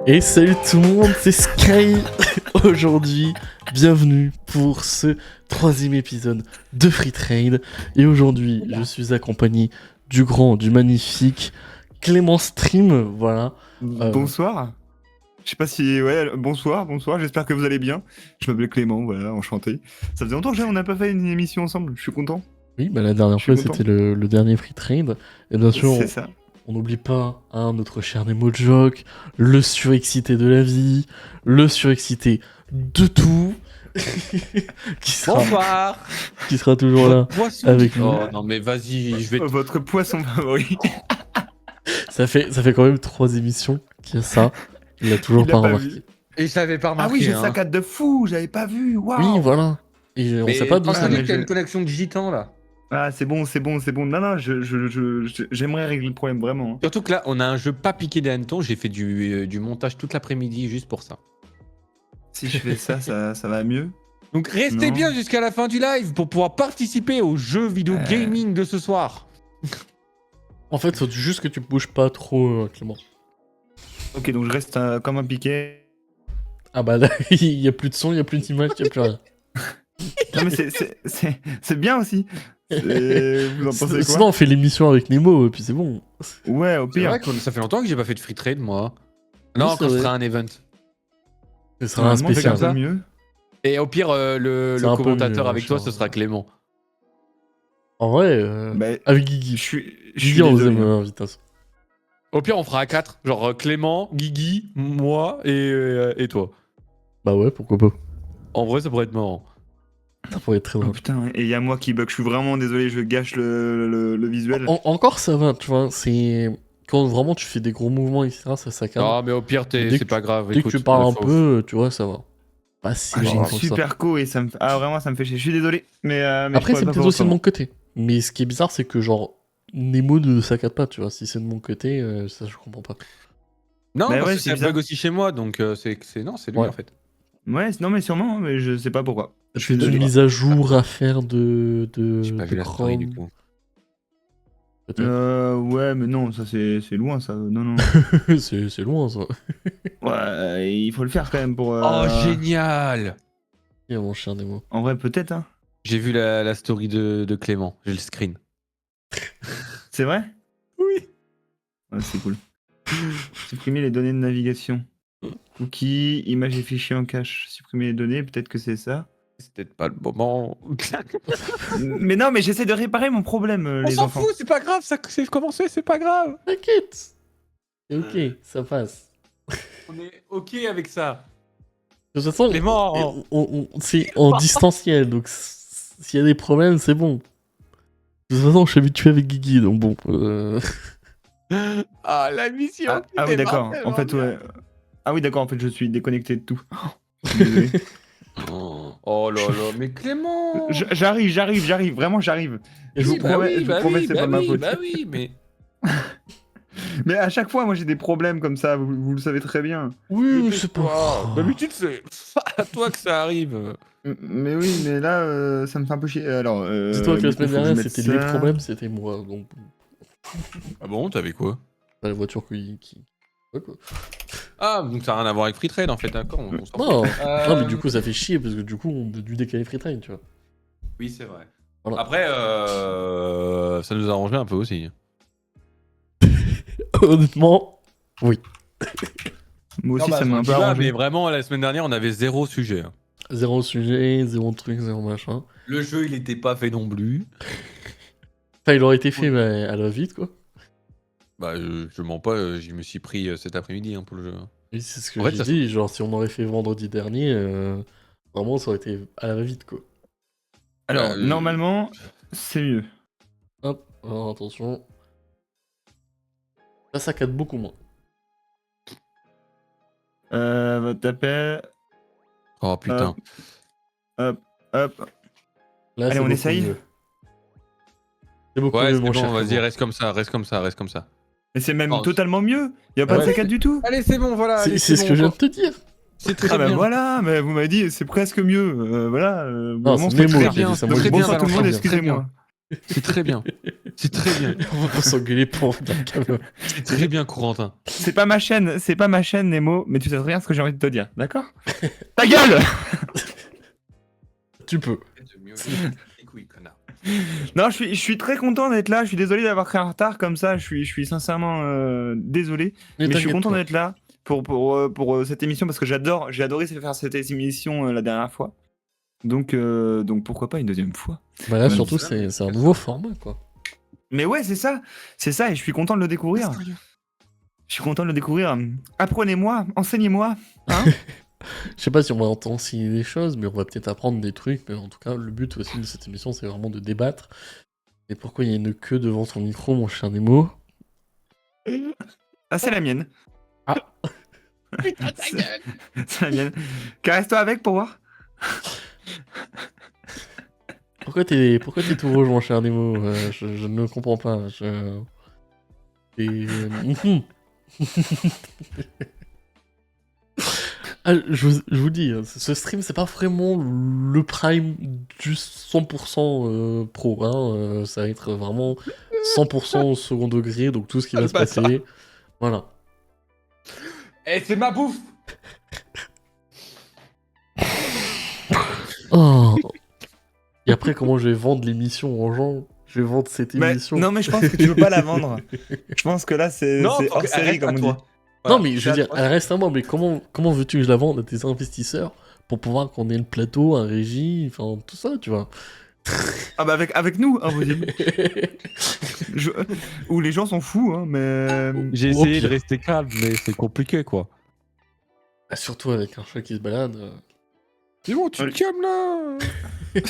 Et salut tout le monde, c'est Sky. Aujourd'hui, bienvenue pour ce 3e épisode de Free Trade. Et aujourd'hui, je suis accompagné du grand, du magnifique Clément Stream. Voilà. Bonsoir. Je sais pas si... Ouais, bonsoir, j'espère que vous allez bien. Je m'appelle Clément, voilà, enchanté. Ça faisait longtemps que on n'a pas fait une émission ensemble, je suis content. Oui, bah la dernière fois, c'était le dernier Free Trade. Et bien sûr, c'est ça. On n'oublie pas notre cher Nemo Joke, le surexcité de la vie, le surexcité de tout, Bonsoir. qui sera toujours là avec nous. Oh non mais vas-y, je vais... Votre poisson favori. Ça fait quand même 3 émissions qu'il y a ça. Il l'a toujours pas remarqué. Et je l'avais pas remarqué. Ah oui, j'ai saccade de fou, j'avais pas vu, waouh. Oui, voilà. Et on sait pas d'où ça vient. vient. T'as une connexion de gitan là. Ah, c'est bon. Non, j'aimerais régler le problème, vraiment. Surtout que là, on a un jeu pas piqué des hannetons. J'ai fait du montage toute l'après-midi juste pour ça. Si je fais ça, ça va mieux. Donc restez bien jusqu'à la fin du live pour pouvoir participer au jeu vidéo gaming de ce soir. En fait, faut juste que tu bouges pas trop, Clément. Ok, donc je reste comme un piquet. Ah bah là, il y a plus de son, il y a plus d'image, il y a plus rien. Non mais c'est bien aussi. Vous en pensez quoi? Sinon, on fait l'émission avec Nemo, et puis c'est bon. Ouais, au C'est pire. vrai que ça fait longtemps que j'ai pas fait de free trade moi. Non, Oui, quand ce vrai. sera un event. Ce sera un spécial. C'est mieux. Et au pire, le C'est un peu commentateur mieux, avec toi, genre. ce sera Clément. En vrai, Bah, avec Guigui. je suis Guigui, on vous désolé, aime hein. invitation. Au pire, on fera à 4. Genre Clément, Guigui, moi et toi. Bah ouais, pourquoi pas. En vrai, ça pourrait être marrant. Ça pourrait être très Oh drôle. putain, et il y a moi qui bug, je suis vraiment désolé, je gâche le visuel. Encore ça va, tu vois, c'est... Quand vraiment tu fais des gros mouvements, etc., ça saccade. Non, mais au pire, Dès c'est que pas grave. Dès que Écoute, tu parles un faut- peu, tu vois, ça va. Pas si J'ai grave une que ça. super co et ça me fait... Ah vraiment ça me fait chier, je suis désolé. Mais Après, c'est peut-être aussi de mon côté. Mais ce qui est bizarre, c'est que genre, Nemo ne saccade pas, tu vois. Si c'est de mon côté, ça je comprends pas. Non, Bah parce ouais, que c'est ça bizarre. bug aussi chez moi, donc non, c'est lui Ouais. en fait. Ouais, non mais sûrement, mais je sais pas pourquoi. Je suis Peut-être une désolé. mise à jour à faire de J'ai pas vu la story du coup. Peut-être. Ouais, mais non, ça c'est loin ça. Non. c'est loin, ça. Ouais, il faut le faire quand même pour... Oh, génial! Et mon cher Nemo. En vrai, peut-être, hein. J'ai vu la story de Clément, j'ai le screen. C'est vrai? Oui. Ouais, c'est cool. Supprimer les données de navigation. Cookies, images et fichiers en cache. Supprimer les données, peut-être que c'est ça. C'est peut-être pas le moment. Mais non, mais j'essaie de réparer mon problème, On les s'en enfants. fout, c'est pas grave, ça c'est commencé, c'est pas grave. T'inquiète. C'est ok, ça passe. On est ok avec ça. De toute façon, Clément. c'est en distanciel, donc s'il y a des problèmes, c'est bon. De toute façon, je suis habitué avec Guigui, donc bon. Ah, la mission. Ah oui, d'accord. En fait, ouais. Ah oui, d'accord, en fait, je suis déconnecté de tout. Désolé. Oh là là, mais Clément. J'arrive, vraiment j'arrive. Je vous promets, c'est pas ma faute. Bah oui, mais... Mais à chaque fois, moi j'ai des problèmes comme ça, vous le savez très bien. Oui, mais c'est pas Wow. grave. D'habitude, c'est à toi que ça arrive. Mais oui, mais là, ça me fait un peu chier. Alors, Dis-toi que la du coup, semaine faut que je dernière, mette c'était ça. les problèmes, c'était moi, donc... Ah bon, t'avais quoi? La voiture qui... Ouais, quoi. Ah, donc ça n'a rien à voir avec Free Trade en fait, d'accord. On s'en fout. Non. Non, mais du coup, ça fait chier, parce que du coup, on a dû décaler Free Train, tu vois. Oui, c'est vrai. Voilà. Après, ça nous arrangeait un peu aussi. Honnêtement, oui. Moi aussi, Non, bah, ça m'a un peu tu vois, arrangé. mais vraiment, la semaine dernière, on avait 0 sujet. Zéro sujet, zéro truc, zéro machin. Le jeu, il était pas fait non plus. Enfin, il aurait été fait, mais à la vite, quoi. Bah, je mens pas, j'y me suis pris cet après-midi pour le jeu. Oui, c'est ce que En fait, j'ai ça dit, genre, si on aurait fait vendredi dernier, vraiment, ça aurait été à la va-vite, quoi. Alors, normalement, c'est mieux. Hop, alors attention. Là, ça saccade beaucoup moins. Votre appel. Oh putain. Hop. Là, Allez, c'est on beaucoup essaye. mieux. C'est beaucoup Ouais, mieux, c'est mon bon, cher. vas-y, Clément. reste comme ça, reste comme ça, reste comme ça. Mais c'est même Oh, totalement mieux. Y a pas Ouais. de saccade du tout. Allez, c'est bon, voilà. C'est ce que je viens de te dire. C'est très Ah bah bien. voilà, mais vous m'avez dit c'est presque mieux. Voilà. Non, vraiment, c'est c'est Nemo très qui a bien. dit ça. Donc, Moi, j'ai dit bonsoir ça. tout le monde, Valentin, excusez-moi. C'est très bien. C'est très bien. On va pas s'engueuler pour la caméra. C'est très bien, Corentin. C'est pas ma chaîne, Nemo, mais tu sais très bien ce que j'ai envie de te dire, d'accord? Ta gueule! Tu peux. Non, je suis très content d'être là. Je suis désolé d'avoir créé un retard comme ça. Je suis sincèrement désolé. Mais je suis t'inquiète content pas. d'être là pour cette émission parce que j'ai adoré faire cette émission la dernière fois. Donc pourquoi pas une deuxième fois? Bah là, Ouais, surtout, c'est c'est un nouveau format, quoi. Mais ouais, c'est ça, et je suis content de le découvrir. Je suis content de le découvrir. Apprenez-moi, enseignez-moi. Hein? Je sais pas si on va entendre enseigner des choses, mais on va peut-être apprendre des trucs. Mais en tout cas, le but aussi de cette émission, c'est vraiment de débattre. Et pourquoi il y a une queue devant son micro, mon cher Nemo? Ah, c'est la mienne. Ah. Putain, ta gueule. C'est la mienne. Caresse-toi avec pour voir. Pourquoi t'es tout rouge, mon cher Nemo? Je ne comprends pas. Ah, je vous dis, hein, ce stream, c'est pas vraiment le prime du 100% pro. Hein, ça va être vraiment 100% au second degré, donc tout ce qui va se passer. Voilà. Eh, c'est ma bouffe. Oh. Et après, comment je vais vendre l'émission aux gens? Je vais vendre cette émission. Non, mais je pense que tu peux pas la vendre. Je pense que là, c'est Non, hors série, comme on dit. Non, mais je veux dire, elle reste à moi, mais comment veux-tu que je la vende à tes investisseurs pour pouvoir qu'on ait le plateau, un régie, enfin tout ça, tu vois? Ah bah avec nous, impossible. Ou les gens sont fous, hein, mais... J'ai Au essayé de pire. rester calme, mais c'est compliqué, quoi. Ah, surtout avec un chat qui se balade. C'est bon, tu te calmes, là. Il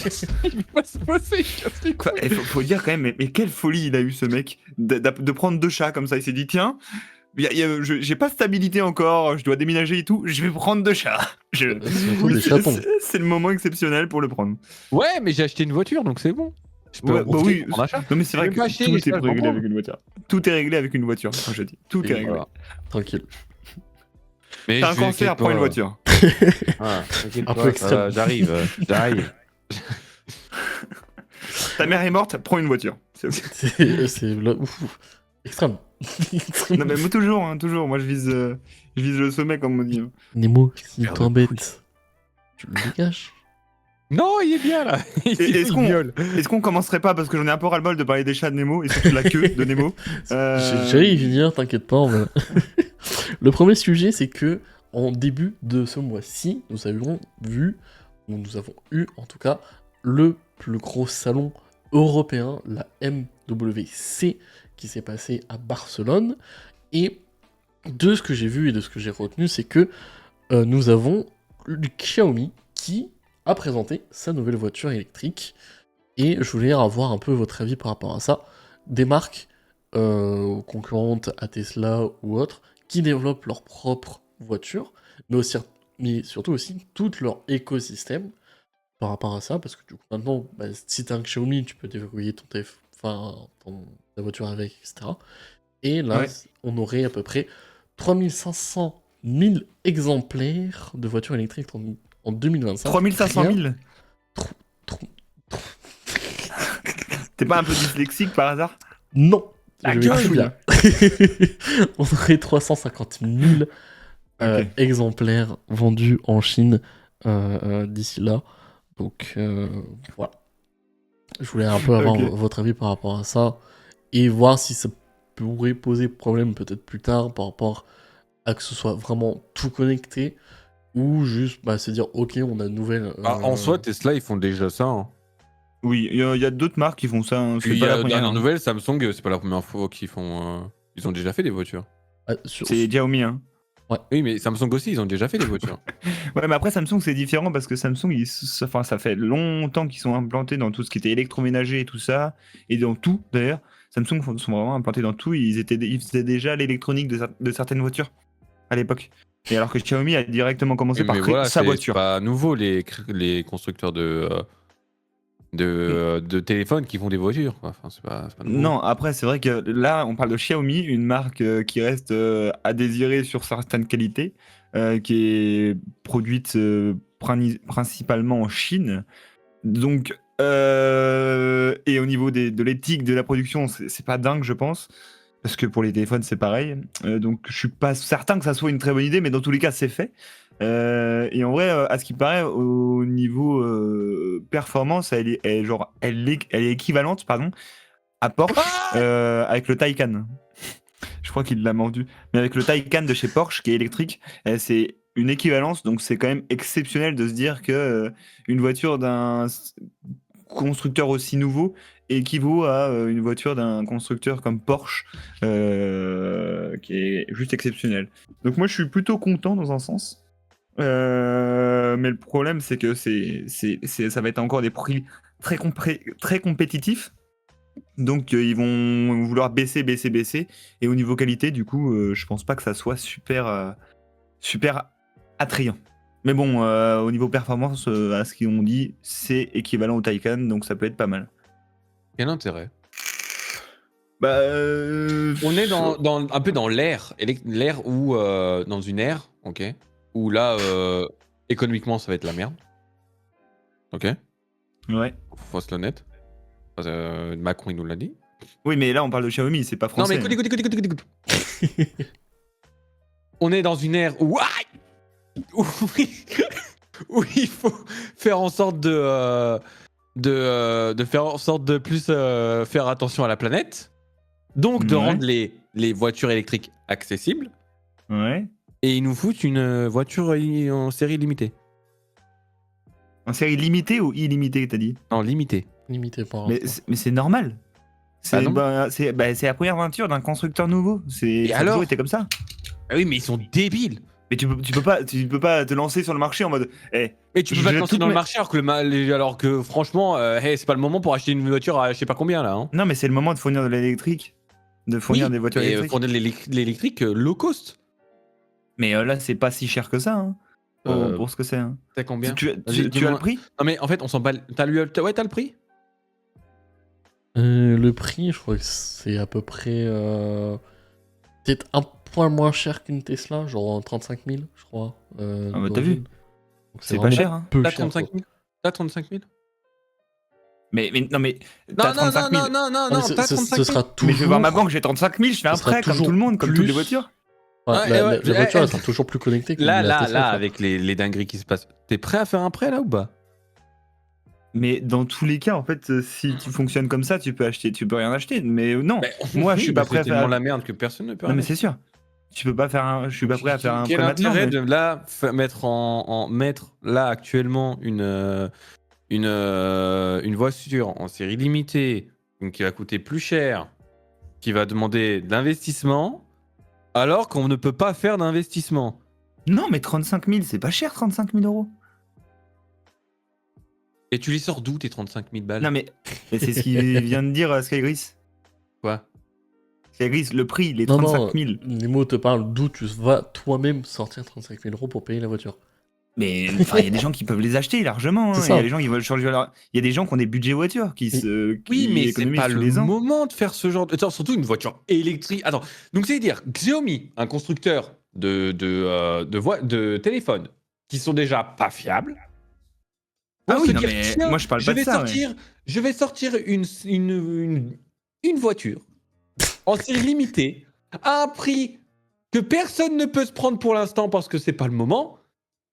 va pas se passer, il casse les Quoi, couilles. et faut dire quand même, mais quelle folie il a eu ce mec de prendre 2 chats comme ça. Il s'est dit, tiens, j'ai pas de stabilité encore, je dois déménager et tout, je vais prendre 2 chats. Surtout des chatons. C'est le moment exceptionnel pour le prendre. Ouais, mais j'ai acheté une voiture, donc c'est bon. Je peux Ouais, en bah profiter oui. pour en achat. Non mais c'est vrai J'ai que pas acheté, tout ça, est je m'en réglé branle. avec une voiture. Tout est réglé avec une voiture, quand je dis. Tout est Et réglé. Voilà. Tranquille. Mais T'as un je cancer, t'inquiète prends pas. une voiture. Ah, t'inquiète Un peu pas, extrême. j'arrive. Ta mère est morte, prends une voiture. C'est ok. C'est là, ouf, extrême. Non mais moi toujours, hein, toujours. Moi je vise le sommet comme on dit. Hein. Nemo, s'il Faire de t'embête, tu le dégages. Non, il est bien, là. Est-ce Il qu'on miaule. commencerait pas, parce que j'en ai un peu ras-le-bol de parler des chats de Nemo, et surtout de la queue de Nemo. J'allais y venir, t'inquiète pas. Le premier sujet, c'est que en début de ce mois-ci, nous avons eu en tout cas le plus gros salon européen, la MWC, qui s'est passé à Barcelone. Et de ce que j'ai vu et de ce que j'ai retenu, c'est que nous avons le Xiaomi qui a présenté sa nouvelle voiture électrique. Et je voulais avoir un peu votre avis par rapport à ça. Des marques concurrentes à Tesla ou autres qui développent leur propre voiture, mais surtout aussi tout leur écosystème par rapport à ça, parce que du coup maintenant, bah, si t'as un Xiaomi, tu peux déverrouiller ta voiture avec, etc. Et là, Ouais. on aurait à peu près 3500 000 exemplaires de voitures électriques en 2025. 3500 000. Rien. T'es pas un peu dyslexique par hasard? Non, Ta je vais gueule. tout là. On aurait 350 000 Ok. exemplaires vendus en Chine d'ici là. Donc voilà. Je voulais un peu avoir Ok. votre avis par rapport à ça et voir si ça pourrait poser problème peut-être plus tard par rapport à que ce soit vraiment tout connecté ou juste se dire ok, on a une nouvelle. En soi, Tesla, ils font déjà ça. Hein. Oui, il y a d'autres marques qui font ça. Hein. C'est Puis, pas la dernière première. Hein. nouvelle, Samsung, c'est pas la première fois qu'ils font. Ils ont déjà fait des voitures. C'est Xiaomi. Hein. Oui, mais Samsung aussi, ils ont déjà fait des voitures. Ouais, mais après Samsung c'est différent parce que Samsung, ça fait longtemps qu'ils sont implantés dans tout ce qui était électroménager et tout ça, et dans tout d'ailleurs. Samsung sont vraiment implantés dans tout. Ils faisaient déjà l'électronique de certaines voitures à l'époque. Et alors que Xiaomi a directement commencé Oui, par mais créer voilà, sa c'est voiture. pas nouveau les constructeurs de téléphones qui font des voitures. Quoi. Enfin, c'est pas nouveau. Non, après c'est vrai que là on parle de Xiaomi, une marque qui reste à désirer sur certaines qualités, qui est produite principalement en Chine. Donc Et au niveau de l'éthique de la production, c'est pas dingue, je pense. Parce que pour les téléphones, c'est pareil. Donc, je suis pas certain que ça soit une très bonne idée, mais dans tous les cas, c'est fait. Et en vrai, à ce qui paraît, au niveau performance, elle est équivalente, pardon, à Porsche avec le Taycan. Je crois qu'il l'a vendu. Mais avec le Taycan de chez Porsche, qui est électrique, c'est une équivalence. Donc, c'est quand même exceptionnel de se dire que une voiture d'un constructeur aussi nouveau équivaut à une voiture d'un constructeur comme Porsche, qui est juste exceptionnel. Donc moi, je suis plutôt content dans un sens. Mais le problème, c'est que ça va être encore des prix très compétitifs. Donc ils vont vouloir baisser. Et au niveau qualité, du coup, je pense pas que ça soit super attrayant. Mais bon, au niveau performance, à ce qu'ils ont dit, c'est équivalent au Taycan, donc ça peut être pas mal. Quel intérêt? Bah, On est un peu dans l'ère où dans une ère, ok, où là économiquement ça va être la merde, ok, Ouais. faut se l'honnête. Macron il nous l'a dit. Oui, mais là on parle de Xiaomi, c'est pas Non mais français. écoute. On est dans une ère où où il faut faire en sorte de faire en sorte de plus faire attention à la planète. Donc de Ouais. rendre les voitures électriques accessibles. Ouais. Et ils nous foutent une voiture en série limitée. En série limitée ou illimitée, t'as dit? Non, limitée. Limité par Mais c'est normal. Ah non. C'est la première voiture d'un constructeur nouveau. Ça a alors toujours été comme ça. Ah oui, mais ils sont débiles. Mais tu peux pas te lancer sur le marché en mode. Mais tu peux pas te lancer dans le marché alors que franchement, c'est pas le moment pour acheter une voiture à je sais pas combien là. Hein. Non, mais c'est le moment de fournir de l'électrique. De fournir des voitures électriques. Fournir de l'électrique low cost. Mais là, c'est pas si cher que ça. Hein, pour ce que c'est. Hein. T'as combien? Tu as le prix? Non, mais en fait, on s'en bat. T'as le prix? Le prix, je crois que c'est à peu près peut-être un point moins cher qu'une Tesla, genre 35 000, je crois. Ah bah t'as vu. Donc C'est pas vraiment cher. Hein. peu T'as cher, 35 quoi. 000? T'as 35 000? Mais Non, t'as 35 000. non, Ah, mais t'as 35 000. ce sera toujours... Mais je vais voir ma banque, j'ai 35 000, je fais un Ce sera prêt comme toujours tout le monde, comme plus- toutes les voitures. Ouais, Ouais, la voiture, ouais. elle sera toujours plus connectée que Là, la Tesla, quoi. avec les dingueries qui se passent. T'es prêt à faire un prêt là ou pas? Mais dans tous les cas, en fait, si tu fonctionnes comme ça, tu peux rien acheter. Mais non, moi je suis pas prêt à C'est tellement faire. la merde que personne ne peut. Non, mais c'est sûr. Tu peux pas faire un. Je suis pas prêt à faire un prêt Quel maintenant. intérêt mais- de là mettre là actuellement une voiture en série limitée, donc qui va coûter plus cher, qui va demander de l'investissement, alors qu'on ne peut pas faire d'investissement. Non, mais 35 000, c'est pas cher, 35 000 euros. Et tu les sors d'où tes 35 000 balles? Non, mais c'est ce qu'il vient de dire Skygris. Quoi? Skygris, le prix, les Non, 35 000. Nemo te parle d'où tu vas toi-même sortir 35 000 euros pour payer la voiture. Mais il y a des gens qui peuvent les acheter largement. C'est Il ça. y a des gens qui veulent changer leur. Il y a des gens qui ont des budgets voitures qui Oui, mais c'est économisent pas tous le les ans. moment de faire ce genre de... Attends, surtout une voiture électrique. Attends, donc c'est-à-dire Xiaomi, un constructeur de téléphones qui sont déjà pas fiables. Ah vont oui, se non, dire, mais tiens, moi, je parle pas de ça, Je vais sortir une voiture en série limitée à un prix que personne ne peut se prendre pour l'instant parce que c'est pas le moment.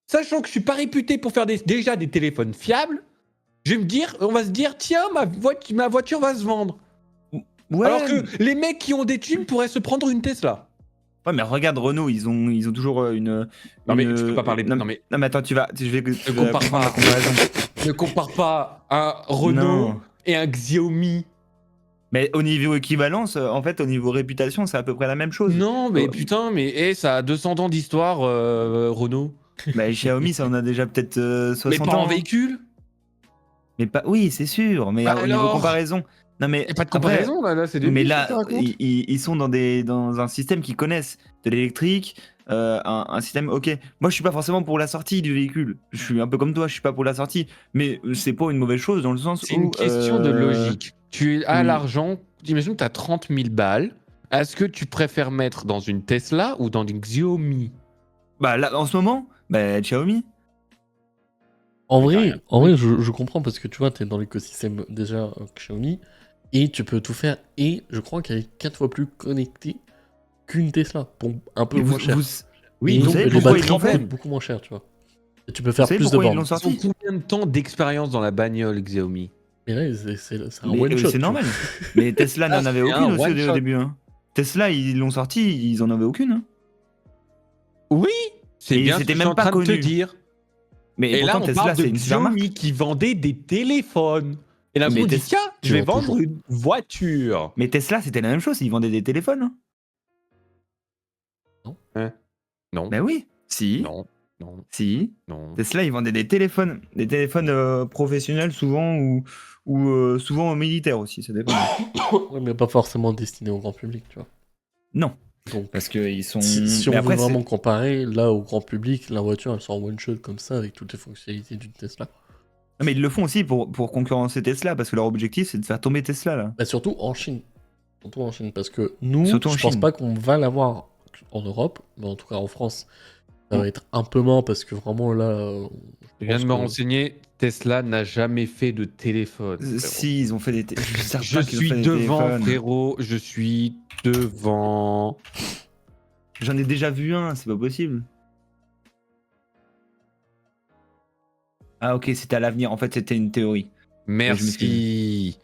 Sachant que je suis pas réputé pour faire déjà des téléphones fiables, on va se dire, tiens, ma voiture va se vendre. Ouais. Alors que les mecs qui ont des thunes pourraient se prendre une Tesla. Ouais, mais regarde Renault, ils ont toujours une. Non, mais une- tu peux pas parler de... Non, Non, mais non, mais attends, je vais compare comprendre pas. la comparaison. ne compare pas un Renault Non. et un Xiaomi. Mais au niveau équivalence, en fait, au niveau réputation, c'est à peu près la même chose. Non, mais Oh. putain, mais ça a 200 ans d'histoire, Renault. Bah, Xiaomi, ça en a déjà peut-être 60 Mais pas ans. en véhicule. Mais pas. Oui, c'est sûr. Mais Bah au niveau alors comparaison. Non, mais. Y a pas de après, comparaison, là, c'est des Mais bêtises là, que tu racontes. ils sont dans un système qu'ils connaissent, de l'électrique, un système. Ok, moi je suis pas forcément pour la sortie du véhicule. Je suis un peu comme toi, je suis pas pour la sortie. Mais c'est pas une mauvaise chose dans le sens où. C'est une question de logique. Tu as oui. l'argent, t'imagines que tu as 30 000 balles. Est-ce que tu préfères mettre dans une Tesla ou dans une Xiaomi? Bah là, en ce moment, bah Xiaomi. En vrai, je comprends parce que tu vois, tu es dans l'écosystème déjà Xiaomi et tu peux tout faire. Et je crois qu'elle est 4 fois plus connectée qu'une Tesla pour un peu Mais moins cher. Oui, Et vous donc savez les pourquoi ils batteries l'ont fait coûtent beaucoup moins cher, tu vois. Et tu peux Vous faire savez plus de pourquoi ils bornes. l'ont ils ont sorti combien de temps d'expérience dans la bagnole Xiaomi? Mais là, c'est un Mais one shot. c'est tu vois. normal. Mais Tesla Ah, n'en avait c'est un aucune aussi one au shot. début. Hein. Tesla, ils l'ont sorti, ils en avaient aucune. Hein. Oui, c'est Et bien ce c'était que je suis même en pas train de te connu. dire. Mais Et là, pourtant, on Tesla, parle de c'est une super marque. Xiaomi qui vendait des téléphones. Et d'un coup, Mais, on dit, tiens, Qui je vais vend vendre toujours. une voiture. Mais Tesla, c'était la même chose, ils vendaient des téléphones. Hein. Hein? Non, Ben oui, si, non, non, si. non. Tesla, ils vendaient des téléphones professionnels souvent ou souvent aux militaires aussi, ça dépend. Ouais, mais pas forcément destiné au grand public, tu vois. Non, Donc, parce qu'ils sont. si Mais on veut après, vraiment comparer, là, au grand public, la voiture, elle sort one shot comme ça avec toutes les fonctionnalités d'une Tesla. non, mais ils le font aussi pour concurrencer Tesla, parce que leur objectif, c'est de faire tomber Tesla là. Bah, surtout en Chine. Surtout en Chine. Parce que nous, Surtout en je pense Chine. pas qu'on va l'avoir en Europe, mais en tout cas en France, ça va être un peu mort parce que vraiment là. Je viens de me renseigner, Tesla n'a jamais fait de téléphone. Frérot. Si, ils ont fait des. Je suis certain Je qu'ils ont suis fait des devant, téléphones. frérot. Je suis devant. J'en ai déjà vu un, c'est pas possible. Ah ok, c'était à l'avenir. En fait, c'était une théorie. Merci.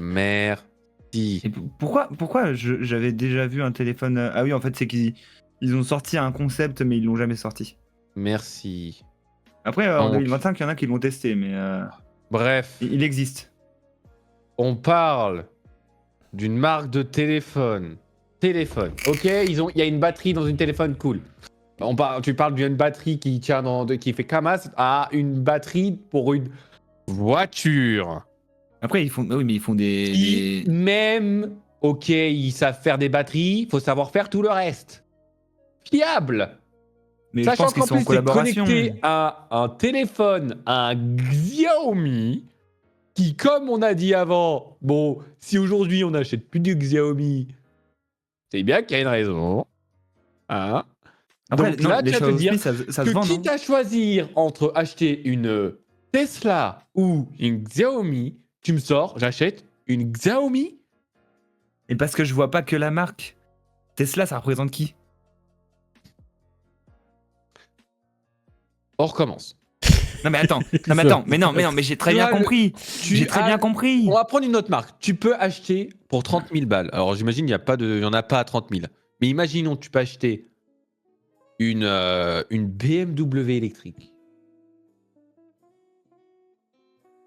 Merci. Et pourquoi j'avais déjà vu un téléphone Ah oui, en fait, c'est qu'ils ont sorti un concept, mais ils l'ont jamais sorti. Merci. Après, en Donc. 2025, il y en a qui l'ont testé, mais Bref, il existe. on parle d'une marque de téléphone. Téléphone. Ok, il y a une batterie dans une téléphone, cool. Tu parles d'une batterie qui tient qui fait Kamas à une batterie pour une voiture. Après, ils font, oui, mais ils font Qui, même, ok, ils savent faire des batteries, faut savoir faire tout le reste. Fiable. Mais je Sachant pense qu'ils qu'en sont en plus, c'est collaboration. connecté à un téléphone, un Xiaomi, qui, comme on a dit avant, bon, si aujourd'hui on n'achète plus du Xiaomi, c'est bien qu'il y a une raison. Hein. Après, Donc non, là, les tu vas te dire Xiaomi, ça que se vend, non quitte à choisir entre acheter une Tesla ou une Xiaomi, tu me sors, j'achète une Xiaomi. Et parce que je vois pas que la marque. Tesla, ça représente qui On recommence. Non mais attends, mais j'ai très bien compris. J'ai très bien compris. On va prendre une autre marque. Tu peux acheter pour 30 000 balles. Alors j'imagine il n'y en a pas à 30 000. Mais imaginons tu peux acheter une BMW électrique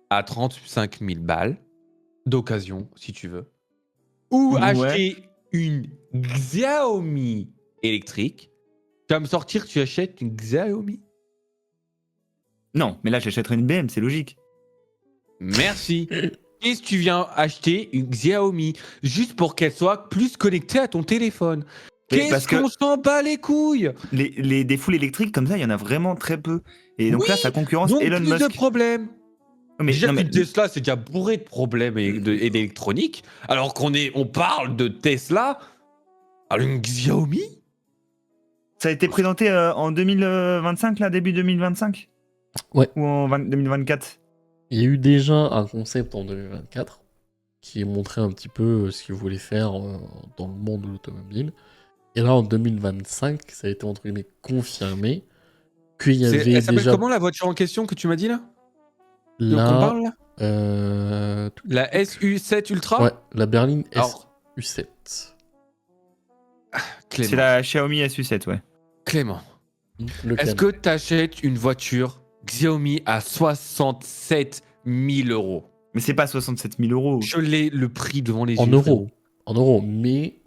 à 35 000 balles d'occasion, si tu veux. Ou Ouais. acheter une Xiaomi électrique. Tu vas me sortir, tu achètes une Xiaomi. Non, mais là j'achèterais une BM, c'est logique. Merci. Et si tu viens acheter une Xiaomi juste pour qu'elle soit plus connectée à ton téléphone? Mais parce Qu'est-ce que qu'on s'en bat les couilles? des foules électriques comme ça, il y en a vraiment très peu. Et donc Oui, là, ça concurrence donc Elon plus de Musk. problèmes. Mais, Déjà non, mais qu'une Tesla, c'est déjà bourré de problèmes et d'électronique, alors on parle de Tesla, alors une Xiaomi? ça a été présenté en 2025, là, début 2025 Ouais. Ou en 2024 Il y a eu déjà un concept en 2024 qui montrait un petit peu ce qu'ils voulaient faire dans le monde de l'automobile. Et là, en 2025, ça a été entre guillemets confirmé qu'il y avait Elle s'appelle déjà comment la voiture en question que tu m'as dit là? Qu'on la, parle là? euh, La SU7 Ultra? ouais, la berline Alors, SU7. Clément. C'est la Xiaomi SU7, ouais. Clément. Lequel Est-ce que tu achètes une voiture Xiaomi à 67 000 euros? Mais c'est pas 67 000 euros. Je l'ai le prix devant les En yeux. euros. frérot. En euros. Mais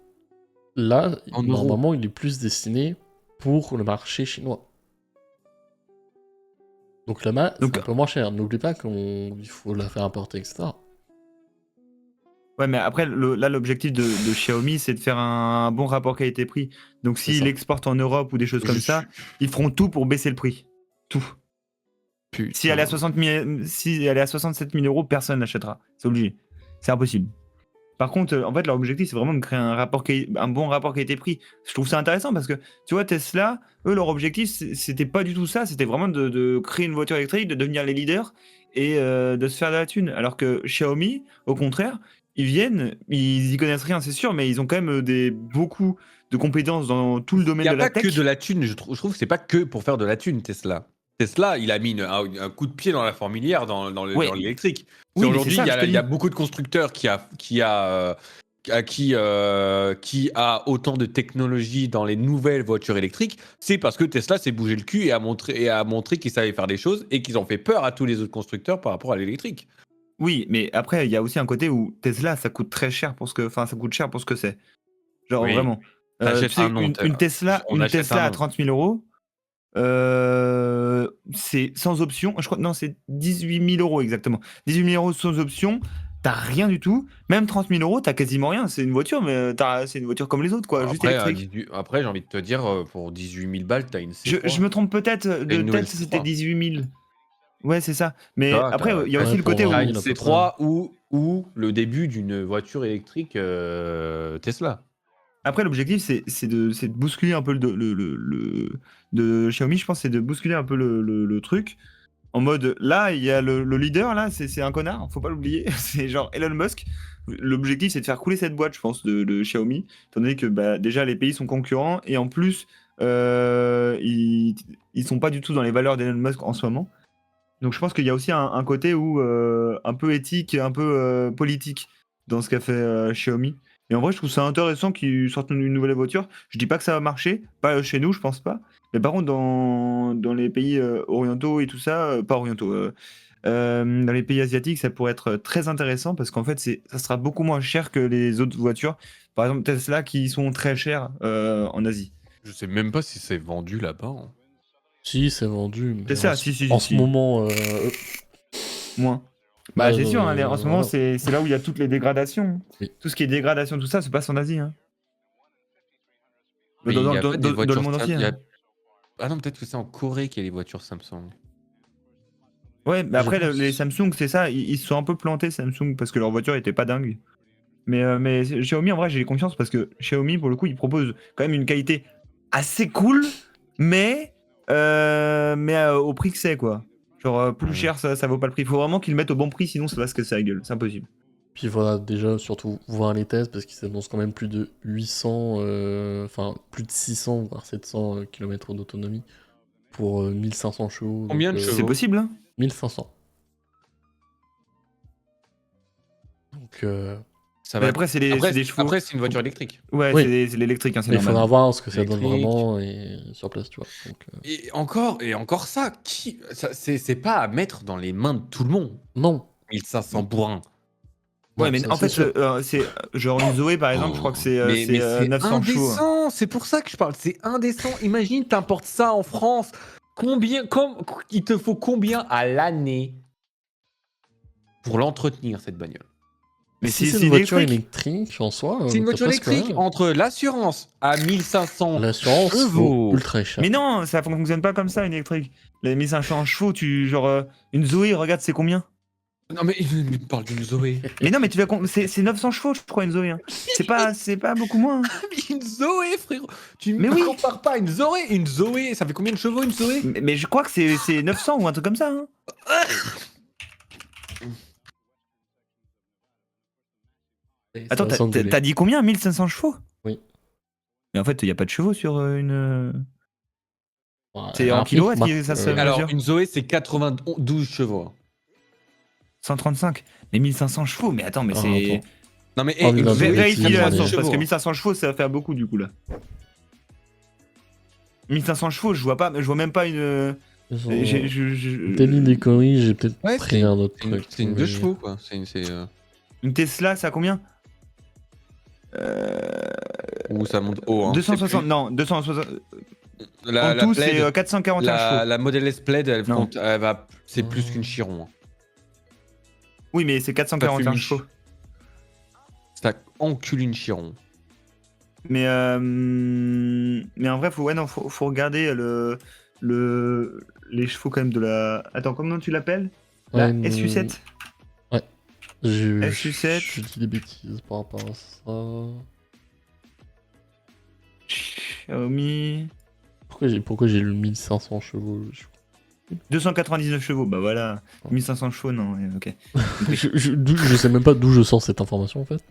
là, En euros. normalement, il est plus destiné pour le marché chinois. Donc là-bas, c'est Donc- un peu moins cher. N'oublie pas qu'il faut la faire importer, etc. Ouais, mais après, là, l'objectif de Xiaomi, c'est de faire un bon rapport qualité-prix. Donc, C'est s'ils ça. exportent en Europe ou des choses comme Je ça, ils feront tout pour baisser le prix. Tout. Putain. Si elle est à 67 000 euros, personne n'achètera. C'est obligé. C'est impossible. Par contre, en fait, leur objectif, c'est vraiment de créer un bon rapport qualité-prix. Je trouve ça intéressant parce que, tu vois, Tesla, eux, leur objectif, c'était pas du tout ça. C'était vraiment de créer une voiture électrique, de devenir les leaders et de se faire de la thune. Alors que Xiaomi, au contraire, ils viennent, ils y connaissent rien, c'est sûr, mais ils ont quand même beaucoup de compétences dans tout le Il domaine n'y a de la pas que tech. de la thune, je trouve que c'est pas que pour faire de la thune, Tesla. Tesla, il a mis un coup de pied dans la fourmilière dans Ouais. l'électrique. Oui, mais Aujourd'hui, c'est ça, il je te y a dis. beaucoup de constructeurs qui a autant de technologie dans les nouvelles voitures électriques, c'est parce que Tesla s'est bougé le cul et a montré qu'ils savaient faire des choses et qu'ils ont fait peur à tous les autres constructeurs par rapport à l'électrique. Oui, mais après, il y a aussi un côté où Tesla, ça coûte très cher pour ce que, enfin, ça coûte cher pour ce que c'est. Genre Oui. vraiment. Tu T'achètes sais, un nom. une Tesla, On achète un à nom. 30 000 euros, c'est sans option. Je crois, non, c'est 18 000 euros exactement. 18 000 euros sans option, t'as rien du tout. Même 30 000 euros, t'as quasiment rien. C'est une voiture, mais c'est une voiture comme les autres, quoi, juste Après, électrique. après, j'ai envie de te dire, pour 18 000 balles, t'as une C3. Je me trompe peut-être, de une nouvelle tête, c'était C3. 18 000. Ouais, c'est ça. Mais T'as- après, il y a t'as- aussi le pour côté où. un- T'as Oui, une à peu C3 ou le début d'une voiture électrique Tesla. Après, l'objectif, c'est de bousculer un peu de Xiaomi, je pense, c'est de bousculer un peu le truc. En mode, là, il y a le leader, là, c'est un connard, faut pas l'oublier. C'est genre Elon Musk. L'objectif, c'est de faire couler cette boîte, je pense, de Xiaomi. Étant donné que bah, déjà, les pays sont concurrents et en plus, ils sont pas du tout dans les valeurs d'Elon Musk en ce moment. Donc, je pense qu'il y a aussi un côté où, un peu éthique, un peu politique dans ce qu'a fait Xiaomi. Et en vrai, je trouve ça intéressant qu'ils sortent une nouvelle voiture. Je dis pas que ça va marcher, pas chez nous, je pense pas. Mais par contre, dans les pays orientaux et tout ça, pas orientaux, dans les pays asiatiques, ça pourrait être très intéressant parce qu'en fait, ça sera beaucoup moins cher que les autres voitures. Par exemple, Tesla qui sont très chères en Asie. Je sais même pas si c'est vendu là-bas. Hein. Si, c'est vendu. Mais Tesla, en, si, en ce si. moment. Moins. Bah, c'est sûr, hein, en ce moment, voilà. c'est là où il y a toutes les dégradations. Oui. Tout ce qui est dégradation, tout ça, se passe en Asie. Hein. Mais il y a pas des Dans voitures le monde entier. Hein. Ah non, peut-être que c'est en Corée qu'il y a les voitures Samsung. Ouais, mais après, pense. les Samsung, c'est ça, ils se sont un peu plantés, Samsung, parce que leur voiture était pas dingue. Mais Xiaomi, en vrai, j'ai confiance parce que Xiaomi, pour le coup, ils proposent quand même une qualité assez cool, mais au prix que c'est, quoi. Genre, plus cher, ça vaut pas le prix. Faut vraiment qu'ils le mettent au bon prix, sinon ça va se casser la gueule. C'est impossible. Puis voilà, déjà, surtout voir les tests, parce qu'ils annoncent quand même plus de 800, enfin plus de 600, voire 700 km d'autonomie pour 1500 chevaux. Combien de donc, chevaux C'est possible, hein. 1500. Donc, Ça Mais va. après, c'est des chevaux. Après, c'est une voiture électrique. Ouais, Oui. c'est l'électrique, hein, c'est mais il normal. faudra voir ce que ça donne Électrique. vraiment et sur place, tu vois. Donc, Et encore ça, c'est pas à mettre dans les mains de tout le monde. non. 1500 bourrins. Ouais, Non, mais ça, en c'est fait, sûr. c'est genre une Zoé, par exemple, je crois que c'est Mais c'est 900 chevaux. Hein. indécent, c'est pour ça que je parle, c'est indécent. Imagine, t'importes ça en France. Il te faut combien à l'année pour l'entretenir, cette bagnole? Mais si c'est c'est une voiture électrique. électrique en soi, C'est une t'as voiture presque électrique rien. entre l'assurance à 1500 L'assurance vaut chevaux. ultra cher. Mais non, ça fonctionne pas comme ça, une électrique. Les 1500 chevaux, une Zoé, regarde, c'est combien? Non mais il me parle d'une Zoé. Mais non, mais c'est 900 chevaux, je crois, une Zoé. Hein. C'est pas beaucoup moins. Hein. Une Zoé, frérot. Tu Mais me oui. compares pas une Zoé. Une Zoé, ça fait combien de chevaux une Zoé? Mais je crois que c'est 900 ou un truc comme ça. Hein. Attends, t'as dit combien? 1500 chevaux? Oui. Mais en fait, il n'y a pas de chevaux sur une. Ouais, C'est en après, kilowatts Marc, que ça se Alors, mesure. une Zoé, c'est 92 chevaux. 135. Mais 1500 chevaux, mais attends, mais Ah, c'est. attends. Non mais Oh, mais une la Zoé, Zoé, Vérifie c'est la 90 source, chevaux. parce que 1500 chevaux, ça va faire beaucoup du coup là. 1500 chevaux, je vois même pas une. Denis des conneries, j'ai peut-être Ouais, pris un autre C'est une, truc. c'est une mais- 2 chevaux, quoi. Une Tesla, ça a combien Ou ça monte haut. Hein. 260. Non, 260. La, En la tout, Plaid, c'est 441 chevaux. la Model S Plaid, Non. c'est plus qu'une Chiron. Hein. Oui, mais c'est 441 Ça fume chevaux. Ça encule une Chiron. Mais en vrai, faut regarder les chevaux quand même de la. Attends, comment tu l'appelles La Ouais, SU7. SU7. Je dis des bêtises par rapport à ça. Xiaomi. Pourquoi j'ai le 1500 chevaux 299 chevaux, bah voilà. 1500 chevaux, non, ok. je sais même pas d'où je sors cette information en fait.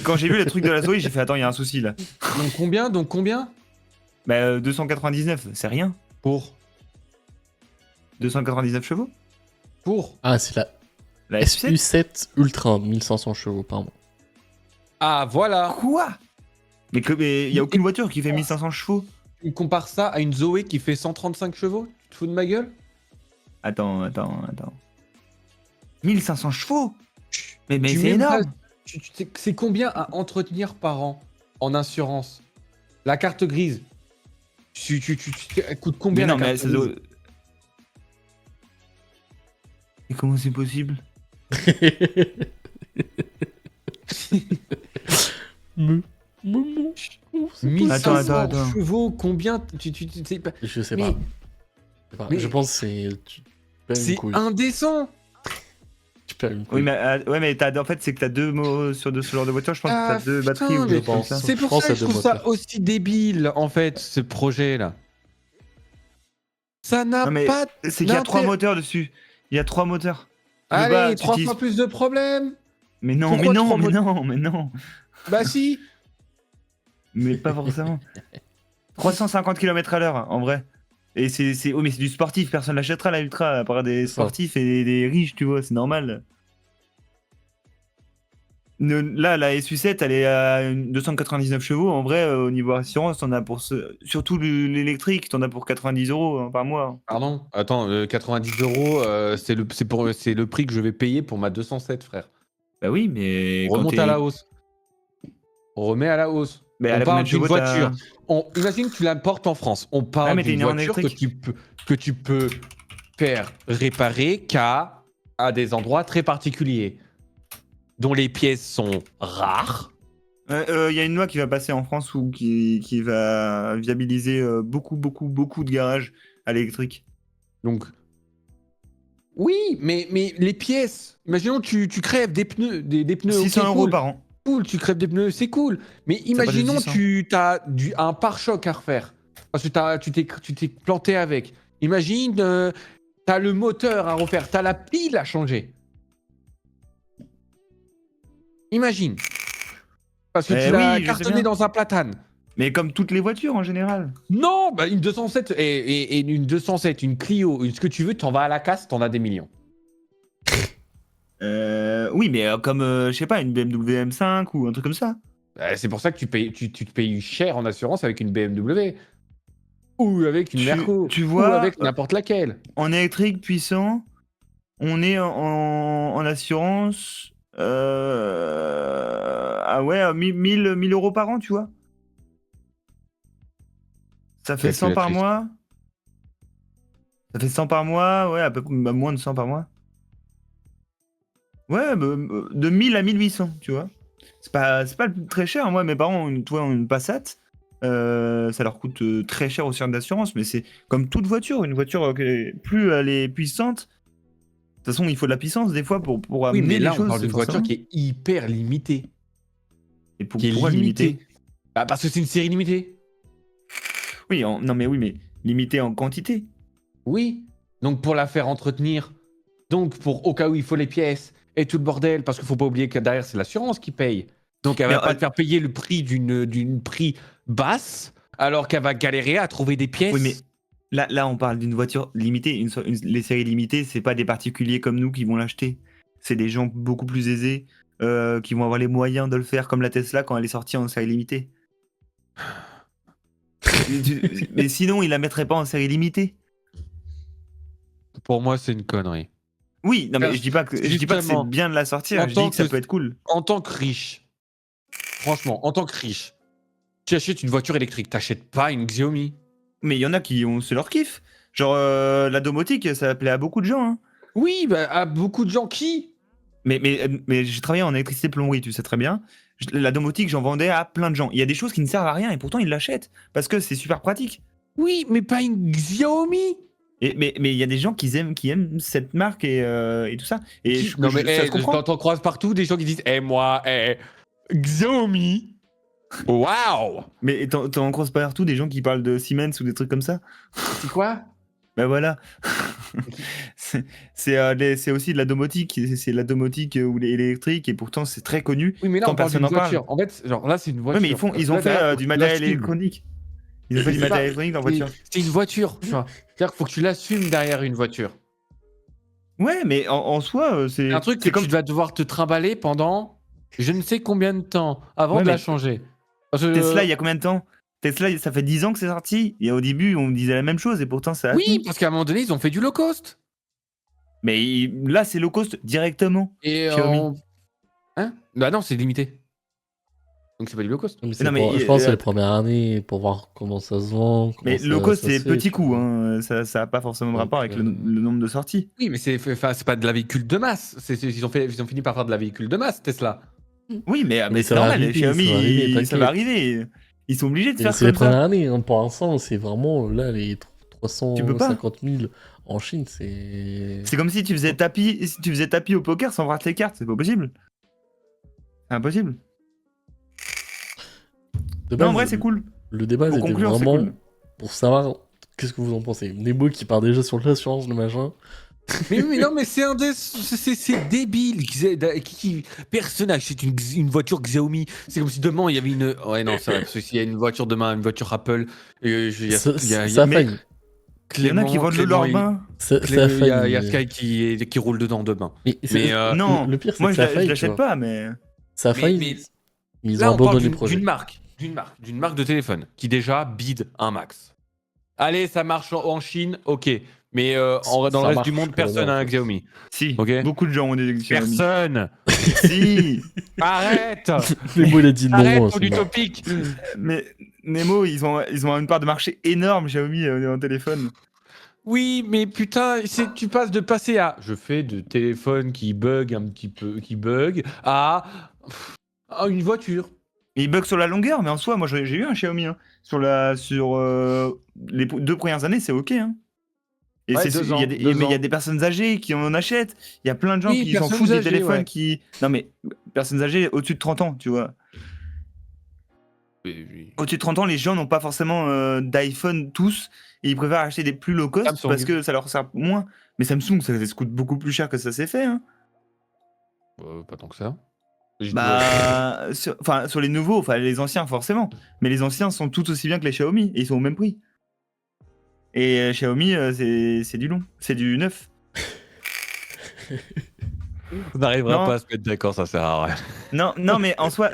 Quand j'ai vu les trucs de la souris, j'ai fait attends, il y a un souci là. Donc combien Bah 299, c'est rien. Pour 299 chevaux. Ah, c'est la La SU7. SU7 Ultra, 1500 chevaux, pardon. Ah, voilà. Quoi? Mais il y a aucune voiture qui fait 1500 chevaux. Tu compares ça à une Zoé qui fait 135 chevaux? Tu te fous de ma gueule? Attends. 1500 chevaux? Mais Tu c'est mets énorme. pas- c'est combien à entretenir par an en assurance? La carte grise. Elle coûte combien Mais la non, mais carte ça grise? doit... Et comment c'est possible? C'est 1500 Attends. chevaux, combien sais pas. Je sais Mais- pas. Je sais pas. mais- Je pense que c'est. Tu perds une C'est couille. indécent. Tu perds une couille. Oui, mais, ouais, mais en fait, c'est que t'as deux mots sur ce genre de voiture. Je pense que t'as deux putain, batteries ou mais des trucs comme ça. C'est Je pour pense ça que à je deux trouve ça moteurs. aussi débile, en fait, ce projet-là. Ça n'a Non, mais pas c'est qu'il y a 3 d'intérêt. moteurs dessus. Il y a 3 moteurs. Tu peux Allez, pas- tu 3 utilises- fois plus de problèmes. Mais non, Pourquoi mais non, trois mais moteurs non, mais non. Bah si. Mais pas forcément. 350 km/h, en vrai. Et oh, mais c'est du sportif, personne l'achètera la Ultra, à part des C'est ça. sportifs et des riches, tu vois, c'est normal. Là, la SU7, elle est à 299 chevaux. En vrai, au niveau assurance, t'en as pour surtout l'électrique, t'en as pour 90 € hein, par mois. Pardon. Attends, 90 €, c'est le prix que je vais payer pour ma 207, frère. Bah oui, mais On remonte à la hausse. On remet à la hausse. Mais elle On a combien parle de d'une chevaux, voiture. Imagine que tu la portes en France. On Ah, parle mais t'es d'une né en voiture que électrique. tu peux faire réparer à des endroits très particuliers, dont les pièces sont rares. Il y a une loi qui va passer en France qui va viabiliser beaucoup de garages à l'électrique. Donc, oui, mais les pièces. Imaginons tu crèves des pneus, des pneus. 600 ok, € cool. par an. Cool, tu crèves des pneus, c'est cool. Mais imaginons passe de 600. tu as un pare-choc à refaire. Parce que tu t'es planté avec. Imagine, tu as le moteur à refaire, tu as la pile à changer. Imagine. Parce que tu l'as oui, je sais cartonné bien. dans un platane. Mais comme toutes les voitures en général. Non, bah une 207 et une 207, une Clio, ce que tu veux, t'en vas à la casse, t'en as des millions. Oui, mais comme, je sais pas, une BMW M5 ou un truc comme ça. C'est pour ça que tu te payes cher en assurance avec une BMW. Ou avec une Merco. Tu Ou vois, avec n'importe laquelle. en électrique puissant, on est en assurance. Ah ouais, 1000 € par an, tu vois. Ça fait 100 par Calculatrice. mois. Ça fait 100 par mois, ouais, à peu près moins de 100 par mois. Ouais, de 1000 à 1800, tu vois. C'est pas très cher. Moi, mes parents ont une Passat. Ça leur coûte très cher au service d'assurance, mais c'est comme toute voiture. Une voiture, plus elle est puissante, de toute façon, il faut de la puissance des fois pour Oui, amener mais là, les on choses. parle d'une voiture qui est hyper limitée. Et Qui est pourquoi limitée. Bah, parce que c'est une série limitée. Oui, non, mais limitée en quantité. Oui. Donc, pour la faire entretenir, donc pour au cas où il faut les pièces et tout le bordel, parce qu'il faut pas oublier que derrière, c'est l'assurance qui paye. Donc, elle va Mais, pas te faire payer le prix d'une prix basse, alors qu'elle va galérer à trouver des pièces. Oui, mais là, on parle d'une voiture limitée. Les séries limitées, c'est pas des particuliers comme nous qui vont l'acheter. C'est des gens beaucoup plus aisés qui vont avoir les moyens de le faire, comme la Tesla quand elle est sortie en série limitée. Mais sinon, ils la mettraient pas en série limitée. Pour moi, c'est une connerie. Oui, non, mais je dis pas que Justement, c'est bien de la sortir. en Je tant dis que ça que- peut être cool. En tant que riche, franchement, en tant que riche, tu achètes une voiture électrique, t'achètes pas une Xiaomi. Mais il y en a c'est leur kiff. Genre la domotique, ça plaît à beaucoup de gens. Hein. Oui, bah, à beaucoup de gens qui. Mais j'ai travaillé en électricité plomberie, tu sais très bien. La domotique, j'en vendais à plein de gens. Il y a des choses qui ne servent à rien et pourtant ils l'achètent parce que c'est super pratique. Oui, mais pas une Xiaomi. Mais il y a des gens qui aiment cette marque et tout ça. Et Non mais ça se comprend. t'en croises partout des gens qui disent moi, Xiaomi. Waouh. Mais t'en croises pas partout des gens qui parlent de Siemens ou des trucs comme ça. C'est quoi? Ben voilà. C'est aussi de la domotique. C'est de la domotique ou l'électrique et pourtant c'est très connu. Oui mais là Tant on parle personne d'une n'en parle. voiture. En fait, genre là c'est une Ouais, voiture. mais ils ont Là, fait derrière, faut du que tu matériel l'assumes. électronique. Ils ont fait du C'est matériel pas- électronique dans la voiture. C'est une voiture, tu vois. C'est-à-dire qu'il faut que tu l'assumes derrière une voiture. Ouais, mais en soi, C'est un truc que c'est comme. tu vas devoir te trimballer pendant je ne sais combien de temps avant Ouais, de la mais changer. Parce que, Tesla, il y a combien de temps? Tesla, ça fait 10 ans que c'est sorti. Et au début, on disait la même chose et pourtant ça a oui, tenu. parce qu'à un moment donné, ils ont fait du low cost. Mais là, c'est low cost directement. Et Xiaomi. Hein? Bah non, c'est limité. Donc c'est pas du low cost. Mais Non, mais je pense que c'est les premières années pour voir comment ça se vend. Mais comment low cost, ça c'est se fait, petit tu coup. vois. Hein. Ça n'a pas forcément de Donc, rapport avec le nombre de sorties. Oui, mais c'est pas de la véhicule de masse. Ils ont fini par faire de la véhicule de masse, Tesla. Oui, mais Mais c'est ça va normal. arriver, Xiaomi, ça va arriver, ça t'inquiète. va arriver. Ils sont obligés de Et faire c'est les comme ça. premières années, hein. Pour l'instant, c'est vraiment là les Tu peux pas. 350 000 en Chine, c'est. C'est comme si tu faisais tapis au poker sans voir tes cartes. C'est pas possible. C'est impossible. De Non, en base, vrai, c'est cool. Le débat, Pour c'était conclure, c'est vraiment cool. pour savoir qu'est-ce que vous en pensez. Nemo qui part déjà sur l'assurance, le machin. Mais oui, mais non, mais c'est débile. Personne n'achète une voiture Xiaomi. C'est comme si demain il y avait une. Ouais, non, c'est vrai. Parce que s'il y a une voiture demain, une voiture Apple, il y a, Ça il y a- ça a mais- failli. Il y en a qui vendent Clément, leur il- bain. Ça a il y a failli. Sky qui roule dedans demain. Mais Mais, Non, le pire, c'est moi que je ça a failli. tu l'achète vois. pas, mais. Ça a Mais- failli. mais Mais ils là, ont on parle abandonné le projet. d'une marque de téléphone qui déjà bide un max. Allez, ça marche en Chine, ok. Mais dans Ça le reste marche du monde, que là-bas, personne n'a en un fait. Xiaomi. Si, Ok. beaucoup de gens ont des Xiaomi. Personne. Si, Arrête. Nemo, il a dit non. Arrête hein, ton c'est bon. utopique. mais Nemo, ils ont une part de marché énorme, Xiaomi, en téléphone. Oui, mais putain, tu passes de passer à je fais de téléphone qui bug un petit peu, qui bug, à une voiture. Mais ils bug sur la longueur, mais en soi, moi j'ai eu un Xiaomi. Hein. Sur les 2 premières années, c'est ok. Hein. Et Ouais, c'est- 2 il y a ans, des, 2 mais il y a ans. des personnes âgées qui en achètent. Il y a plein de gens Oui, qui s'en personnes foutent des âgées, téléphones ouais. qui. Non, mais personnes âgées au-dessus de 30 ans, tu vois. Au-dessus de 30 ans, les gens n'ont pas forcément d'iPhone tous. Et ils préfèrent acheter des plus low cost Samsung. parce que ça leur sert moins. Mais Samsung, ça coûte beaucoup plus cher que ça s'est fait. Hein. Pas tant que ça. Bah, sur les nouveaux, enfin les anciens forcément. Mais les anciens sont tout aussi bien que les Xiaomi et ils sont au même prix. Et Xiaomi, c'est du long, c'est du neuf. On n'arrivera Non. pas à se mettre d'accord, ça sert à rien. Non, mais en soi,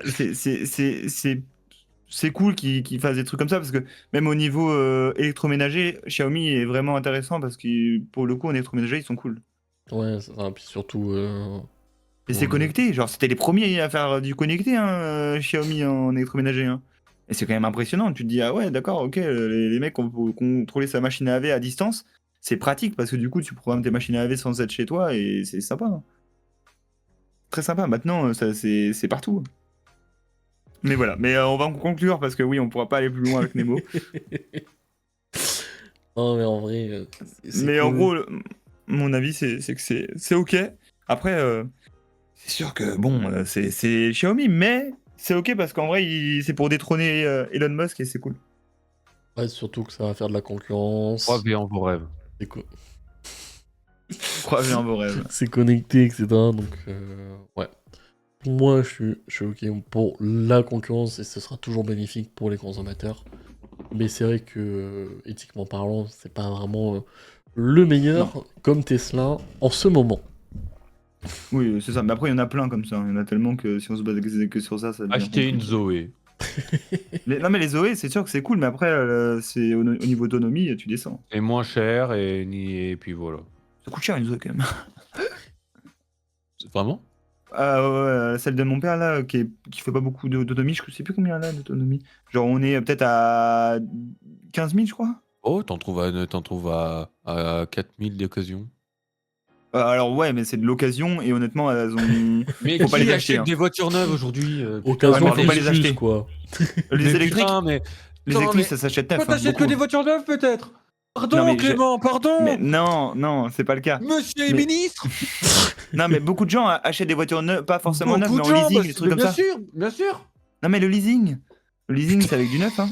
c'est cool qu'ils fassent des trucs comme ça parce que même au niveau électroménager, Xiaomi est vraiment intéressant parce que pour le coup, en électroménager, ils sont cool. Ouais, c'est ça. Puis surtout. Et c'est Ouais. connecté, genre c'était les premiers à faire du connecté, hein, Xiaomi en électroménager. Hein. Et c'est quand même impressionnant, tu te dis, ah ouais, d'accord, ok, les mecs ont contrôler sa machine à laver à distance, c'est pratique parce que du coup tu programmes tes machines à laver sans être chez toi et c'est sympa. Hein. Très sympa, maintenant c'est partout. Mais voilà, mais on va en conclure parce que oui, on pourra pas aller plus loin avec Nemo. Non, mais en vrai. c'est Mais en cool. gros, mon avis c'est que c'est ok. Après, c'est sûr que bon, c'est Xiaomi, mais c'est ok parce qu'en vrai, c'est pour détrôner Elon Musk et c'est cool. Ouais, surtout que ça va faire de la concurrence. Croyez en vos rêves. C'est co- Croyez en vos rêves. c'est connecté, etc. Donc, ouais. Pour moi, je suis ok pour la concurrence et ce sera toujours bénéfique pour les consommateurs. Mais c'est vrai que, éthiquement parlant, c'est pas vraiment le meilleur comme Tesla en ce moment. Oui, c'est ça. Mais après, il y en a plein comme ça. Il y en a tellement que si on se base que sur ça, ça devient Achetez une compliqué. Zoé. Non, mais les Zoé, c'est sûr que c'est cool, mais après, c'est au niveau autonomie, tu descends. C'est moins cher et puis voilà. Ça coûte cher une Zoé quand même. Vraiment? Ouais, celle de mon père là, qui fait pas beaucoup d'autonomie, je sais plus combien elle a d'autonomie. Genre, on est peut-être à 15 000, je crois. Oh, t'en trouves à 4000 d'occasion. Alors, ouais, mais c'est de l'occasion et honnêtement, elles ont. Mais Faut pas qui les achète acheter, hein. des voitures neuves aujourd'hui Occasion, mais faut faut pas les plus, acheter. quoi. Les électriques, mais... les Non, électriques, mais ça s'achète neuf. toi, hein, t'achètes que beaucoup. des voitures neuves peut-être? Pardon, Non, mais Clément, pardon. Mais non, c'est pas le cas. Monsieur le Mais- ministre. Non, mais beaucoup de gens achètent des voitures neuves, pas forcément neuves, Beaucoup mais de en gens, leasing, des trucs comme bien ça. sûr, bien sûr. Non, mais le leasing, c'est avec du neuf, hein.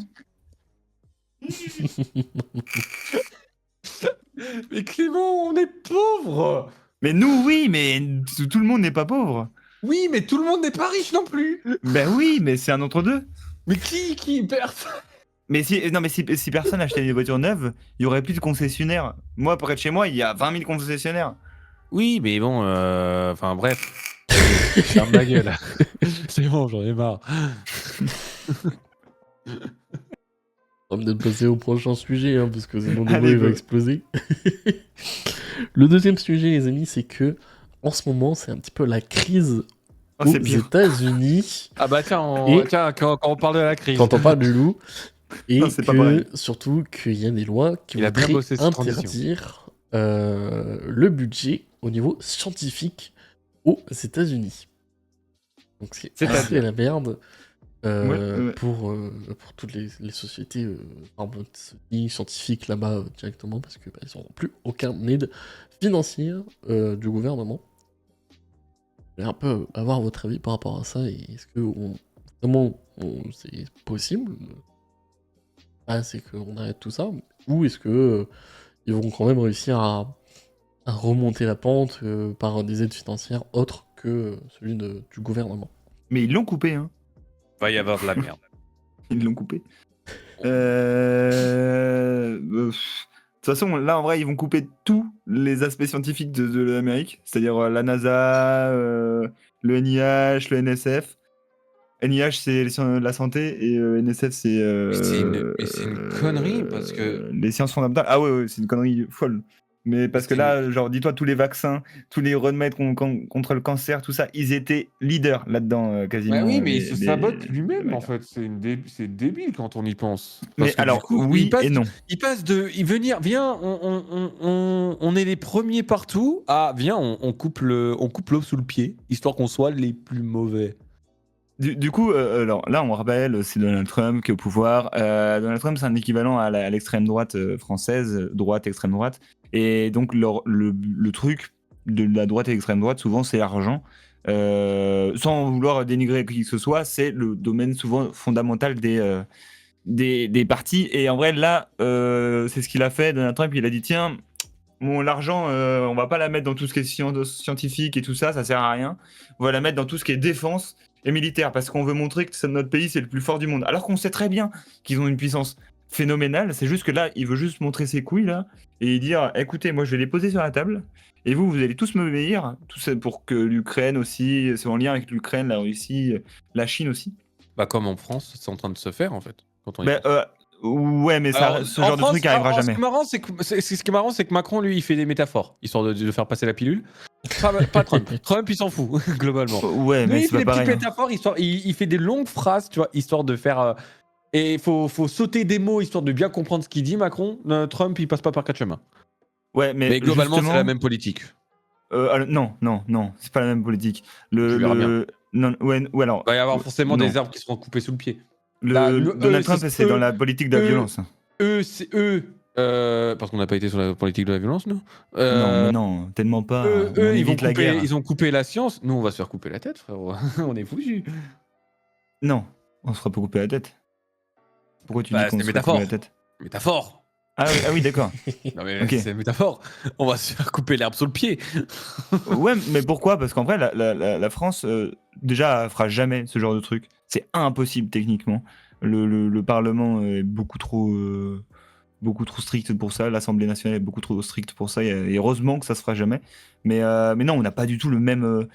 Mais Clément, on est pauvre. Mais nous, oui, mais tout le monde n'est pas pauvre. Oui, mais tout le monde n'est pas riche non plus. Ben oui, mais c'est un entre-deux. Mais qui personne. Mais si personne achetait des voitures neuves, il y aurait plus de concessionnaires. Moi, près de chez moi, il y a 20 000 concessionnaires. Oui, mais bon, enfin bref. Ferme ma gueule. C'est bon, j'en ai marre. On va peut-être passer au prochain sujet, hein, parce que sinon le Allez, il va go. exploser. Le deuxième sujet, les amis, c'est que en ce moment, c'est un petit peu la crise Oh, aux c'est pire. États-Unis Ah bah tiens, Et- tiens quand on parle de la crise. quand on parle du loup, et Non, c'est pas pareil. surtout qu'il y a des lois qui Il a bien voudraient bossé cette transition. interdire le budget au niveau scientifique aux États-Unis. Donc c'est C'est-à-dire assez la merde. Ouais. Pour toutes les sociétés scientifiques là-bas directement parce que ils n'auront plus aucun aide financière du gouvernement. Je voulais un peu avoir votre avis par rapport à ça et est-ce que c'est possible c'est qu'on arrête tout ça ou est-ce que ils vont quand même réussir à remonter la pente par des aides financières autres que celui du gouvernement. Mais ils l'ont coupé, hein. Va y avoir de la merde. Ils l'ont coupé. De toute façon, là, en vrai, ils vont couper tous les aspects scientifiques de l'Amérique, c'est-à-dire la NASA, le NIH, le NSF. NIH, c'est la santé, et NSF, c'est... Mais c'est une connerie, parce que- Les sciences fondamentales. Ah ouais, c'est une connerie folle. Mais parce que C'est là, genre, dis-toi, tous les vaccins, tous les remèdes contre le cancer, tout ça, ils étaient leaders là-dedans, quasiment. Bah oui, mais il les- se les- sabote lui-même les en mecs. fait. C'est débile quand on y pense. Mais Parce que alors, du coup, oui il passe, et non. il passe de. Viens, on est les premiers partout. Ah, viens, on coupe l'eau sous le pied, histoire qu'on soit les plus mauvais. Du coup, alors là, on rappelle, c'est Donald Trump qui est au pouvoir. Donald Trump, c'est un équivalent à l'extrême droite française, droite, extrême droite. Et donc, le truc de la droite et l'extrême droite, souvent, c'est l'argent. Sans vouloir dénigrer qui que ce soit, c'est le domaine souvent fondamental des partis. Et en vrai, là, c'est ce qu'il a fait. Donald Trump, il a dit, tiens, l'argent, on va pas la mettre dans tout ce qui est scientifique et tout ça, ça sert à rien. On va la mettre dans tout ce qui est défense et militaire, parce qu'on veut montrer que notre pays, c'est le plus fort du monde. Alors qu'on sait très bien qu'ils ont une puissance phénoménale, c'est juste que là, il veut juste montrer ses couilles, là, et dire, écoutez, moi, je vais les poser sur la table, et vous allez tous me obéir, tout ça pour que l'Ukraine aussi, c'est en lien avec l'Ukraine, la Russie, la Chine aussi. Bah comme en France, c'est en train de se faire en fait. Quand on y Ben, pense. ouais, mais ça, Alors, ce en genre de France, truc arrivera alors, jamais. Ce qui est marrant, c'est que Macron, lui, il fait des métaphores, histoire de faire passer la pilule. Pas Trump. Trump, il s'en fout, globalement. Ouais, mais Lui, il c'est fait pas des petites pareil. Hein. métaphores, il fait des longues phrases, tu vois, histoire de faire... Et il faut sauter des mots, histoire de bien comprendre ce qu'il dit, Macron. Trump, il passe pas par quatre chemins. Ouais, Mais globalement, c'est justement, la même politique. non, c'est pas la même politique. Tu verras bien. Non, ouais, ou alors, Il va y avoir forcément non. des arbres qui seront coupés sous le pied. Le Là, Donald Trump, c'est dans la politique de la violence. C'est eux. Parce qu'on n'a pas été sur la politique de la violence, nous. Non, mais non, tellement pas. Eux, On ils, vont évite la couper, guerre. ils ont coupé la science. Nous, on va se faire couper la tête, frérot. On est foutus. Non, on se fera pas couper la tête. Pourquoi tu Bah, dis qu'on c'est se fera métaphore. couper la tête Métaphore. Ah oui, d'accord. Non, mais Ok. c'est métaphore. On va se faire couper l'herbe sous le pied. Ouais, mais pourquoi? Parce qu'en vrai, la France, déjà, fera jamais ce genre de truc. C'est impossible techniquement. Le Parlement est beaucoup trop strict pour ça. L'Assemblée nationale est beaucoup trop stricte pour ça. Et heureusement que ça se fera jamais. Mais non, on n'a pas du tout le même.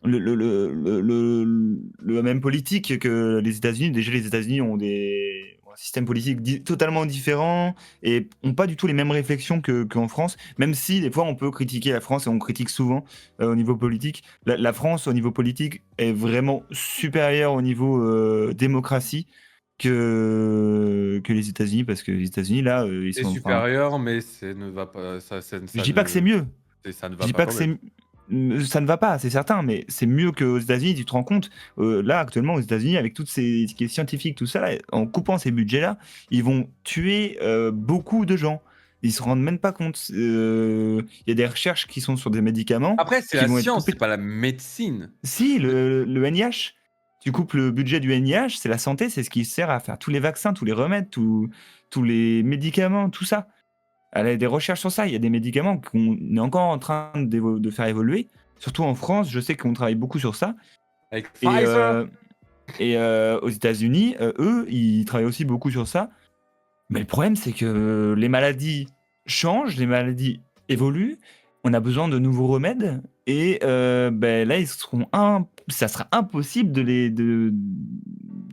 Le même politique que les États-Unis. Déjà, les États-Unis ont un système politique totalement différent et ont pas du tout les mêmes réflexions qu'en France, même si des fois on peut critiquer la France et on critique souvent au niveau politique. La France, au niveau politique, est vraiment supérieure au niveau démocratie que les États-Unis, parce que les États-Unis, là, ils C'est sont... supérieur, mais ça ne va pas. Je dis pas que c'est mieux. Ça ne Je va dis pas pas que quand c'est même. ça ne va pas, c'est certain, mais c'est mieux qu'aux États-Unis, tu te rends compte. Là, actuellement, aux États-Unis, avec toutes ces ce qui est scientifique, tout ça, là, en coupant ces budgets-là, ils vont tuer beaucoup de gens. Ils se rendent même pas compte. Il y a des recherches qui sont sur des médicaments Après, c'est qui la vont être science, coupés. c'est pas la médecine. Si, le NIH, tu coupes le budget du NIH, c'est la santé, c'est ce qui sert à faire tous les vaccins, tous les remèdes, tous les médicaments, tout ça. Elle a des recherches sur ça. Il y a des médicaments qu'on est encore en train de faire évoluer. Surtout en France, je sais qu'on travaille beaucoup sur ça. Avec Et, Pfizer. aux États-Unis, eux, ils travaillent aussi beaucoup sur ça. Mais le problème, c'est que les maladies changent, les maladies évoluent. On a besoin de nouveaux remèdes. Et là, ça sera impossible de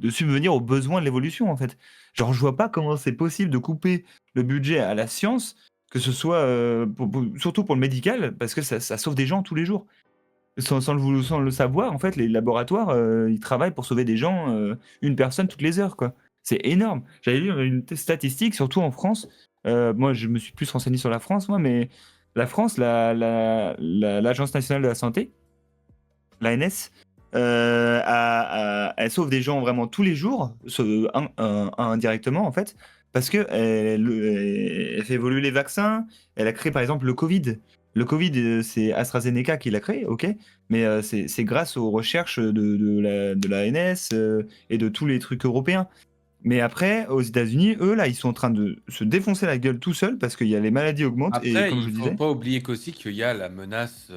subvenir aux besoins de l'évolution, en fait. Genre, je vois pas comment c'est possible de couper le budget à la science, que ce soit surtout pour le médical, parce que ça sauve des gens tous les jours. Sans le savoir, en fait, les laboratoires, ils travaillent pour sauver des gens, une personne toutes les heures, quoi. C'est énorme. J'avais lu une statistique, surtout en France. Moi, je me suis plus renseigné sur la France, moi, mais la France, l'Agence nationale de la santé, l'ANS, elle sauve des gens vraiment tous les jours, indirectement, en fait, parce que elle fait évoluer les vaccins. Elle a créé, par exemple, le Covid. Le Covid, c'est AstraZeneca qui l'a créé, ok, mais c'est grâce aux recherches de la l'ANS et de tous les trucs européens. Mais après, aux États-Unis, eux, là, ils sont en train de se défoncer la gueule tout seuls parce que les maladies augmentent. Et Après, comme il je faut disais, pas oublier qu'aussi qu'il y a la menace.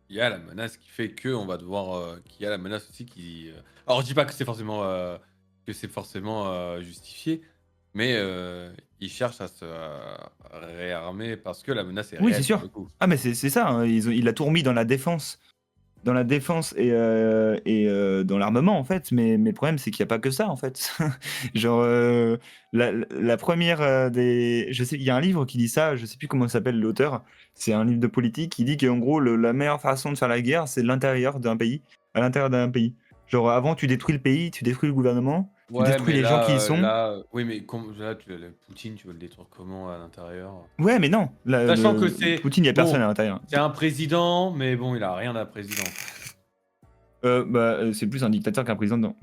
Il y a la menace qui fait que on va devoir. Qu'il y a la menace aussi qui. Alors, je dis pas que c'est forcément justifié, mais ils cherchent à se réarmer parce que la menace est oui, c'est réelle pour sûr. le coup. Ah, mais c'est ça, hein, il a tout remis dans la défense et dans l'armement, en fait. Mais le problème, c'est qu'il n'y a pas que ça, en fait. Genre, la première des. Je sais, il y a un livre qui dit ça, je sais plus comment s'appelle l'auteur. C'est un livre de politique qui dit qu'en gros, la meilleure façon de faire la guerre, c'est l'intérieur d'un pays, à l'intérieur d'un pays. Genre, avant, tu détruis le pays, tu détruis le gouvernement, tu Ouais, détruis mais les gens qui y là, sont. oui, mais là, Poutine, tu veux le détruire comment à l'intérieur? Ouais, mais non, Sachant que c'est Poutine, il n'y a personne à bon, l'intérieur. c'est un président, mais bon, il a rien d'un président. C'est plus un dictateur qu'un président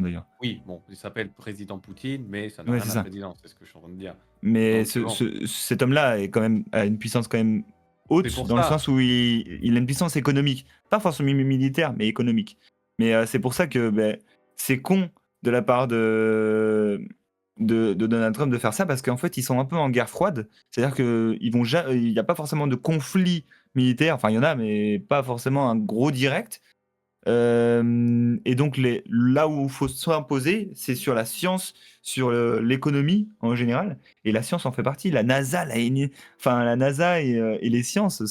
d'ailleurs. Oui, bon, il s'appelle président Poutine, mais ça n'a Ouais, rien c'est d'un ça. président, c'est ce que je suis en train de dire. Mais Donc bon, cet homme-là est quand même, a une puissance quand même c'est haute, pour dans le ça. sens où il a une puissance économique. Pas forcément militaire, mais économique. Mais c'est pour ça que c'est con de la part de Donald Trump de faire ça, parce qu'en fait, ils sont un peu en guerre froide. C'est-à-dire il n'y a pas forcément de conflit militaire. Enfin, il y en a, mais pas forcément un gros direct. Et donc, là où il faut s'imposer, c'est sur la science, sur l'économie en général. Et la science en fait partie. La NASA et les sciences,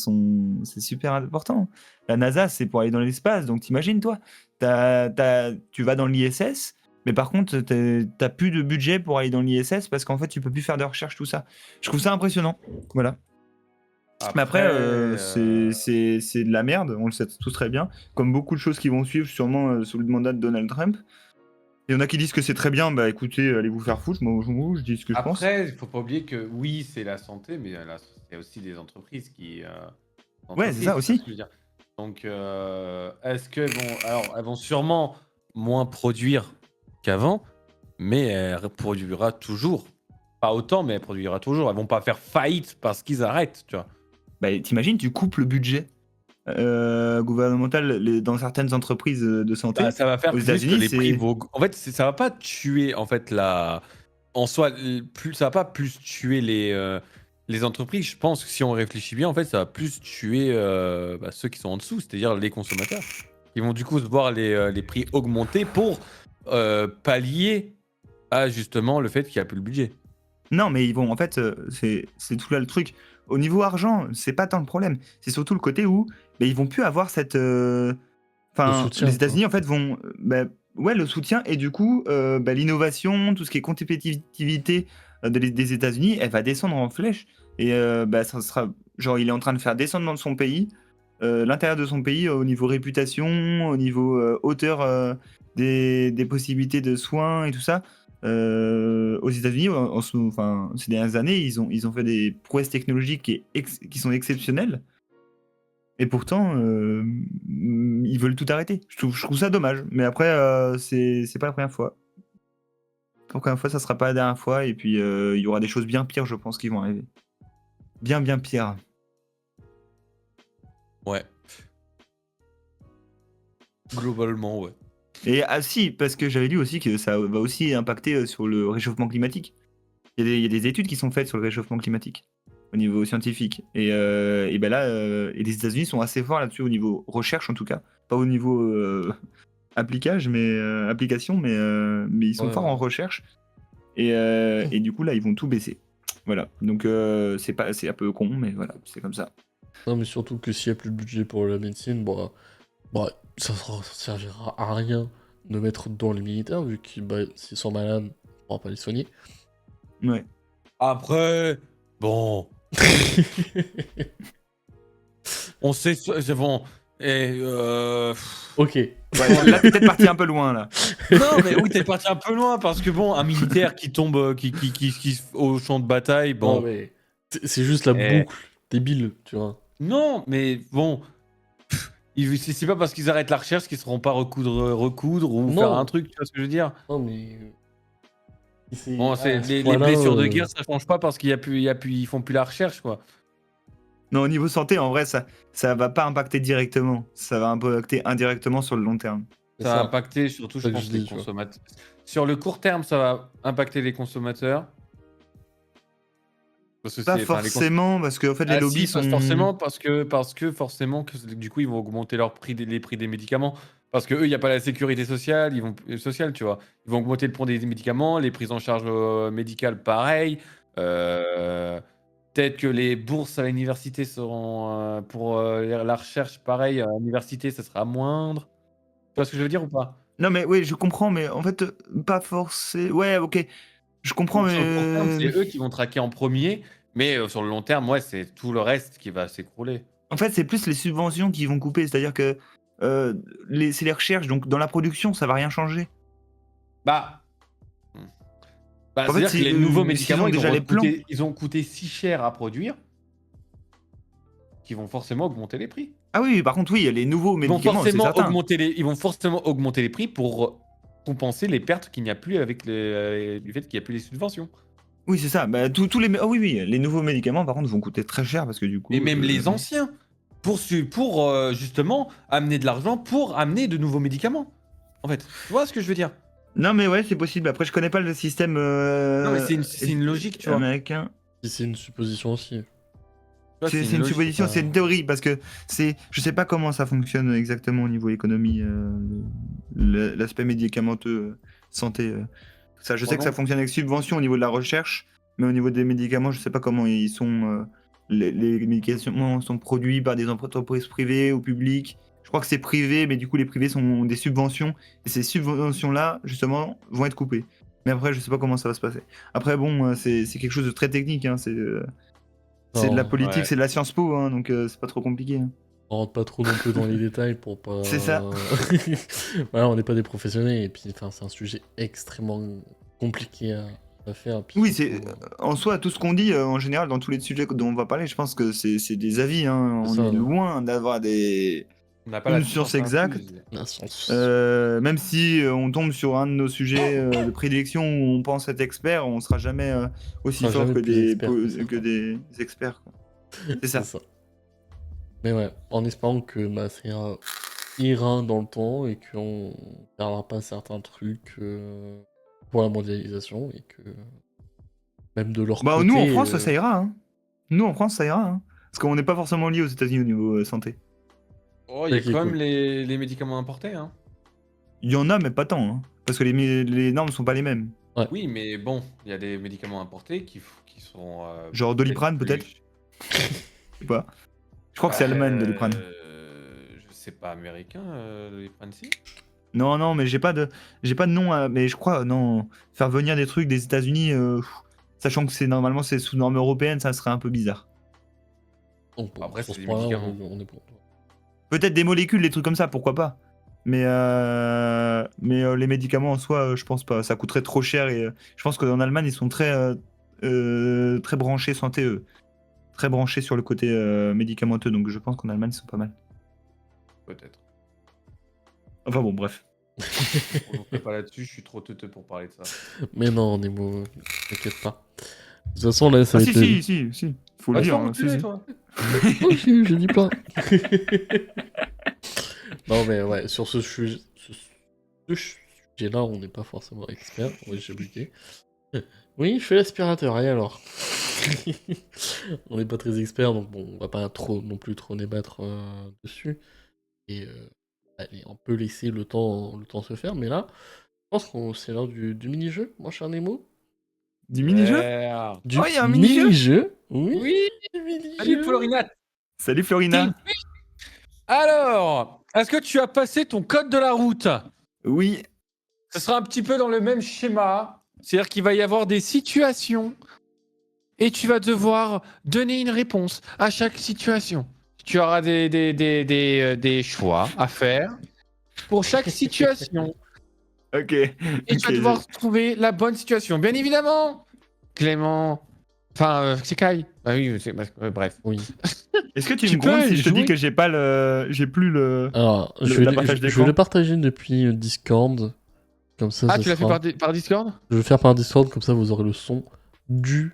c'est super important. La NASA, c'est pour aller dans l'espace. Donc, t'imagines, toi, tu vas dans l'ISS, mais par contre, t'as plus de budget pour aller dans l'ISS parce qu'en fait, tu peux plus faire de recherche, tout ça. Je trouve ça impressionnant. Voilà. Mais après, c'est de la merde, on le sait tous très bien. Comme beaucoup de choses qui vont suivre, sûrement sous le mandat de Donald Trump. Il y en a qui disent que c'est très bien, bah écoutez, allez vous faire foutre, moi je dis ce que je pense. Après, il faut pas oublier que oui, c'est la santé, mais il y a aussi des entreprises qui. Ouais, c'est ça Tu vois ce aussi. que je veux dire. Donc, est-ce qu'elles vont. Alors, elles vont sûrement moins produire qu'avant, mais elle produira toujours. Pas autant, mais elle produira toujours. Elles vont pas faire faillite parce qu'ils arrêtent, tu vois. Bah t'imagines, tu coupes le budget gouvernemental dans certaines entreprises de santé. Bah, ça va faire Aux juste que États-Unis, les prix c'est. vont. En fait, ça va pas tuer en fait la. En soi, ça va pas plus tuer les entreprises. Je pense que si on réfléchit bien, en fait, ça va plus tuer ceux qui sont en dessous, c'est-à-dire les consommateurs. Ils vont du coup se voir les prix augmenter pour pallier à justement le fait qu'il n'y a plus le budget. Non, mais ils vont, en fait, c'est tout là le truc. Au niveau argent, c'est pas tant le problème. C'est surtout le côté où ils vont plus avoir cette. Enfin, soutien, les quoi. États-Unis, en fait, vont. Ouais, le soutien et du coup, l'innovation, tout ce qui est compétitivité des États-Unis, elle va descendre en flèche. Et ça sera. Genre, il est en train de faire descendre dans son pays, l'intérieur de son pays, au niveau réputation, au niveau hauteur des possibilités de soins et tout ça. Aux États-Unis, ces dernières années, ils ont fait des prouesses technologiques qui sont exceptionnelles. Et pourtant, ils veulent tout arrêter. Je trouve ça dommage. Mais après, c'est pas la première fois. la première fois, ça sera pas la dernière fois. Et puis, il y aura des choses bien pires, je pense, qui vont arriver. Bien, bien pires. Ouais. Globalement, ouais. Et si, parce que j'avais lu aussi que ça va aussi impacter sur le réchauffement climatique. Il y a des études qui sont faites sur le réchauffement climatique au niveau scientifique. Et ben là, et les États-Unis sont assez forts là-dessus au niveau recherche en tout cas, pas au niveau application, mais ils sont Ouais, forts en ouais. recherche. Et du coup là, ils vont tout baisser. Voilà. Donc c'est un peu con, mais voilà, c'est comme ça. Non, mais surtout que s'il n'y a plus de budget pour la médecine, ça servira à rien de mettre dans les militaires, vu qu'ils s'ils sont malades, on pourra pas les soigner. Ouais. Après, bon, on sait, c'est bon. Et Ok. Ouais, là, t'es peut-être parti un peu loin là. non, mais oui, t'es parti un peu loin parce que bon, un militaire qui tombe, qui au champ de bataille, Non, bon. mais c'est juste la Eh. boucle débile, tu vois. Non, mais bon, c'est pas parce qu'ils arrêtent la recherche qu'ils seront pas recoudre ou faire Non. un truc, tu vois ce que je veux dire? Non, mais. Si c'est Bon, à ce les point-là, blessures de guerre, ça change pas parce ils font plus la recherche, quoi. Non, au niveau santé, en vrai, ça va pas impacter directement. Ça va impacter indirectement sur le long terme. c'est Ça va ça. impacter surtout, C'est je ça que pense, je les dis, tu vois. consommateurs. Sur le court terme, ça va impacter les consommateurs. Parce que Pas c'est, enfin, forcément, parce que en fait, les ah lobbies si, sont. forcément, parce que forcément, du coup, ils vont augmenter les prix des médicaments. Parce que eux, il n'y a pas la sécurité sociale, sociale, tu vois. Ils vont augmenter le prix des médicaments, les prises en charge médicales, pareil. Euh, Peut-être que les bourses à l'université seront, pour la recherche, pareil, à l'université, ça sera moindre. Tu vois ce que je veux dire ou pas? Non, mais oui, je comprends, mais en fait, pas forcément. Ouais, ok, je comprends, Donc mais. sur le court terme, c'est eux qui vont traquer en premier, mais sur le long terme, ouais, c'est tout le reste qui va s'écrouler. En fait, c'est plus les subventions qui vont couper. C'est-à-dire que c'est les recherches, donc dans la production, ça va rien changer. Bah, mmh. Bah, En fait, c'est-à-dire que les nouveaux s'ils médicaments, ont déjà les plans. ils ont coûté si cher à produire qu'ils vont forcément augmenter les prix. Ah oui, par contre, oui, les nouveaux médicaments, c'est certain. Ils vont forcément augmenter les prix pour compenser les pertes qu'il n'y a plus avec du fait qu'il n'y a plus les subventions. Oui, c'est ça. Bah, tous les. Ah oui, oui, les nouveaux médicaments, par contre, vont coûter très cher parce que du Et coup. même les anciens, pour justement amener de l'argent pour amener de nouveaux médicaments. En fait, tu vois ce que je veux dire? Non, mais ouais, c'est possible. Après, je connais pas le système Non, mais c'est une logique, tu vois. américain. Si c'est une supposition aussi. Tu vois, C'est une une logique. supposition, c'est une théorie, parce que je sais pas comment ça fonctionne exactement au niveau économie, l'aspect médicamenteux, santé. Ça, je Moi sais que ça non. fonctionne avec subvention au niveau de la recherche, mais au niveau des médicaments, je sais pas comment ils sont. Les médicaments sont produits par des entreprises privées ou publiques. Je crois que c'est privé, mais du coup, les privés sont des subventions, et ces subventions-là, justement, vont être coupées. Mais après, je sais pas comment ça va se passer. Après, bon, c'est quelque chose de très technique, hein, c'est de la Non, politique, Ouais. c'est de la Sciences Po, hein, donc c'est pas trop compliqué, hein. on rentre pas trop non plus dans les détails pour pas. C'est ça. Voilà, on n'est pas des professionnels et puis enfin, c'est un sujet extrêmement compliqué à faire. Puis Oui, surtout, en soi, tout ce qu'on dit, en général, dans tous les sujets dont on va parler, je pense que c'est des avis, hein. C'est On ça, est non. loin d'avoir On n'a pas la une science science exacte. infuse. La science. Même si on tombe sur un de nos sujets de prédilection où on pense être expert, on sera jamais aussi sera fort jamais que plus expert que ça, que quoi. des experts, quoi. C'est ça. Mais ouais, en espérant que ça ira dans le temps et qu'on ne perdra pas certains trucs pour la mondialisation et que même de leur Bah, côté. nous, en France, ça ira, hein. Nous, en France, ça ira, hein. Parce qu'on n'est pas forcément lié aux États-Unis au niveau santé. Oh, il y a qui est quand même cool. les médicaments importés, hein. Il y en a, mais pas tant, hein. Parce que les normes sont pas les mêmes. Oui, mais bon, il y a des médicaments importés qui sont. Genre Doliprane, peut-être. Je sais pas. Je crois que c'est Allemagne, Doliprane. Je sais pas, américain, Doliprane, si. Non, non, mais j'ai pas de nom, mais je crois, non. Faire venir des trucs des États-Unis, sachant que normalement c'est sous normes européennes, ça serait un peu bizarre. Donc, bon, Après, sur c'est ce des point-là, médicaments. on est bon. Peut-être des molécules, des trucs comme ça, pourquoi pas. Mais les médicaments en soi, je pense pas. Ça coûterait trop cher et je pense qu'en Allemagne, ils sont très branchés santé, eux. Très branchés sur le côté médicamenteux, donc je pense qu'en Allemagne, ils sont pas mal. Peut-être. Enfin bon, bref. On ne fait pas là-dessus, je suis trop teuteux pour parler de ça. Mais non, Nemo, t'inquiète pas. De toute façon, là, ça Ah va si, être... si. Faut le Vas-y, dire. on Hein, continue, si, si. toi. Oh, je dis pas. Non, mais ouais, sur ce sujet-là, on n'est pas forcément expert. Oui, j'ai oublié. Oui, je fais l'aspirateur, et alors? On n'est pas très expert, donc bon, on va pas non plus trop débattre dessus. Et allez, on peut laisser le temps se faire, mais là, je pense que c'est l'heure du mini-jeu, mon cher Nemo. Du mini-jeu Yeah. Du Oh, il y a un mini-jeu mini-jeu? Oui, Oui. du mini-jeu. Salut, Florinat. Salut Florina. Alors, est-ce que tu as passé ton code de la route? Oui. Ce sera un petit peu dans le même schéma. C'est-à-dire qu'il va y avoir des situations et tu vas devoir donner une réponse à chaque situation. Tu auras des choix à faire pour chaque situation Ok. et Ok, tu vas devoir trouver la bonne situation. Bien évidemment, Clément. Enfin, c'est Kai. Bah oui, bref. Oui. Est-ce que tu Tu me grondes peux si je te dis jouer. que j'ai plus le. Alors, Le- je vais, la le- partage je vais d'écran. le partager depuis Discord. Comme ça, Ah, ce tu l'as fait sera... par Discord? Je vais le faire par Discord, comme ça vous aurez le son du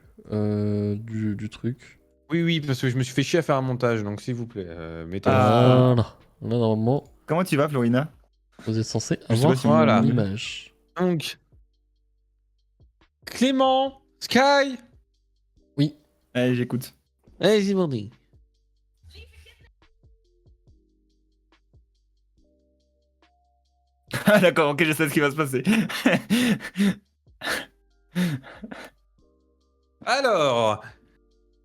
truc. Oui, oui, parce que je me suis fait chier à faire un montage, donc s'il vous plaît, mettez-le. Ah. Voilà. Là, normalement, Comment tu vas, Florina? vous êtes censé Je sais pas avoir si vous Voilà. m'entendez. l'image. Donc, Clément, Sky. Oui. Allez, j'écoute. Allez-y, Mandy. Ah d'accord, ok, je sais ce qui va se passer. Alors,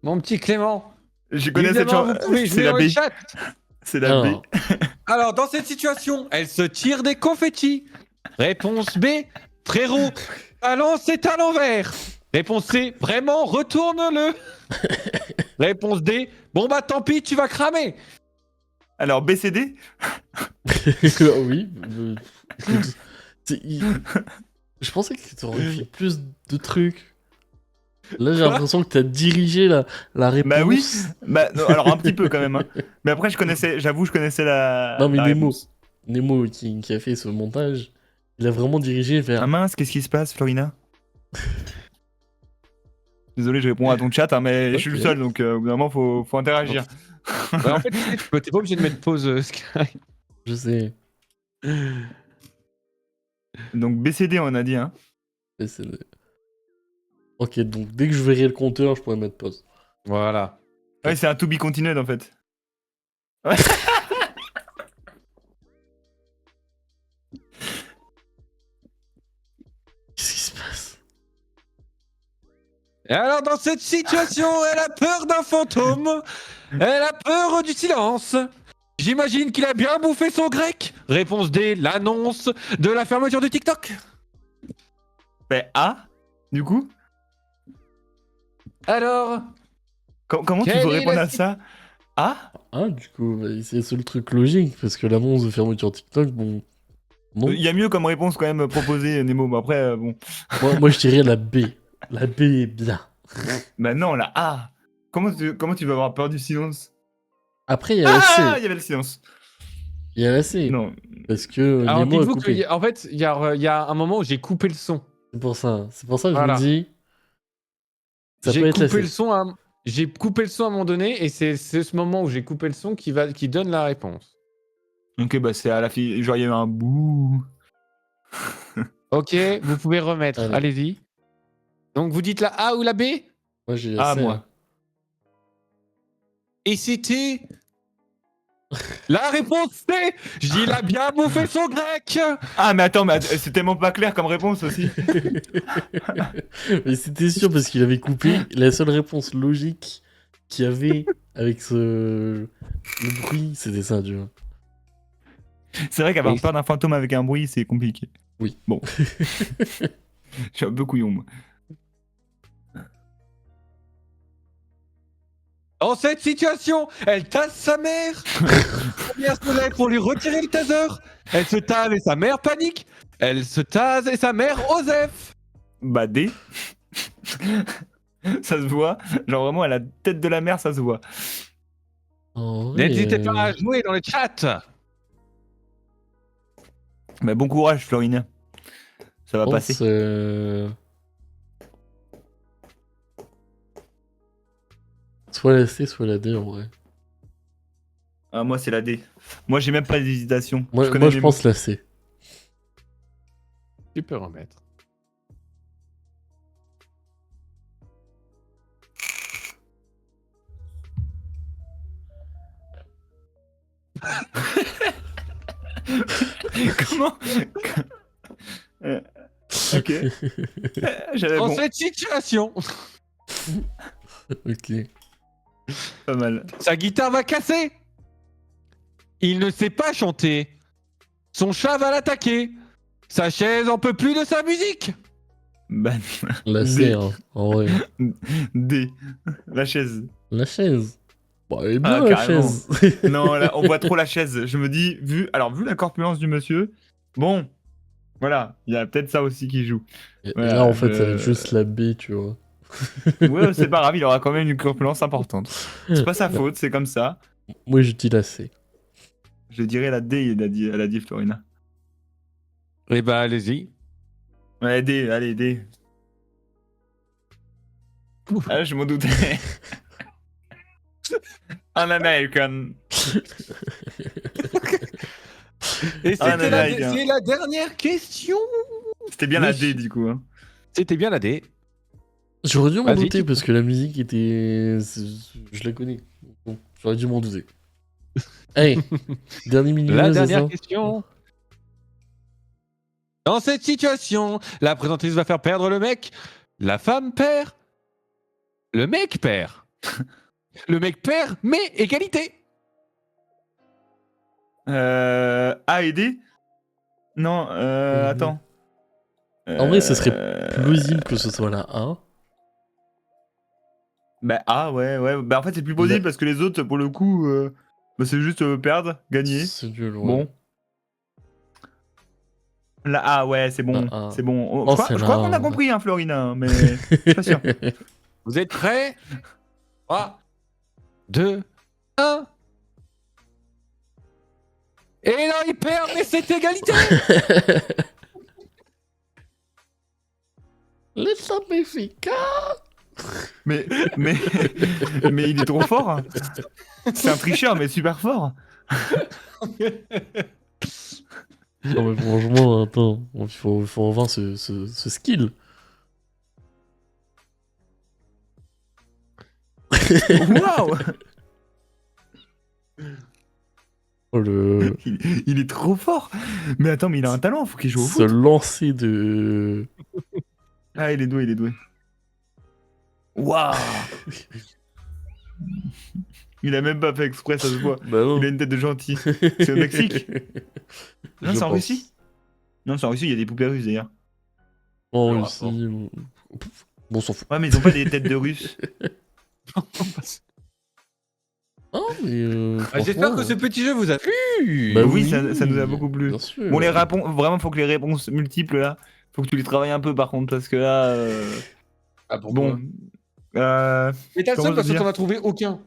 mon petit Clément, Je connais cette évidemment, chanson. vous pouvez C'est jouer la dans B. le chat. C'est la B. Alors, Alors, dans cette situation, elle se tire des confettis. Réponse B, frérot, talent, c'est à l'envers. Réponse C, vraiment, retourne-le. Réponse D, bon bah tant pis, tu vas cramer. Alors, BCD? oui. Écoute, je pensais que tu aurais fait plus de trucs. Là, j'ai Quoi l'impression que tu as dirigé la réponse. Bah oui. Bah, non, alors un petit peu quand même. Hein. Mais après, j'avoue, je connaissais la, Non, mais la Nemo. réponse. Nemo qui a fait ce montage, il a vraiment dirigé vers... Ah mince, qu'est-ce qui se passe, Florina? Désolé, je réponds à ton chat, hein, mais je suis le Ok. seul, donc au bout d'un moment, faut interagir. Ouais, en fait, t'es pas obligé de mettre pause, Sky. Je sais. Donc BCD, on a dit, hein. Mais Ok, donc dès que je verrai le compteur, je pourrais mettre pause. Voilà. Ouais, c'est un to be continued en fait. Qu'est-ce qui se passe? Et alors, dans cette situation, elle a peur d'un fantôme. Elle a peur du silence. J'imagine qu'il a bien bouffé son grec. Réponse D, l'annonce de la fermeture du TikTok. Mais A, du coup, Alors, comment tu Quelle veux est répondre la à ça? A? Ah, du coup, bah, c'est le seul truc logique, parce que l'annonce de fermeture TikTok, bon... Non. Il y a mieux comme réponse quand même proposée, Nemo. Mais après, bon. Moi, je dirais la B. La B est bien. Bah non, la A. Comment tu vas avoir peur du silence? Après, il y a la C. Ah, il y avait le silence. Il y a la C. Non. Parce que alors Nemo a dites-vous coupé. qu'en fait, il y a un moment où j'ai coupé le son. C'est pour ça. C'est pour ça que je Voilà. me dis... Ça peut J'ai être la coupé C. le son à... J'ai coupé le son à un moment donné et c'est ce moment où j'ai coupé le son qui donne la réponse. Ok, bah c'est à la fille. Genre, il y avait un bouh. Ok, vous pouvez remettre. Allez. Allez-y. Donc vous dites la A ou la B? Moi, j'ai la Ah, C. moi. hein. Et c'était la réponse C. Il a bien bouffé son grec. Ah, mais attends, c'est tellement pas clair comme réponse aussi. Mais c'était sûr parce qu'il avait coupé. La seule réponse logique qu'il y avait avec le bruit, c'était ça, tu vois. C'est vrai qu'avoir Et- peur d'un fantôme avec un bruit, c'est compliqué. Oui. Bon. Je suis un peu couillon, moi. En cette situation, elle tasse sa mère. Première se lève pour lui retirer le taser. Elle se tase et sa mère panique. Elle se tase et sa mère Osef. Bah, D. Ça se voit. Genre, vraiment, à la tête de la mer, ça se voit. En vrai, N'hésitez pas à jouer dans le chat. Bah, bon courage, Florina. Ça va Je pense, passer. soit la C, soit la D en vrai. Ah, moi, c'est la D. Moi, j'ai même pas d'hésitation. Moi, connais je mes pense la C. Tu peux remettre. mots. Comment Ok. J'avais Dans bon. cette situation, Ok. Pas mal. sa guitare va casser. Il ne sait pas chanter. Son chat va l'attaquer. Sa chaise en peut plus de sa musique. Bah, La C, D. hein, en vrai. D. La chaise. La chaise. Bon, elle est Ah, bien la carrément. chaise. Non, là, on voit trop la chaise. Je me dis, vu la corpulence du monsieur, bon, voilà, il y a peut-être ça aussi qui joue. Et là, Voilà, en fait, ça va être juste la B, tu vois. Ouais, c'est pas grave, il aura quand même une corpulence importante. C'est pas sa Non. faute, c'est comme ça. Moi, je dis la C. Je dirais la D, elle a dit Florina. Eh ben, allez-y. Ouais, D, allez, D. Ah, je m'en doutais. Un American. Et Ah, c'était américain. c'est la dernière question. C'était bien la Oui. D, du coup. Hein. C'était bien la D. J'aurais dû m'en Vas-y, douter tu parce que la musique était. Je la connais. Bon, j'aurais dû m'en douter. Hey, dernier La milieu, c'est dernière ça? question. Dans cette situation, la présentatrice va faire perdre le mec. La femme perd. Le mec perd. Le mec perd, mais égalité. A et D. Non, Mhm. attends. En vrai, ce serait Euh, plausible que ce soit la A. Bah, A, ouais, ouais. Bah, en fait, c'est plus La- possible parce que les autres, pour le coup, bah, c'est juste perdre, gagner. C'est nul, ouais. Bon. La A, ouais, c'est La bon. A. C'est bon. Oh, Oh, c'est je la crois A, qu'on a en vrai. compris, hein, Florina, hein, mais je suis pas sûr. Vous êtes prêts 3, 2, 1. Et non, il perd, mais c'est égalité. Les simplifica. Mais, mais, mais il est trop fort. Hein. C'est un tricheur, mais super fort. Non, mais franchement, attends. Il faut revoir ce skill. Waouh. Oh, le. Il est trop fort. Mais attends, mais il a un talent, faut qu'il joue au Ce foot. lancer de. Ah, il est doué, il est doué. Waouh. Il a même pas fait exprès, ça se voit. Bah non. Il a une tête de gentil. C'est au Mexique? Non, Je c'est en pense. Russie? Non, c'est en Russie, il y a des poupées russes d'ailleurs. En Le Russie. rapport. Bon, on s'en fout. Ouais, mais ils ont pas des têtes de Russes. Ah, mais. J'espère franchement, que ce petit jeu vous a plu. Bah oui, ça nous a beaucoup plu. Bien sûr. Bon, les réponses, vraiment, faut que les réponses multiples là, faut que tu les travailles un peu par contre, parce que là. Ah, pourquoi Bon. Euh... Mais t'as le comment seul parce te que dire t'en as trouvé aucun.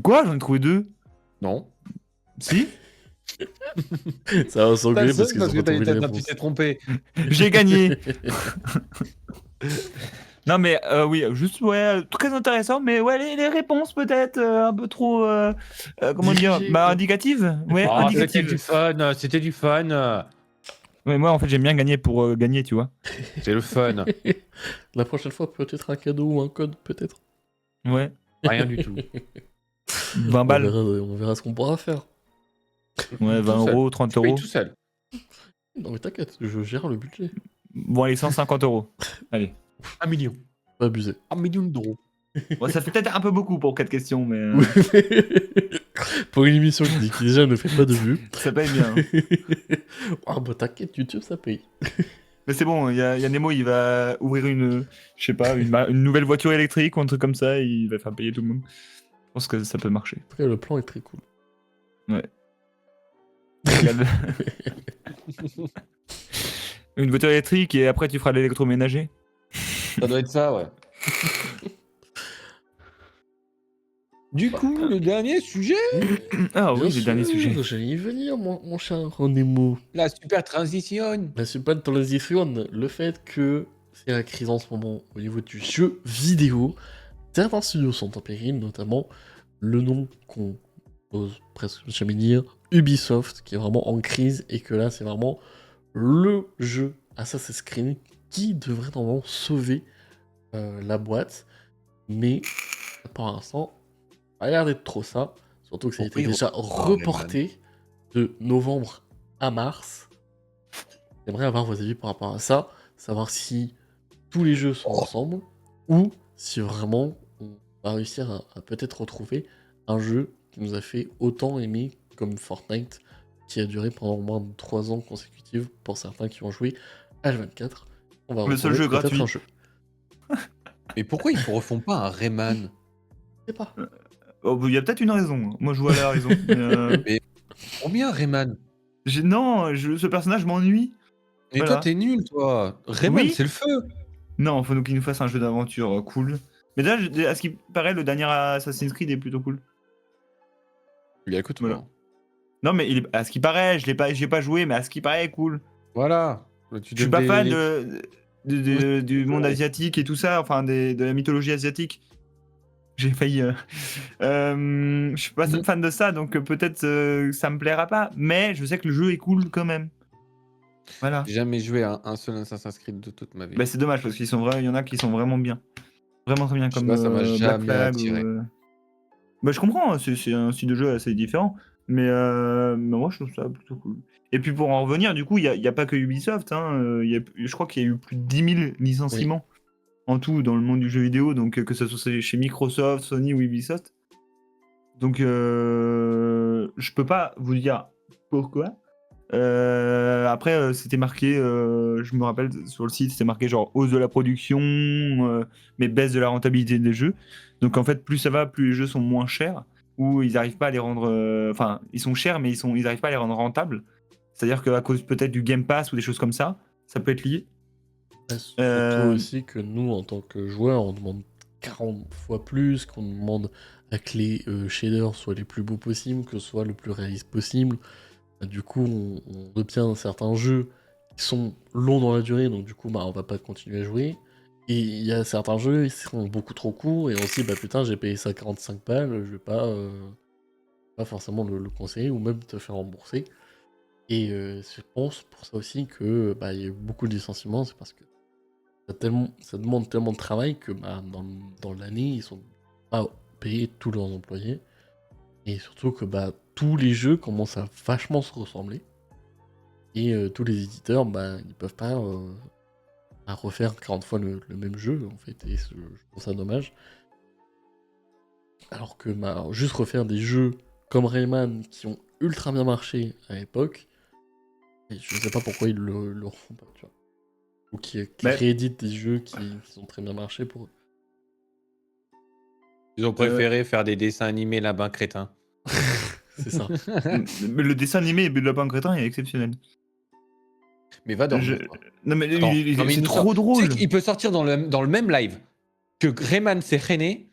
Quoi? J'en ai trouvé 2. Non. Si? Ça va T'as s'engueuler le parce seul qu'ils ont parce que pas trouvé les tu réponses. t'es trompé. J'ai gagné. Non, mais oui, juste, ouais, très intéressant, mais ouais, les réponses peut-être un peu trop. Comment dire? Dirigé, Bah, quoi. indicatives. Ouais, Ah, c'était indicatives. du fun, c'était du fun. Ouais, moi, en fait, j'aime bien gagner pour gagner, tu vois. C'est le fun. La prochaine fois, peut-être un cadeau ou un code, peut-être. Ouais. Rien du tout. 20 balles. On verra ce qu'on pourra faire. Ouais, 20 Tout seul. euros, 30 Tu payes euros. tout seul. Non, mais t'inquiète, je gère le budget. Bon, allez, 150 euros. Allez. 1 million. Pas abusé. 1 million d'euros. Bon, ça fait peut-être un peu beaucoup pour 4 questions, mais Pour une émission qui déjà ne fait pas de vues. ça paye bien. Hein. Ah bah t'inquiète, YouTube ça paye. Mais c'est bon, il y a Nemo, il va ouvrir une, je sais pas, une nouvelle voiture électrique ou un truc comme ça, et il va faire payer tout le monde. Je pense que ça peut marcher. En tout cas, le plan est très cool. Une voiture électrique et après tu feras l'électroménager. Ça doit être ça, ouais. Du coup, le dernier sujet, Ah Bien oui, le dernier sûr, sujet. j'allais y venir, mon cher Nemo. la super transition. La super transition, le fait que c'est la crise en ce moment au niveau du jeu vidéo, certains studios sont en péril, notamment le nom qu'on ose presque jamais dire, Ubisoft, qui est vraiment en crise, et que là, c'est vraiment le jeu Assassin's Creed qui devrait normalement sauver la boîte, mais pour l'instant, ça a l'air d'être trop ça, surtout que ça a été Pourquoi déjà reporté de novembre à mars. J'aimerais avoir vos avis par rapport à ça, savoir si tous les jeux sont ensemble, ou si vraiment on va réussir à peut-être retrouver un jeu qui nous a fait autant aimer comme Fortnite, qui a duré pendant au moins 3 ans consécutifs pour certains qui ont joué H24. On va Le seul retrouver jeu peut-être gratuit. un jeu. Mais pourquoi ils ne refont pas un Rayman? Je sais pas. Oh, il y a peut-être une raison. Moi, je vois la raison. Mais, Combien Rayman? non, ce personnage m'ennuie. Et Voilà. toi, t'es nul, toi. Rayman, Oui. c'est le feu. Non, faut qu'il nous fasse un jeu d'aventure cool. Mais déjà, à ce qui paraît, le dernier Assassin's Creed est plutôt cool. Bien, écoute-moi. Voilà. Non, mais à ce qui paraît, j'ai pas joué, mais à ce qui paraît, cool. Voilà. Je suis pas fan du monde asiatique et tout ça, enfin de la mythologie asiatique. J'ai failli. Je suis pas fan de ça, donc peut-être ça me plaira pas. Mais je sais que le jeu est cool quand même. Voilà. J'ai jamais joué à un seul Assassin's Creed de toute ma vie. Bah, c'est dommage parce qu'il y en a qui sont vraiment bien. Vraiment très bien, Je sais comme pas, ça m'a Black jamais Flag. attiré. Bah, je comprends, c'est un style de jeu assez différent. Mais moi, je trouve ça plutôt cool. Et puis pour en revenir, du coup, il y a pas que Ubisoft. Hein, je crois qu'il y a eu plus de 10 000 licenciements en tout dans le monde du jeu vidéo, donc que ce soit chez Microsoft, Sony ou Ubisoft. Donc je peux pas vous dire pourquoi. Après, c'était marqué, je me rappelle sur le site, c'était marqué genre hausse de la production, mais baisse de la rentabilité des jeux. Donc en fait, plus ça va, plus les jeux sont moins chers, ou ils n'arrivent pas à les rendre. Enfin, ils sont chers, mais ils n'arrivent pas à les rendre rentables. C'est-à-dire qu'à cause peut-être du Game Pass ou des choses comme ça peut être lié. Surtout aussi que nous, en tant que joueurs, on demande 40 fois plus, qu'on demande à que les shaders soient les plus beaux possibles, que ce soit le plus réaliste possible. Du coup, on obtient certains jeux qui sont longs dans la durée, donc du coup, on va pas continuer à jouer. Et il y a certains jeux, ils sont beaucoup trop courts, et on se dit, bah putain, j'ai payé ça 45 balles, je vais pas forcément le conseiller, ou même te faire rembourser. Et je pense pour ça aussi que il y a eu beaucoup de licenciements, c'est parce que ça demande tellement de travail que dans l'année, ils sont pas payés tous leurs employés. Et surtout que tous les jeux commencent à vachement se ressembler. Et tous les éditeurs, ils peuvent pas à refaire 40 fois le même jeu, en fait. Et je trouve ça dommage. Alors que juste refaire des jeux comme Rayman qui ont ultra bien marché à l'époque, et je sais pas pourquoi ils le refont pas, tu vois. Ou qui rééditent des jeux qui ont très bien marché pour eux. Ils ont préféré faire des dessins animés là-bas crétins. C'est ça. Mais le dessin animé de Lapin Crétin est exceptionnel. Mais va dormir. Non, mais Attends, c'est trop drôle. Tu sais qu'il peut sortir dans le même live que Rayman s'est freiné,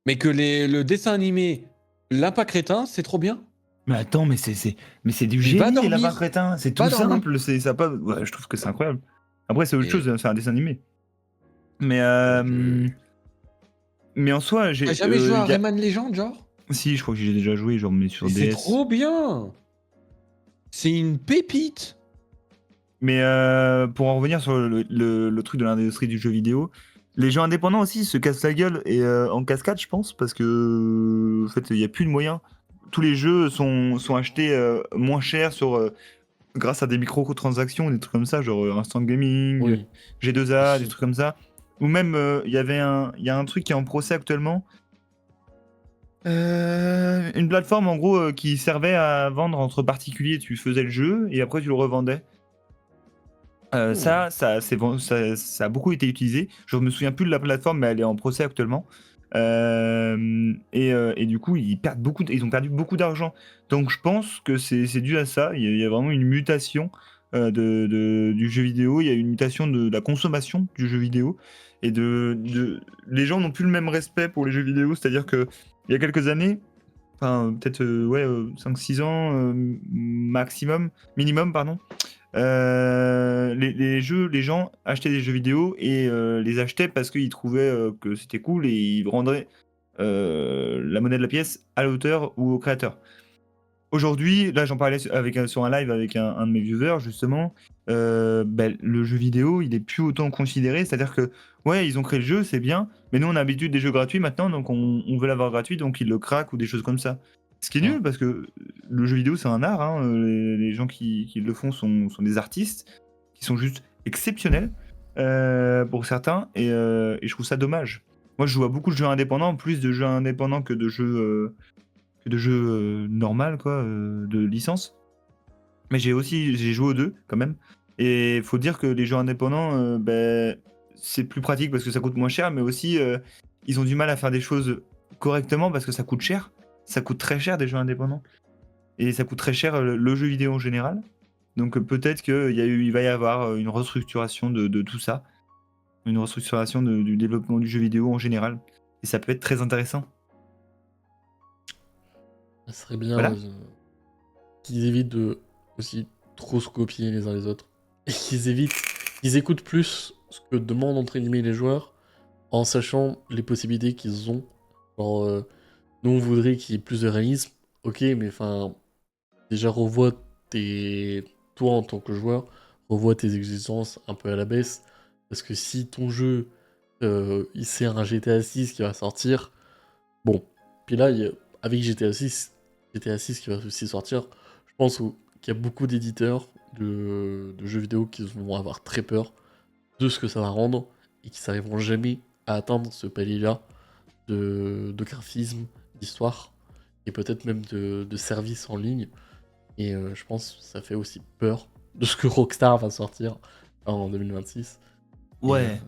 mais que le dessin animé Lapin Crétin, c'est trop bien. Mais attends, mais c'est du génie, les Lapins Crétins. C'est tout simple. Ça pas... Ouais, je trouve que c'est incroyable. Après, c'est autre chose, c'est un dessin animé. Mais mais en soi, j'ai. T'as jamais joué à Rayman Legend, genre? Si, je crois que j'ai déjà joué, genre, mais sur DS. C'est trop bien. C'est une pépite. Mais pour en revenir sur le truc de l'industrie du jeu vidéo, les jeux indépendants aussi se cassent la gueule et en cascade, je pense, parce que en fait, il n'y a plus de moyens. Tous les jeux sont achetés moins cher grâce à des microtransactions, des trucs comme ça, genre Instant Gaming, G2A, des trucs comme ça. Ou même, il y a un truc qui est en procès actuellement. Une plateforme en gros qui servait à vendre entre particuliers. Tu faisais le jeu et après tu le revendais. Ça a beaucoup été utilisé. Je me souviens plus de la plateforme, mais elle est en procès actuellement. Et du coup, ils ont perdu beaucoup d'argent. Donc je pense que c'est dû à ça. Il y a vraiment une mutation du jeu vidéo, il y a une mutation de la consommation du jeu vidéo. Et les gens n'ont plus le même respect pour les jeux vidéo. C'est-à-dire qu'il y a quelques années, enfin peut-être 5-6 ans minimum, pardon. Les gens achetaient des jeux vidéo et les achetaient parce qu'ils trouvaient que c'était cool et ils rendraient la monnaie de la pièce à l'auteur ou au créateur. Aujourd'hui, là j'en parlais sur un live avec un de mes viewers justement, le jeu vidéo il est plus autant considéré, c'est-à-dire que ouais ils ont créé le jeu, c'est bien, mais nous on a l'habitude des jeux gratuits maintenant, donc on veut l'avoir gratuit, donc ils le craquent ou des choses comme ça. Ce qui est nul parce que le jeu vidéo c'est un art, hein, les gens qui le font sont des artistes, qui sont juste exceptionnels pour certains, et je trouve ça dommage. Moi je joue à beaucoup de jeux indépendants, plus de jeux indépendants que de jeux normal quoi, de licence. Mais j'ai joué aux deux quand même. Et faut dire que les jeux indépendants, c'est plus pratique parce que ça coûte moins cher, mais aussi ils ont du mal à faire des choses correctement parce que ça coûte cher. Ça coûte très cher des jeux indépendants. Et ça coûte très cher le jeu vidéo en général. Donc peut-être qu'il va y avoir une restructuration de tout ça. Une restructuration du développement du jeu vidéo en général. Et ça peut être très intéressant. Ça serait bien Voilà. qu'ils évitent de aussi trop se copier les uns les autres. Et qu'ils écoutent plus ce que demandent entre guillemets les joueurs en sachant les possibilités qu'ils ont. Genre, nous on voudrait qu'il y ait plus de réalisme, ok, mais enfin, déjà revois toi en tant que joueur, revois tes exigences un peu à la baisse. Parce que si ton jeu, c'est un GTA 6 qui va sortir, bon, puis là, avec GTA 6 qui va aussi sortir, je pense qu'il y a beaucoup d'éditeurs de jeux vidéo qui vont avoir très peur de ce que ça va rendre et qui n'arriveront jamais à atteindre ce palier-là de graphisme, d'histoire et peut-être même de services en ligne. Et je pense que ça fait aussi peur de ce que Rockstar va sortir en 2026. Ouais.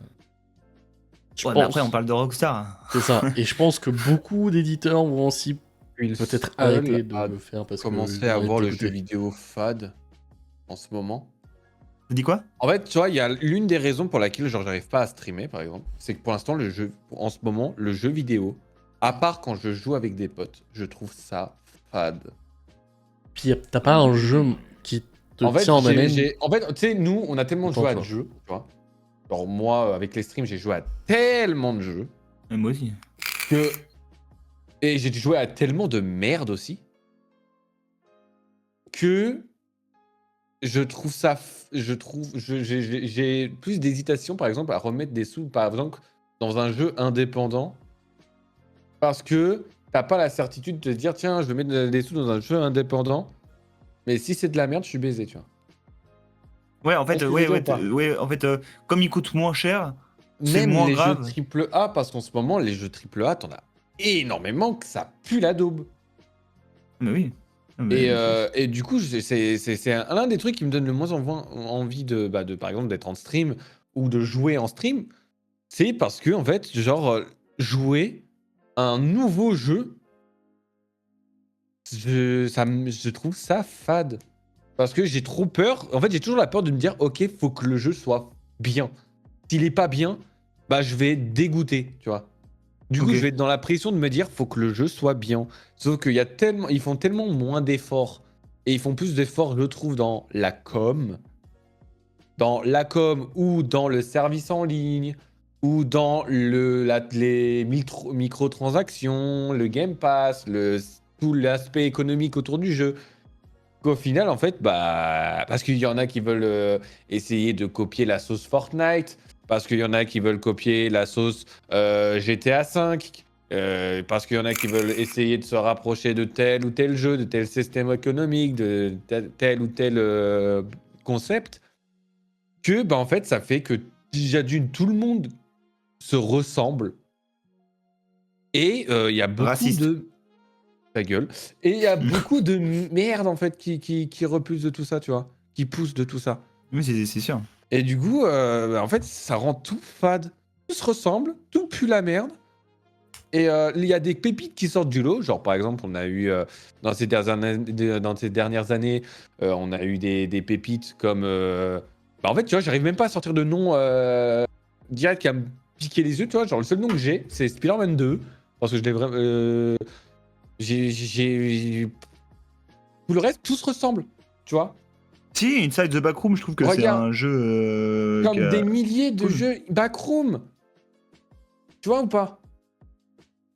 Mais Mais après on parle de Rockstar. C'est ça. Et je pense que beaucoup d'éditeurs vont aussi peut-être arrêter de le faire parce que commencer à voir le jeu vidéo fade en ce moment. Tu dis quoi? En fait, tu vois, il y a l'une des raisons pour laquelle genre j'arrive pas à streamer, par exemple, c'est que pour l'instant, en ce moment, le jeu vidéo, à part quand je joue avec des potes, je trouve ça fade. Puis t'as pas un jeu qui te tient en haleine. En fait, tu sais, nous, on a tellement joué à de jeux, tu vois. Genre moi, avec les streams, j'ai joué à tellement de jeux. Et moi aussi. Et j'ai joué à tellement de merde aussi. Que je trouve ça. J'ai plus d'hésitation, par exemple, à remettre des sous, par exemple, dans un jeu indépendant. Parce que t'as pas la certitude de te dire, tiens, je vais mettre des sous dans un jeu indépendant. Mais si c'est de la merde, je suis baisé, tu vois. Ouais, en fait, comme il coûte moins cher, c'est Même moins les grave. jeux AAA, parce qu'en ce moment, les jeux AAA, t'en as énormément que ça pue la daube. Mais oui. Et du coup, c'est l'un des trucs qui me donne le moins envie de, par exemple, d'être en stream ou de jouer en stream. C'est parce que, en fait, genre, jouer un nouveau jeu, je trouve ça fade. Parce que j'ai trop peur. En fait, j'ai toujours la peur de me dire, ok, faut que le jeu soit bien. S'il est pas bien, bah je vais être dégoûté, tu vois. Du coup, je vais être dans la pression de me dire, faut que le jeu soit bien. Sauf qu'il y a tellement, ils font tellement moins d'efforts. Et ils font plus d'efforts, je trouve, dans la com. Dans la com ou dans le service en ligne. Ou dans les microtransactions, le Game Pass, tout l'aspect économique autour du jeu. Qu'au final, en fait, parce qu'il y en a qui veulent essayer de copier la sauce Fortnite, parce qu'il y en a qui veulent copier la sauce GTA V, parce qu'il y en a qui veulent essayer de se rapprocher de tel ou tel jeu, de tel système économique, de tel ou tel concept, que, en fait, ça fait que déjà tout le monde se ressemble. Et il y a beaucoup de... Ta gueule. Et il y a beaucoup de merde, en fait, qui repousse de tout ça, tu vois. Qui pousse de tout ça. Oui, c'est sûr. Et du coup, en fait, ça rend tout fade. Tout se ressemble, tout pue la merde. Et il y a des pépites qui sortent du lot. Genre, par exemple, on a eu, dans ces dernières années, on a eu des pépites comme... Bah, en fait, tu vois, j'arrive même pas à sortir de nom direct qui a me piqué les yeux, tu vois. Genre, le seul nom que j'ai, c'est Spider-Man 2. Parce que je l'ai vraiment... Tout le reste, tout se ressemble, tu vois. Si, Inside the Backroom, je trouve que c'est Regarde, un jeu comme des milliers de cool. jeux backroom. Tu vois ou pas?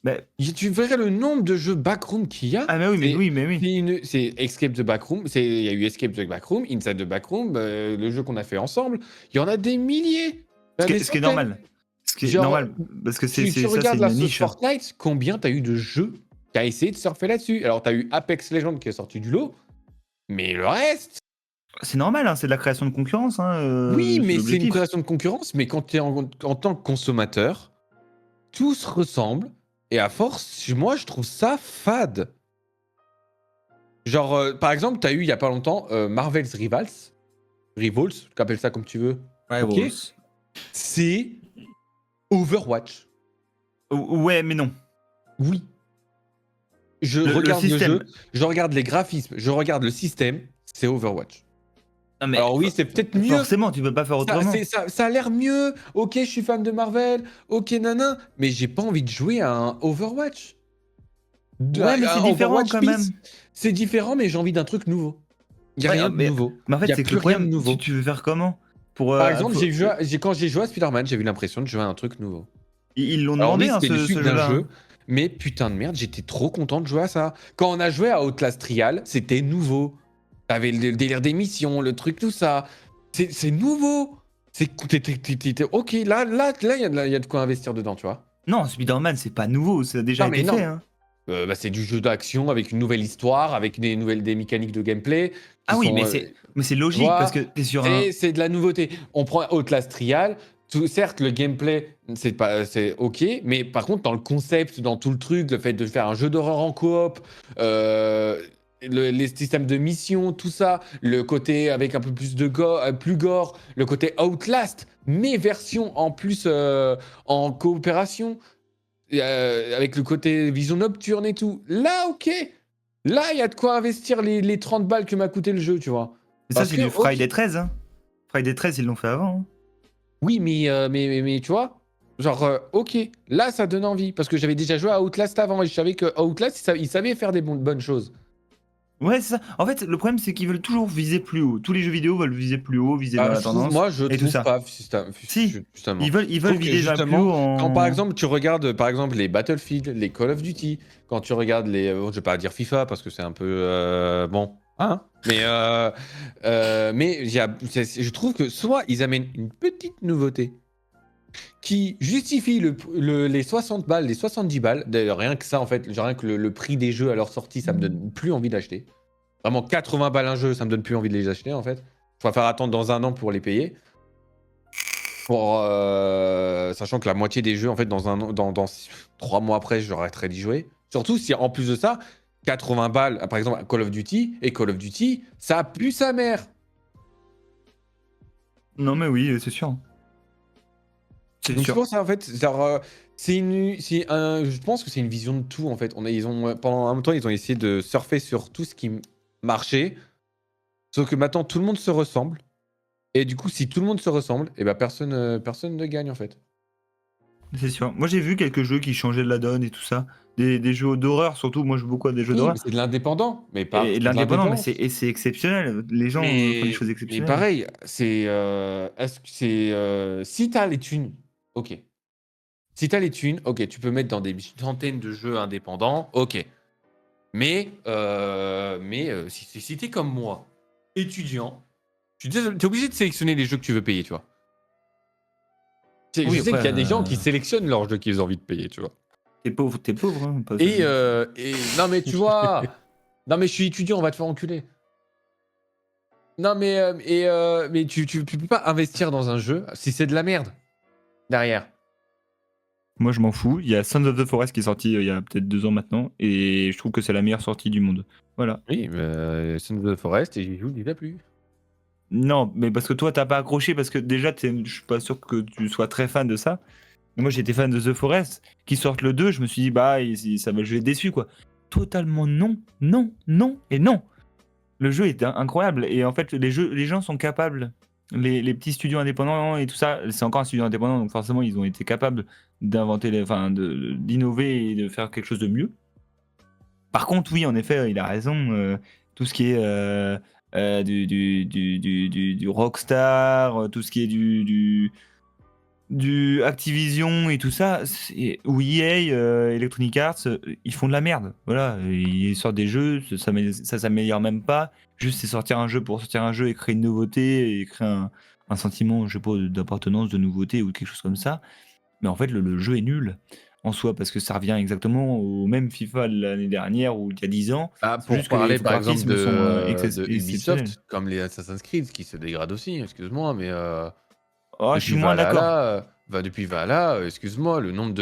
Mais... Tu verrais le nombre de jeux backroom qu'il y a. Ah mais oui, mais oui. C'est Escape the Backroom. Il y a eu Escape the Backroom, Inside the Backroom, le jeu qu'on a fait ensemble. Il y en a des milliers. Ce Des qui est centaines. normal. Ce qui est Genre, normal, parce que c'est tu ça, regardes c'est la une sauce niche. Fortnite, combien t'as eu de jeux qui a essayé de surfer là-dessus? Alors, t'as eu Apex Legends qui est sorti du lot, mais le reste. C'est normal, hein, c'est de la création de concurrence. Oui, mais c'est une l'objectif. création de concurrence, mais quand tu es en tant que consommateur, tout se ressemble, et à force, moi, je trouve ça fade. Genre, par exemple, tu as eu il y a pas longtemps Marvel's Rivals, tu appelles ça comme tu veux. Ok. C'est Overwatch. Ouais, mais non. Oui. Je Le regarde le système. jeu, je regarde les graphismes, je regarde le système, c'est Overwatch. Non, mais Alors oui, c'est peut-être mieux. forcément, tu peux pas faire autrement. Ça a l'air mieux. Ok, je suis fan de Marvel. Ok, nana. Mais j'ai pas envie de jouer à un Overwatch. Ouais, mais c'est différent Overwatch quand Peace, même. c'est différent, mais j'ai envie d'un truc nouveau. Il n'y a Ouais, rien de nouveau. Mais en fait, Il n'y a c'est que plus le rien de problème, nouveau. tu veux faire comment pour, Par exemple, quand j'ai joué à Spider-Man, j'ai eu l'impression de jouer à un truc nouveau. Ils l'ont Alors demandé, oui, hein, c'était le ce suite d'un jeu-là. jeu, mais putain de merde, j'étais trop content de jouer à ça. Quand on a joué à Outlast Trial, c'était nouveau. T'avais le délire des missions, le truc, tout ça. C'est nouveau. Ok, là, il y a de quoi investir dedans, tu vois. Non, Spider-Man, c'est pas nouveau, ça a déjà Non, mais été non. fait. Hein. Bah, c'est du jeu d'action avec une nouvelle histoire, avec des mécaniques de gameplay qui Ah oui, sont, mais c'est tu logique parce vois, que t'es sur un. c'est de la nouveauté. On prend Outlast Trial. Certes, le gameplay, c'est ok, mais par contre, dans le concept, dans tout le truc, le fait de faire un jeu d'horreur en coop, les systèmes de mission, tout ça, le côté avec un peu plus de plus gore, le côté Outlast, mais version en plus en coopération, avec le côté vision nocturne et tout. Là, ok. Là, il y a de quoi investir les 30 balles que m'a coûté le jeu, tu vois. Ça, Parce c'est que, du Friday ok. 13. Hein. Friday 13, ils l'ont fait avant. Hein. Oui, mais tu vois, genre, ok, là, ça donne envie. Parce que j'avais déjà joué à Outlast avant et je savais que Outlast, il savait faire des bonnes choses. Ouais, c'est ça. En fait, le problème, c'est qu'ils veulent toujours viser plus haut. Tous les jeux vidéo veulent viser plus haut, viser dans la tendance. Je et tout trouve ça. pas, Si, justement. ils Je veulent trouve que viser vers plus justement, haut en. quand par exemple tu regardes par exemple les Battlefield, les Call of Duty, quand tu regardes les, je vais pas dire FIFA parce que c'est un peu bon, hein, mais je trouve que soit ils amènent une petite nouveauté qui justifie les 60 balles, les 70 balles, d'ailleurs rien que ça en fait, genre rien que le prix des jeux à leur sortie, ça me donne plus envie d'acheter. Vraiment 80 balles un jeu, ça me donne plus envie de les acheter en fait. Je préfère attendre dans un an pour les payer. Sachant que la moitié des jeux, en fait, dans 3 mois après, j'arrêterai d'y jouer. Surtout si, en plus de ça, 80 balles, par exemple, Call of Duty, et Call of Duty, ça pue sa mère. Non, mais oui, c'est sûr. C'est Donc c'est sûr. pour ça, en fait, genre, je pense que c'est une vision de tout, en fait. Pendant un temps, ils ont essayé de surfer sur tout ce qui marchait. Sauf que maintenant, tout le monde se ressemble. Et du coup, si tout le monde se ressemble, et ben personne ne gagne, en fait. C'est sûr. Moi, j'ai vu quelques jeux qui changeaient de la donne et tout ça. Des jeux d'horreur, surtout. Moi, je joue beaucoup à des jeux Oui, d'horreur. mais c'est de l'indépendant. Mais pas Et de de l'indépendant, mais l'indépendance. c'est exceptionnel. Les gens font des choses Mais exceptionnelles. pareil, est-ce que c'est si t'as les thunes, ok. Si t'as les thunes, ok, tu peux mettre dans des centaines de jeux indépendants, ok. Mais si t'es comme moi, étudiant, t'es obligé de sélectionner les jeux que tu veux payer, tu vois. Oui, Je sais après, qu'il y a des gens qui sélectionnent leurs jeux qu'ils ont envie de payer, tu vois. T'es pauvre. Hein, pas- Et non mais tu vois, non mais je suis étudiant, on va te faire enculer. Non mais tu peux pas investir dans un jeu si c'est de la merde derrière. Moi, je m'en fous. Il y a Sons of the Forest qui est sorti il y a peut-être 2 ans maintenant. Et je trouve que c'est la meilleure sortie du monde. Voilà. Oui, Sons of the Forest et j'y joue déjà plus. Non, mais parce que toi, t'as pas accroché. Parce que déjà, je suis pas sûr que tu sois très fan de ça. Moi, j'étais fan de The Forest. Qui sortent le 2, je me suis dit, bah, je vais être déçu, quoi. Totalement non, non, non et non. Le jeu est incroyable. Et en fait, les gens sont capables. Les petits studios indépendants et tout ça, c'est encore un studio indépendant, donc forcément, ils ont été capables d'innover et de faire quelque chose de mieux. Par contre, oui, en effet, il a raison. Tout ce qui est du Rockstar, tout ce qui est du Activision et tout ça, ou EA, Electronic Arts, ils font de la merde. Voilà, ils sortent des jeux, ça s'améliore même pas. Juste, c'est sortir un jeu pour sortir un jeu et créer une nouveauté et créer un sentiment, je sais pas, d'appartenance, de nouveauté ou quelque chose comme ça. Mais en fait, le jeu est nul en soi parce que ça revient exactement au même FIFA de l'année dernière ou il y a 10 ans. Ah, C'est pour juste que les parler par exemple graphismes sont de exceptionnels. Ubisoft, comme les Assassin's Creed qui se dégradent aussi, excuse-moi, mais Oh, je depuis suis moins d'accord. Valhalla, depuis Valhalla, excuse-moi, le nombre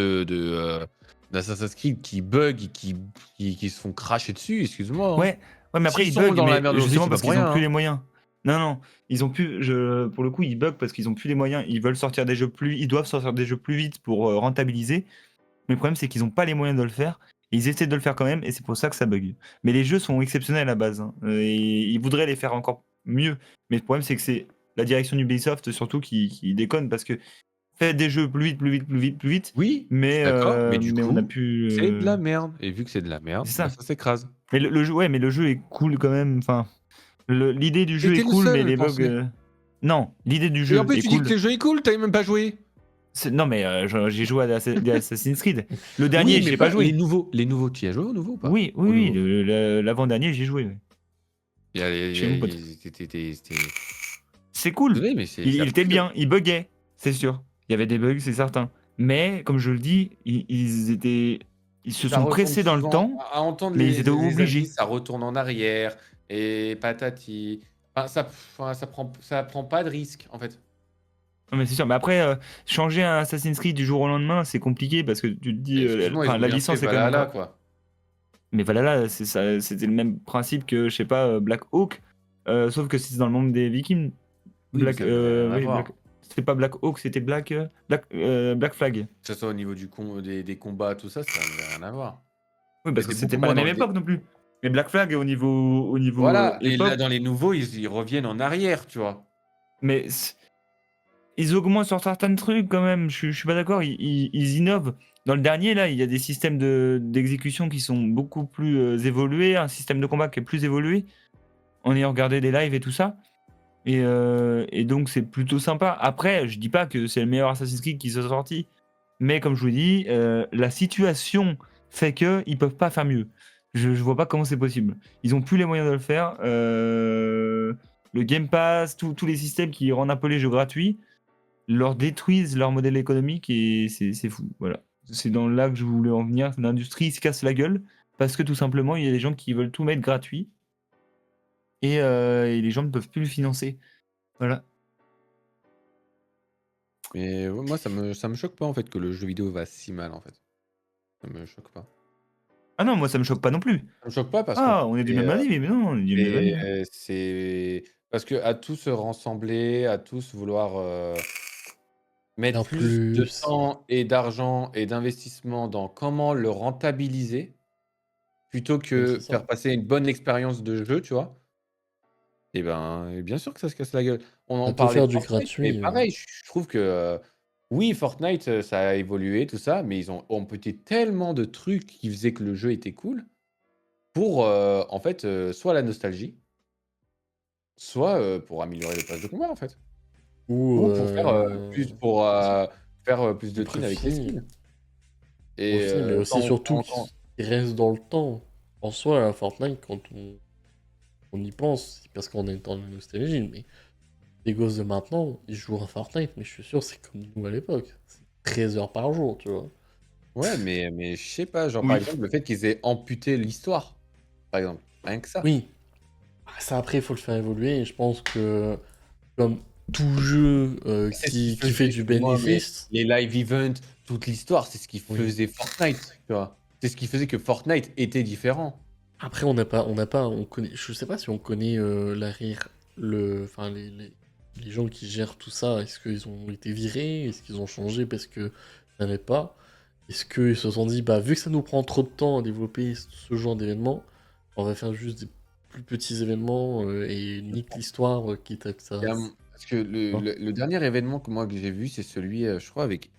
d'Assassin's Creed qui bug et qui se font cracher dessus, excuse-moi. Hein. Ouais, ouais, mais après S'ils ils sont bug, dans la mais merde aujourd'hui, justement c'est pas parce pour qu'ils ont rien. plus Hein. les moyens. Non, non, ils ont plus. Pour le coup, ils bug parce qu'ils ont plus les moyens. Ils veulent sortir des jeux plus. Ils doivent sortir des jeux plus vite pour rentabiliser. Mais le problème, c'est qu'ils n'ont pas les moyens de le faire. Et ils essaient de le faire quand même, et c'est pour ça que ça bug. Mais les jeux sont exceptionnels à la base. Hein, et ils voudraient les faire encore mieux. Mais le problème, c'est que c'est la direction d'Ubisoft surtout qui déconne parce que fait des jeux plus vite, plus vite, plus vite, plus vite. Oui, je suis Mais, d'accord, mais du on a coup, pu. c'est de la merde. Et vu que c'est de la merde, C'est bah, ça. ça s'écrase. Mais le jeu, ouais, mais le jeu est cool quand même. Enfin, l'idée du jeu est T'étais le cool, mais seul à le les bugs. penser. Non, l'idée du Et en jeu plus, est tu dis que cool. le jeu est cool, t'avais même pas joué. Non, mais j'ai joué à Assassin's Creed. Le Oui, dernier, mais j'ai pas joué. les nouveaux, tu y as joué aux nouveaux ou pas? Oui, oui, Aux oui. nouveaux. L'avant-dernier, j'ai joué. Ouais. Il y a, Chez mon pote. c'était- C'est cool. Désolé, mais c'est Il était abusé. bien. Il buguait, c'est sûr. Il y avait des bugs, c'est certain. Mais, comme je le dis, ils se Ça sont retourne pressés dans le souvent, temps, à entendre mais ils étaient les avis, obligés. ça retourne en arrière et patati. Ça prend pas de risque en fait. Non, mais c'est sûr. Mais après, changer un Assassin's Creed du jour au lendemain, c'est compliqué parce que tu te dis, Excuse-moi, ils enfin, ont la bien fait licence est quand même Valhalla incroyable. quoi. Mais Valhalla, c'était le même principe que, je sais pas, Black Hawk, sauf que c'était dans le monde des Vikings. Oui, mais ça n'avait rien à Oui, voir. C'était pas Black Hawk, c'était Black Flag. Que ce soit au niveau des combats, tout ça, ça n'avait rien à voir. Oui, parce que C'était c'était beaucoup pas moins la dans même le époque non plus. Mais Black Flag, au niveau Voilà, et là époque, dans les nouveaux, ils reviennent en arrière, tu vois. mais ils augmentent sur certains trucs quand même. Je suis pas d'accord, ils innovent. Dans le dernier, là, il y a des systèmes d'exécution qui sont beaucoup plus évolués, un système de combat qui est plus évolué, en ayant regardé des lives et tout ça. Et donc, c'est plutôt sympa. Après, je dis pas que c'est le meilleur Assassin's Creed qui soit sorti, mais comme je vous dis, la situation fait qu'ils peuvent pas faire mieux. Je vois pas comment c'est possible. Ils ont plus les moyens de le faire. Le Game Pass, tous les systèmes qui rendent un peu les jeux gratuits, leur détruisent leur modèle économique et c'est fou. Voilà. C'est dans là que je voulais en venir. L'industrie se casse la gueule parce que tout simplement, il y a des gens qui veulent tout mettre gratuit et les gens ne peuvent plus le financer. Voilà. Mais ouais, moi, ça me choque pas en fait que le jeu vidéo va si mal en fait. Ça me choque pas. Ah non, moi ça me choque pas non plus. Ça me choque pas parce qu'en Ah, fait, on est du même avis, mais non, on est du même avis. c'est parce que à tous se rassembler, à tous vouloir mettre En plus de plus. temps et d'argent et d'investissement dans comment le rentabiliser plutôt Oui, que c'est ça. faire passer une bonne expérience de jeu, tu vois. Et ben, bien sûr que ça se casse la gueule. On en On peut parlait faire de du Fortnite, mais gratuit. pareil, je trouve que oui, Fortnite, ça a évolué, tout ça, mais ils ont amputé tellement de trucs qui faisaient que le jeu était cool pour en fait soit la nostalgie, soit pour améliorer les passes de combat en fait. Ou Ou pour faire plus de du thunes avec les profit. skins. Et Profit, mais aussi surtout qu'il reste dans le temps. En soi, à Fortnite, quand on y pense, c'est parce qu'on est dans la nostalgie, mais les gosses de maintenant, ils jouent à Fortnite, mais je suis sûr c'est comme nous à l'époque. C'est 13 heures par jour, tu vois. Ouais, mais je sais pas, genre par Oui. exemple le fait qu'ils aient amputé l'histoire, par exemple, rien que ça. Oui. Ça, après, il faut le faire évoluer, et je pense que, comme tout jeu C'est ce qui qui fait faisait, du excuse-moi, mais bénéfice... les live events, toute l'histoire, c'est ce qui Oui. faisait Fortnite, tu vois. C'est ce qui faisait que Fortnite était différent. Après, on connaît, je sais pas si on connaît enfin, les gens qui gèrent tout ça, est-ce qu'ils ont été virés? Est-ce qu'ils ont changé parce que ça n'allait pas? Est-ce qu'ils se sont dit, bah, vu que ça nous prend trop de temps à développer ce genre d'événements, on va faire juste des plus petits événements et nique l'histoire, quitte à que ça. Parce que Hein. le dernier événement que j'ai vu, c'est celui, je crois, avec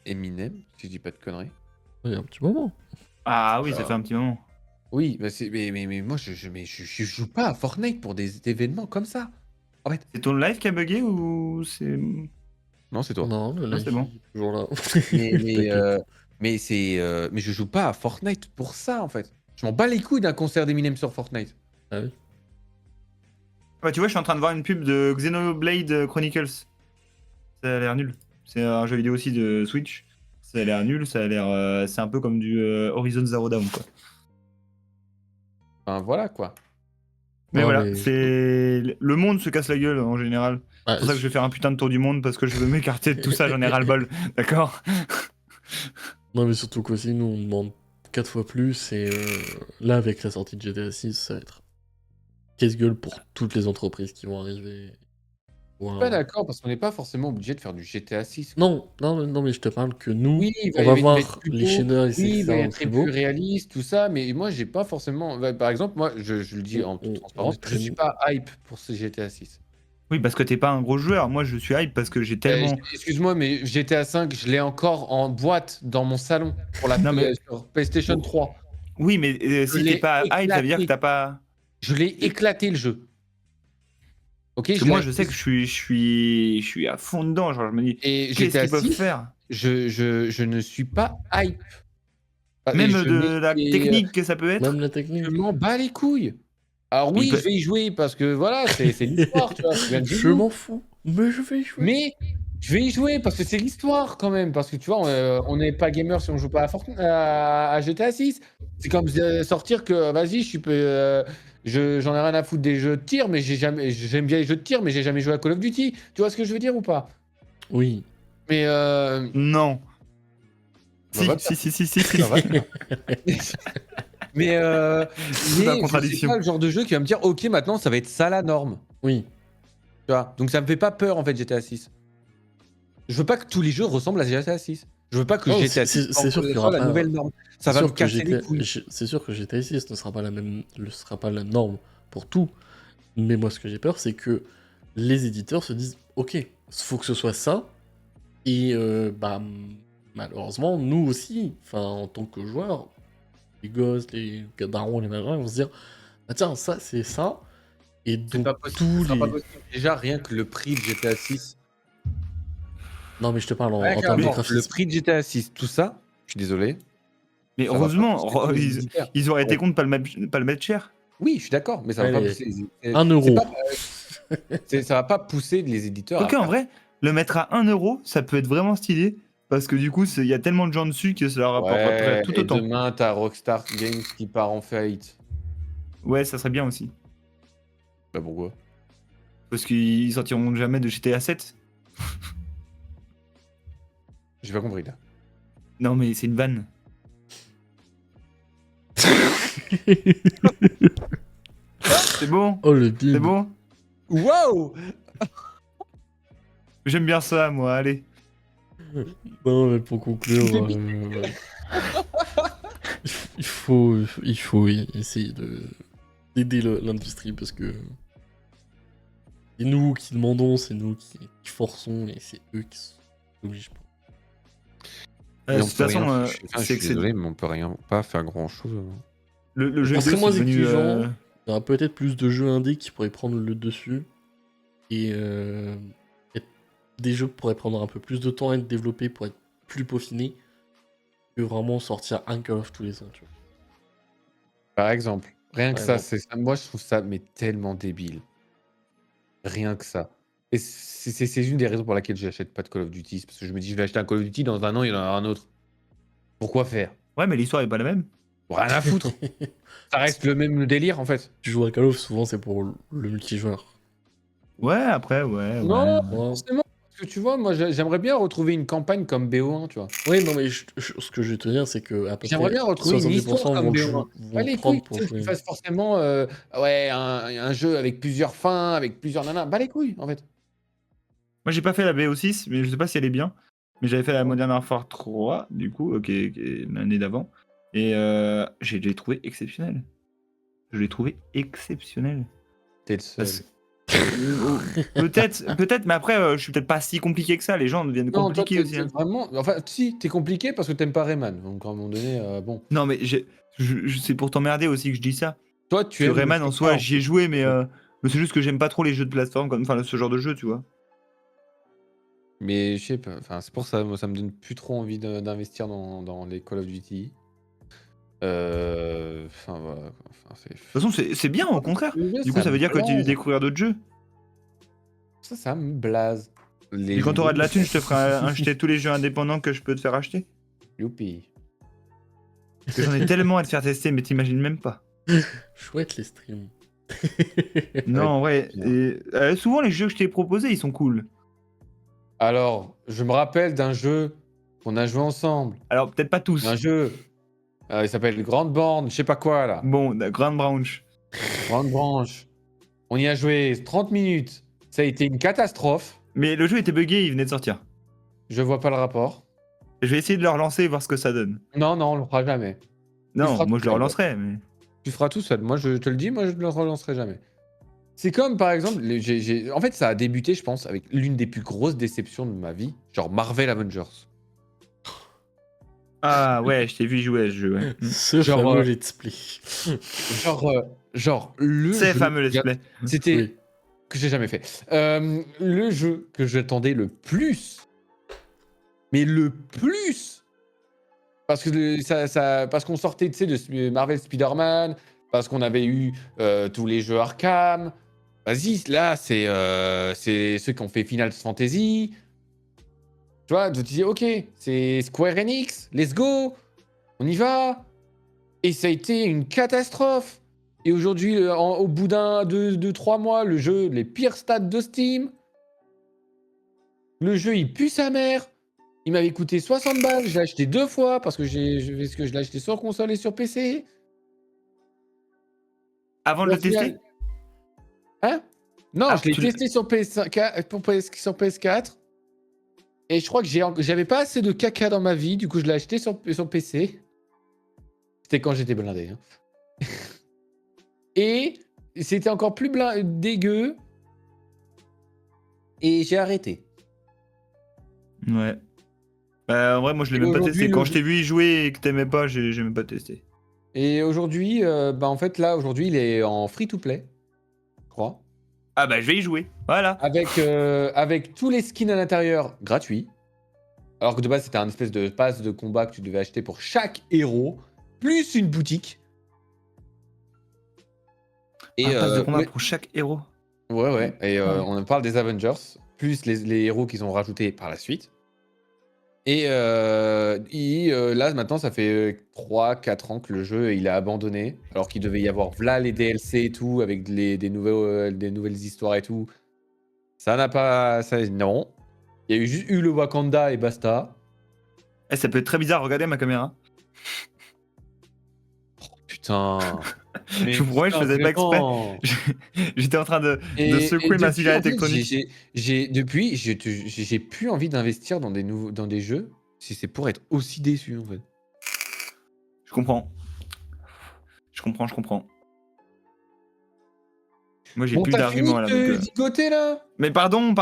Eminem, si je dis pas de conneries. Il y a un petit moment. Ah oui, ça Alors, fait un petit moment. oui, bah mais moi, je joue pas à Fortnite pour des événements comme ça. En fait, C'est ton live qui a bugué ou c'est. non, c'est toi. Non, le Non, live c'est bon. il est toujours là. Mais, T'inquiète. mais je joue pas à Fortnite pour ça, en fait. Je m'en bats les couilles d'un concert d'Eminem sur Fortnite. Ah oui. Bah, tu vois, je suis en train de voir une pub de Xenoblade Chronicles. Ça a l'air nul. C'est un jeu vidéo aussi de Switch. Ça a l'air nul, ça a l'air. C'est un peu comme du Horizon Zero Dawn, quoi. Enfin, voilà, quoi. Mais Non, voilà, mais- c'est. Le monde se casse la gueule en général. Ah, C'est pour ça que je vais faire un putain de tour du monde parce que je veux m'écarter de tout ça, j'en ai ras-le-bol. D'accord? Non, mais surtout qu'aussi, nous, on demande 4 fois plus, et là, avec la sortie de GTA 6, ça va être casse-gueule pour toutes les entreprises qui vont arriver. Je suis pas d'accord parce qu'on n'est pas forcément obligé de faire du GTA 6. Non, non, non, mais je te parle que nous, Oui, on va il va être voir plus les beau. chaîneurs, Oui, il va etc. être plus plus beau. réaliste, tout ça. Mais moi, j'ai pas forcément. Bah, par exemple, moi, je le dis en toute On transparence, est je suis pas hype pour ce GTA 6. Oui, parce que t'es pas un gros joueur. Moi, je suis hype parce que j'ai tellement. Excuse-moi, mais GTA 5, je l'ai encore en boîte dans mon salon pour la Non, mais- sur PlayStation 3. Oui, mais si l'ai t'es pas hype, ça veut dire que éclaté. t'as pas. Je l'ai éclaté le jeu. Ok, Parce que je moi, l'ai- je sais que je suis à fond dedans. Genre, je me dis, Et qu'est-ce GTA qu'ils peuvent 6, faire? je ne suis pas hype. Et Même je de la et, technique que ça peut être. Même la je technique. m'en bats les couilles. Alors Mais il oui, peut- je vais y jouer parce que voilà, c'est l'histoire, tu vois, c'est Benji Je Blue. m'en fous, mais je vais y jouer. Mais je vais y jouer parce que c'est l'histoire quand même. Parce que tu vois, on n'est pas gamer si on joue pas à GTA 6. C'est comme sortir que vas-y, j'en ai rien à foutre des jeux de tir, mais j'aime bien les jeux de tir, mais j'ai jamais joué à Call of Duty. Tu vois ce que je veux dire ou pas? Oui. Mais Non. Bah, va te Si. ça va. Mais, la mais je contradiction. sais pas le genre de jeu qui va me dire ok, maintenant ça va être ça la norme. Oui. Tu vois, donc ça me fait pas peur en fait GTA 6. Je veux pas que tous les jeux ressemblent à GTA 6. Je veux pas que Non, GTA 6 c'est sûr qu'il y soit aura la pas. nouvelle norme. Ça C'est va me sûr que casser les couilles. C'est sûr que GTA 6 ne sera pas sera pas la norme pour tout. Mais moi, ce que j'ai peur, c'est que les éditeurs se disent, ok, faut que ce soit ça. Et bah malheureusement, nous aussi, enfin en tant que joueurs, les gosses, les darons, les machins, vont se dire, ah tiens, ça c'est ça. Et C'est donc pas possible. tous Ce sera les. pas possible. Déjà, rien que le prix de GTA 6. Non mais je te parle en, Rien en termes de qu'avant, le graphisme. prix de GTA 6, tout ça, je suis désolé. Mais ça va pas heureusement, pousser tous les éditeurs. ils auraient été contre pas le mettre cher. Oui, je suis d'accord, mais ça va Allez, pas pousser. 1 euro. Ça va pas pousser les éditeurs. Ok, en vrai, le mettre à 1 euro, ça peut être vraiment stylé. Parce que du coup, il y a tellement de gens dessus que ça leur rapporterait Ouais, tout et autant. demain, t'as Rockstar Games qui part en faillite. Ouais, ça serait bien aussi. Bah pourquoi? Parce qu'ils sortiront jamais de GTA 7. J'ai pas compris là. Non, mais c'est une vanne. C'est bon, Oh le c'est bide. bon. Wow! J'aime bien ça, moi, allez. Non mais pour conclure, il faut essayer d'aider l'industrie parce que c'est nous qui demandons, c'est nous qui forçons et c'est eux qui s'obligent pas. De toute façon, je suis désolé, mais on peut pas faire grand chose. le jeu On serait vidéo, moins c'est devenu, exigeant. Il y aura peut-être plus de jeux indés qui pourraient prendre le dessus et des jeux pourraient prendre un peu plus de temps à être développés pour être plus peaufinés que vraiment sortir un Call of tous les ans. Tu vois. Par exemple, rien que Par ça, exemple. moi je trouve ça mais tellement débile. Rien que ça. Et c'est une des raisons pour laquelle j'achète pas de Call of Duty. C'est parce que je me dis, je vais acheter un Call of Duty, dans un an, il y en aura un autre. Pourquoi faire? Ouais, mais l'histoire est pas la même. Rien à foutre. Ça reste le même délire en fait. Tu joues à Call of, souvent c'est pour le multijoueur. Ouais, après, ouais. Non, ouais. forcément. Parce que tu vois, moi j'aimerais bien retrouver une campagne comme BO1, tu vois. Oui, non, mais ce que je vais te dire, c'est que à peu J'aimerais près bien retrouver une 70% histoire vont comme le, BO1. vont Pas le les prendre couilles, pour tu sais, jouer. qu'ils fassent forcément ouais, un jeu avec plusieurs fins, avec plusieurs nanas. Bah les couilles, en fait. Moi, j'ai pas fait la BO6, mais je sais pas si elle est bien. Mais j'avais fait la Modern Warfare 3, du coup, qui est l'année d'avant. Et je l'ai trouvé exceptionnel. Je l'ai trouvé exceptionnel. T'es le seul. Parce- peut-être, mais après, je suis peut-être pas si compliqué que ça. Les gens deviennent Non, toi, compliqués aussi. t'es Hein. vraiment. Enfin, si, t'es compliqué parce que t'aimes pas Rayman. Donc, à un moment donné, bon. Non, mais c'est pour t'emmerder aussi que je dis ça. Toi, Parce tu que aimes le Rayman, en jeu soi, pas, en j'y ai fait. joué, mais c'est juste que j'aime pas trop les jeux de plateforme, enfin, ce genre de jeu, tu vois. Mais je sais pas. Enfin, c'est pour ça, moi, ça me donne plus trop envie d'investir dans les Call of Duty. Enfin, voilà. Quoi. Enfin, De toute façon, c'est bien, au contraire. Du coup, Ça ça me veut dire que tu blase. découvrir d'autres jeux. Ça me blase. Les Et quand jeux t'auras de la vidéo, thune, je te ferai acheter tous les jeux indépendants que je peux te faire acheter. Youpi. Parce que j'en ai tellement à te faire tester, mais t'imagines même pas. Chouette les streams. Non, en vrai. bien. Et, souvent, les jeux que je t'ai proposés, ils sont cool. Alors, je me rappelle d'un jeu qu'on a joué ensemble. Alors, peut-être pas tous. Un jeu. Il s'appelle Grande Bande, je sais pas quoi là. Bon, Grand Branch. Grande Branche. On y a joué 30 minutes. Ça a été une catastrophe. Mais le jeu était buggé, il venait de sortir. Je vois pas le rapport. Je vais essayer de le relancer et voir ce que ça donne. Non, non, on le fera jamais. Non, feras moi tout je le seul. relancerai, mais. Tu feras tout seul. Moi, je te le dis, moi, je ne le relancerai jamais. C'est comme, par exemple, en fait, ça a débuté, je pense, avec l'une des plus grosses déceptions de ma vie, genre Marvel Avengers. Ah ouais, je t'ai vu jouer à ce jeu, ouais. Ce Genre, fameux let's play. Genre le C'est jeu fameux let's play. c'était Oui. que j'ai jamais fait. Le jeu que j'attendais le plus, mais le plus, parce que parce qu'on sortait, tu sais, de Marvel Spider-Man, parce qu'on avait eu tous les jeux Arkham. Vas-y, là, c'est ceux qui ont fait Final Fantasy. Tu vois, tu te dis, ok, c'est Square Enix, let's go, on y va. Et ça a été une catastrophe. Et aujourd'hui, au bout de 3 mois, le jeu, les pires stats de Steam. Le jeu, il pue sa mère. Il m'avait coûté 60 balles. Je l'ai acheté 2 fois parce que je l'ai acheté sur console et sur PC. Avant de Au le tester final- Hein? Non, Ah, je l'ai tu l'as- testé sur sur PS4. Et je crois que j'avais pas assez de caca dans ma vie. Du coup, je l'ai acheté sur PC. C'était quand j'étais blindé. Hein. Et c'était encore plus dégueu. Et j'ai arrêté. Ouais. En vrai, moi je l'ai Et même pas aujourd'hui, testé. le Quand je jeu- t'ai vu y jouer et que t'aimais pas, j'ai même pas testé. Et aujourd'hui, en fait, là, aujourd'hui, il est en free-to-play, je crois. Ah bah je vais y jouer. Voilà. Avec tous les skins à l'intérieur gratuits. Alors que de base, c'était un espèce de pass de combat que tu devais acheter pour chaque héros, plus une boutique. Et Un pass de combat pour chaque héros. ouais. Et Ah ouais. on en parle des Avengers, plus les héros qu'ils ont rajoutés par la suite. Et là, maintenant, ça fait 3-4 ans que le jeu il a abandonné, alors qu'il devait y avoir là les DLC et tout, avec des nouvelles histoires et tout. Ça n'a pas. Non. Il y a juste eu le Wakanda et basta. Eh, ça peut être très bizarre, regardez ma caméra. Putain. Mais Je vous promets, je putain, faisais pas exprès. vraiment. J'étais en train de Et secouer ma depuis, cigarette en fait, électronique. depuis, j'ai plus envie d'investir dans dans des jeux si c'est pour être aussi déçu, en fait. Je comprends. Je comprends. Moi j'ai Bon, plus t'as fini d'arguments là. de zigoter, là? Mais pardon.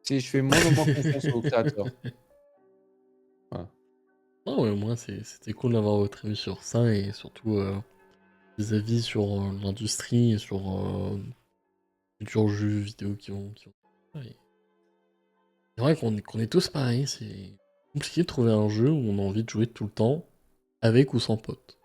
Si je fais moins en moins confiance aux créateurs. Non, ouais, au moins c'était cool d'avoir votre avis sur ça et surtout des avis sur l'industrie et sur futurs jeux vidéo qui vont. Ouais. C'est vrai qu'on est tous pareils, c'est compliqué de trouver un jeu où on a envie de jouer tout le temps, avec ou sans potes.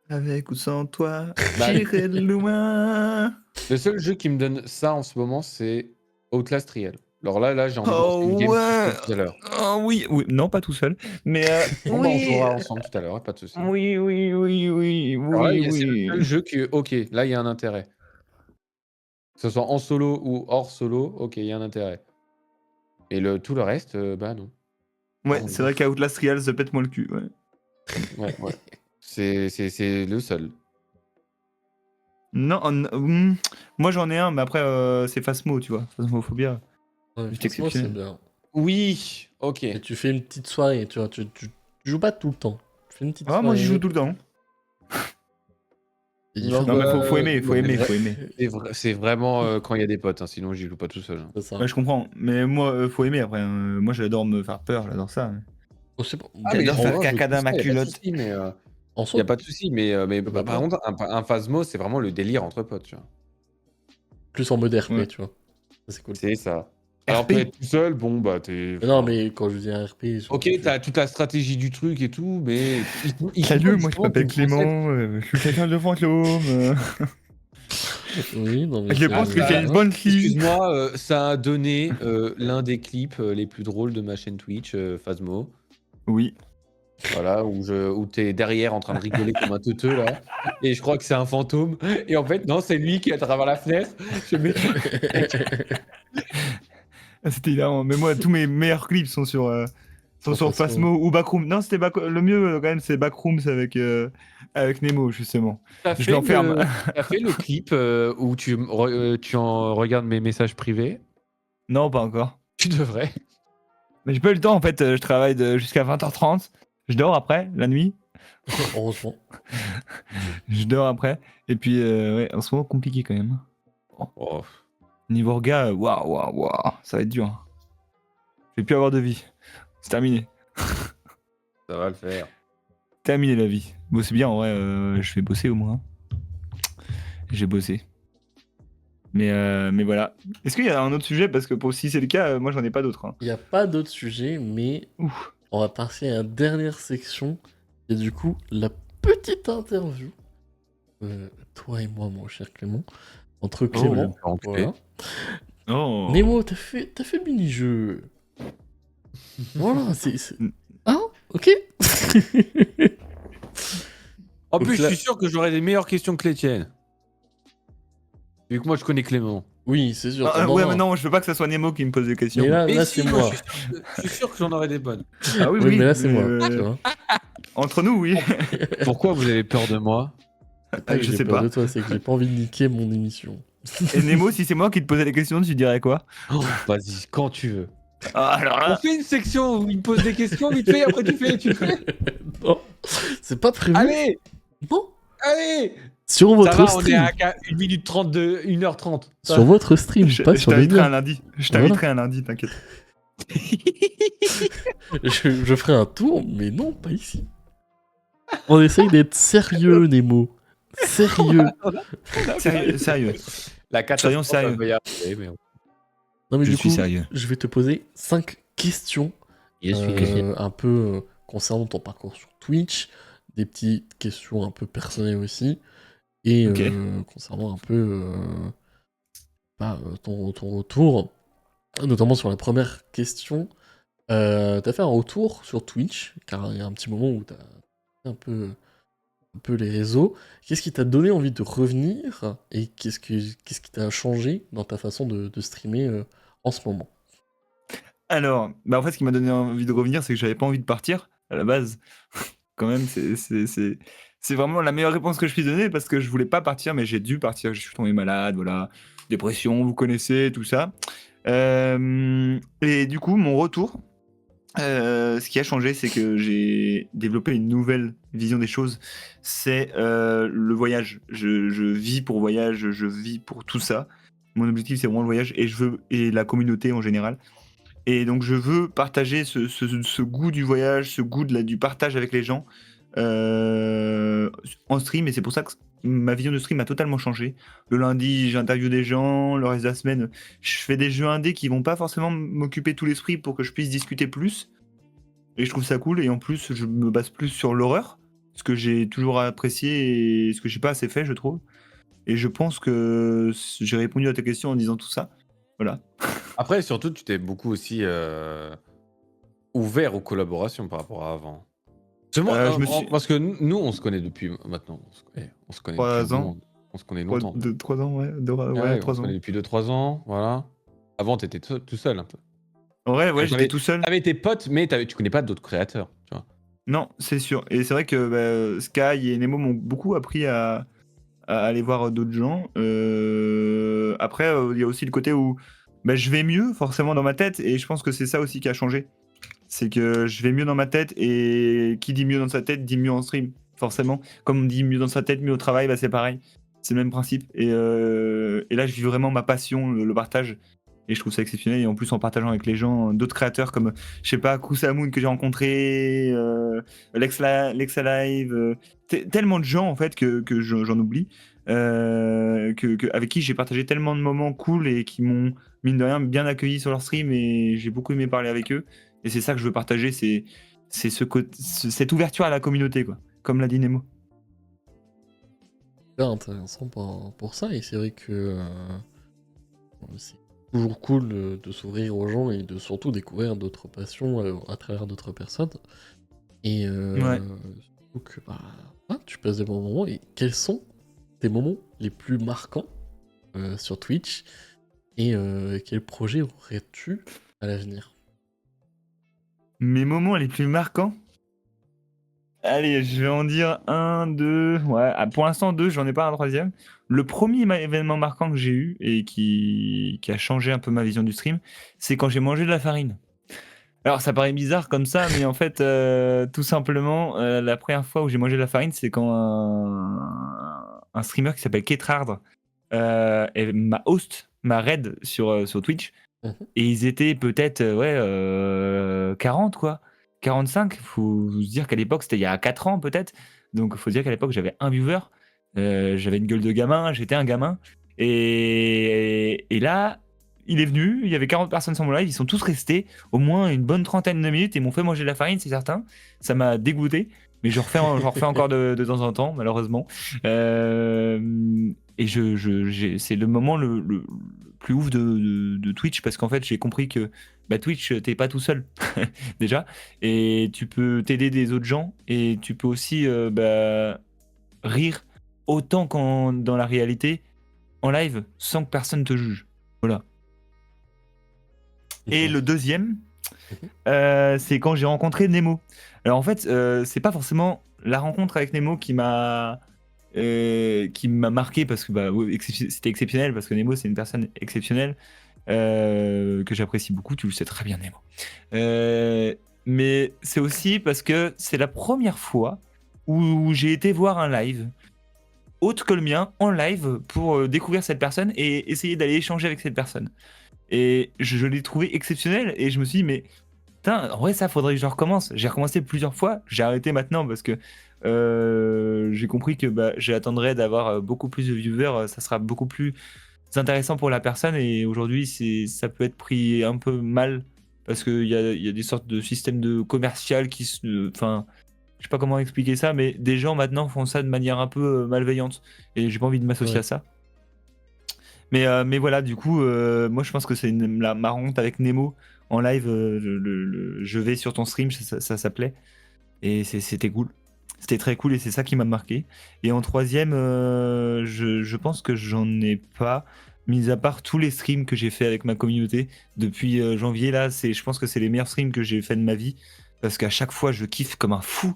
Avec ou sans toi, Bah, j'irai de loin. le seul jeu qui me donne ça en ce moment, c'est Outlast Real. Alors là, j'ai envie de lancer Oh une game ouais. tout à l'heure. Oh oui. Non, pas tout seul. Mais Bon, bah, on oui. jouera ensemble tout à l'heure, pas de soucis. Oui. Alors là, c'est le seul jeu que, ok, là, il y a un intérêt. Que ce soit en solo ou hors solo, ok, il y a un intérêt. Et tout le reste, bah non. Ouais, Non, c'est vrai qu'Outlast Real se pète moi le cul. Ouais. Ouais. C'est le seul. Non, moi j'en ai un, mais après c'est Phasmo, tu vois. Phasmophobia. Ouais, C'est franchement, c'est exceptionnel. bien. Oui, ok. Et tu fais une petite soirée, tu vois, tu joues pas tout le temps. Tu fais une petite Ah, moi j'y joue soirée. tout le temps. C'est Non, différent. Non, mais faut bah, aimer, faut c'est aimer, vrai- faut aimer. c'est vraiment quand il y a des potes, hein, sinon j'y joue pas tout seul. Hein. C'est ça. Ouais, je comprends. Mais moi, faut aimer après. Moi j'adore me faire peur, j'adore ça. Oh, c'est bon. Ah, mais J'adore En faire vrai, justement, caca dans ma il n'y a pas de culotte. souci, mais en il y a soi, pas de souci, mais bah, par contre, un Phasmo, c'est vraiment le délire entre potes, tu vois. plus en mode RP, Ouais. tu vois. Ça, c'est cool. C'est ça. Alors RP? que être tout seul, bon, bah, t'es. Mais non, mais quand je dis RP, Ok, t'as toute la stratégie du truc et tout, mais Salut, moi je justement, m'appelle tu me conseilles- Clément, je suis quelqu'un de fantôme. Oui, non, mais Je c'est. pense que c'est une Voilà. bonne fille. Excuse-moi, ça a donné l'un des clips les plus drôles de ma chaîne Twitch, Phasmo. Oui. Voilà, où t'es derrière en train de rigoler comme un teuteux là. Et je crois que c'est un fantôme. Et en fait, non, c'est lui qui est à travers la fenêtre. Je mets... C'était hilarant. Mais moi, tous mes meilleurs clips sont sur Phasmo ou Backroom. Non, c'était le mieux quand même, c'est Backrooms avec Nemo, justement. T'as Je fait l'enferme. t'as fait le clip où tu en regardes mes messages privés. Non, pas encore. Tu devrais. Mais j'ai pas eu le temps en fait, je travaille jusqu'à 20h30. Je dors après, la nuit. Heureusement. Je dors après. Et puis, ouais, en ce moment, compliqué quand même. Oh, Niveau regard, waouh, ça va être dur. Je vais plus avoir de vie. C'est terminé. ça va le faire. Terminé la vie. Bon, c'est bien en vrai, je vais bosser au moins. J'ai bossé. Mais voilà. Est-ce qu'il y a un autre sujet? Parce que si c'est le cas, moi j'en ai pas d'autres. Hein. Il n'y a pas d'autres sujets, mais Ouf. on va passer à la dernière section. Et du coup, la petite interview. Toi et moi, mon cher Clément. Entre Clément. Voilà. Oh. Nemo, t'as fait le mini-jeu. Voilà, Ah, ok. En Donc plus, là- je suis sûr que j'aurai des meilleures questions que les tiennes. Vu que moi, je connais Clément. Oui, c'est sûr. Ah, Non, ouais, non. mais non, je veux pas que ça soit Nemo qui me pose des questions. Mais là, Mais c'est si, moi. je suis sûr que j'en aurai des bonnes. Ah oui, Oui, oui. mais là, c'est moi. mais, Tu vois. entre nous, oui. Pourquoi vous avez peur de moi? C'est pas que Je j'ai sais peur pas. de toi, c'est que j'ai pas envie de niquer mon émission. Et Nemo, si c'est moi qui te posais des questions, tu dirais quoi? Oh, vas-y, quand tu veux. Ah, alors On là. fait une section où il me pose des questions vite fait, après tu fais. Non, c'est pas prévu. Allez, Non. allez. Sur Ça votre va, on est stream. à 1 minute 32, 1h30. Sur votre stream, Je pas sur le t'inviterai un mien. lundi. Je t'inviterai un lundi, t'inquiète. Je ferai un tour, mais non, pas ici. On essaye d'être sérieux, Nemo. Sérieux. Sérieux. La Soyons catastrophe, sérieux. ça va y arriver, mais bon. Non, mais Je du suis coup, sérieux. je vais te poser 5 questions. Un peu concernant ton parcours sur Twitch. Des petites questions un peu personnelles aussi. Et Ok. concernant un peu ton retour. Notamment sur la première question. T'as fait un retour sur Twitch, car il y a un petit moment où t'as un peu les réseaux. Qu'est-ce qui t'a donné envie de revenir et qu'est-ce qui t'a changé dans ta façon de streamer en ce moment? Alors, bah en fait, ce qui m'a donné envie de revenir, c'est que j'avais pas envie de partir à la base. Quand même, c'est vraiment la meilleure réponse que je puisse donner parce que je voulais pas partir, mais j'ai dû partir. Je suis tombé malade, voilà. Dépression, vous connaissez, tout ça. Et du coup, mon retour, ce qui a changé, c'est que j'ai développé une nouvelle vision des choses. C'est le voyage. Je vis pour voyage, je vis pour tout ça. Mon objectif, c'est vraiment le voyage et la communauté en général. Et donc, je veux partager ce goût du voyage, ce goût du partage avec les gens en stream. Et c'est pour ça que ma vision de stream a totalement changé. Le lundi, j'interviewe des gens. Le reste de la semaine, je fais des jeux indés qui vont pas forcément m'occuper tout l'esprit pour que je puisse discuter plus. Et je trouve ça cool. Et en plus, je me base plus sur l'horreur, ce que j'ai toujours apprécié et ce que j'ai pas assez fait, je trouve. Et je pense que j'ai répondu à ta question en disant tout ça. Voilà. Après, surtout, tu t'es beaucoup aussi ouvert aux collaborations par rapport à avant. Parce que nous, on se connaît depuis maintenant. On se connaît 3 depuis un ans. moment. On se connaît longtemps. 3 ans, ouais. Ouais, on 3 se ans. connaît depuis 2-3 ans, voilà. Avant, t'étais tout seul un peu. Ouais, j'étais tout seul. T'avais tes potes, mais tu connais pas d'autres créateurs, tu vois. Non, c'est sûr. Et c'est vrai que Sky et Nemo m'ont beaucoup appris à à aller voir d'autres gens. Après, il y a aussi le côté où je vais mieux forcément dans ma tête et je pense que c'est ça aussi qui a changé. C'est que je vais mieux dans ma tête et qui dit mieux dans sa tête dit mieux en stream, forcément. Comme on dit mieux dans sa tête, mieux au travail, c'est pareil. C'est le même principe. Et là, je vis vraiment ma passion, le partage. Et je trouve ça exceptionnel. Et en plus, en partageant avec les gens, d'autres créateurs comme, je sais pas, Kusamoon que j'ai rencontré, Lexa Live, tellement de gens en fait que j'en oublie, avec qui j'ai partagé tellement de moments cool et qui m'ont, mine de rien, bien accueilli sur leur stream et j'ai beaucoup aimé parler avec eux. Et c'est ça que je veux partager, c'est cette ouverture à la communauté, quoi, comme l'a dit Nemo. C'est intéressant pour ça, et c'est vrai que c'est toujours cool de s'ouvrir aux gens et de surtout découvrir d'autres passions à travers d'autres personnes. Et Ouais. surtout que tu passes des bons moments. Et quels sont tes moments les plus marquants sur Twitch, et quel projet aurais-tu à l'avenir? Mes moments les plus marquants. Allez, je vais en dire un, deux. Ouais, pour l'instant, deux, j'en ai pas un troisième. Le premier événement marquant que j'ai eu et qui a changé un peu ma vision du stream, c'est quand j'ai mangé de la farine. Alors, ça paraît bizarre comme ça, mais en fait, tout simplement, la première fois où j'ai mangé de la farine, c'est quand un streamer qui s'appelle Ketrard est ma host, ma raid sur Twitch. Mhm. Et ils étaient peut-être 40, quoi. 45. Faut se dire qu'à l'époque, c'était il y a 4 ans, peut-être. Donc, faut se dire qu'à l'époque, j'avais un viewer. J'avais une gueule de gamin, j'étais un gamin. Et là, il est venu, il y avait 40 personnes sur mon live, ils sont tous restés au moins une bonne trentaine de minutes et m'ont fait manger de la farine, c'est certain. Ça m'a dégoûté, mais j'en refais encore de temps en temps, malheureusement. Et c'est le moment le plus ouf de Twitch, parce qu'en fait, j'ai compris que Twitch, t'es pas tout seul, déjà, et tu peux t'aider des autres gens, et tu peux aussi rire autant qu'en dans la réalité, en live, sans que personne te juge. Voilà. Et le deuxième, c'est quand j'ai rencontré Nemo. Alors en fait, c'est pas forcément la rencontre avec Nemo qui m'a marqué, parce que c'était exceptionnel, parce que Nemo, c'est une personne exceptionnelle, que j'apprécie beaucoup, tu le sais très bien, Nemo. Mais c'est aussi parce que c'est la première fois où j'ai été voir un live autre que le mien en live pour découvrir cette personne et essayer d'aller échanger avec cette personne. Et je l'ai trouvé exceptionnel et je me suis dit, mais putain, en vrai, ça faudrait que je recommence. J'ai recommencé plusieurs fois, j'ai arrêté maintenant parce que j'ai compris que j'attendrai d'avoir beaucoup plus de viewers, ça sera beaucoup plus intéressant pour la personne, et aujourd'hui, ça peut être pris un peu mal parce qu'il y a des sortes de systèmes de commercial qui se. Enfin, je sais pas comment expliquer ça, mais des gens maintenant font ça de manière un peu malveillante et j'ai pas envie de m'associer à ça. Mais voilà, du coup, moi je pense que c'est ma rencontre avec Nemo en live, je vais sur ton stream, ça s'appelait, et c'était cool. C'était très cool et c'est ça qui m'a marqué. Et en troisième, je pense que j'en ai pas, mis à part tous les streams que j'ai fait avec ma communauté depuis janvier. Là, je pense que c'est les meilleurs streams que j'ai fait de ma vie, parce qu'à chaque fois, je kiffe comme un fou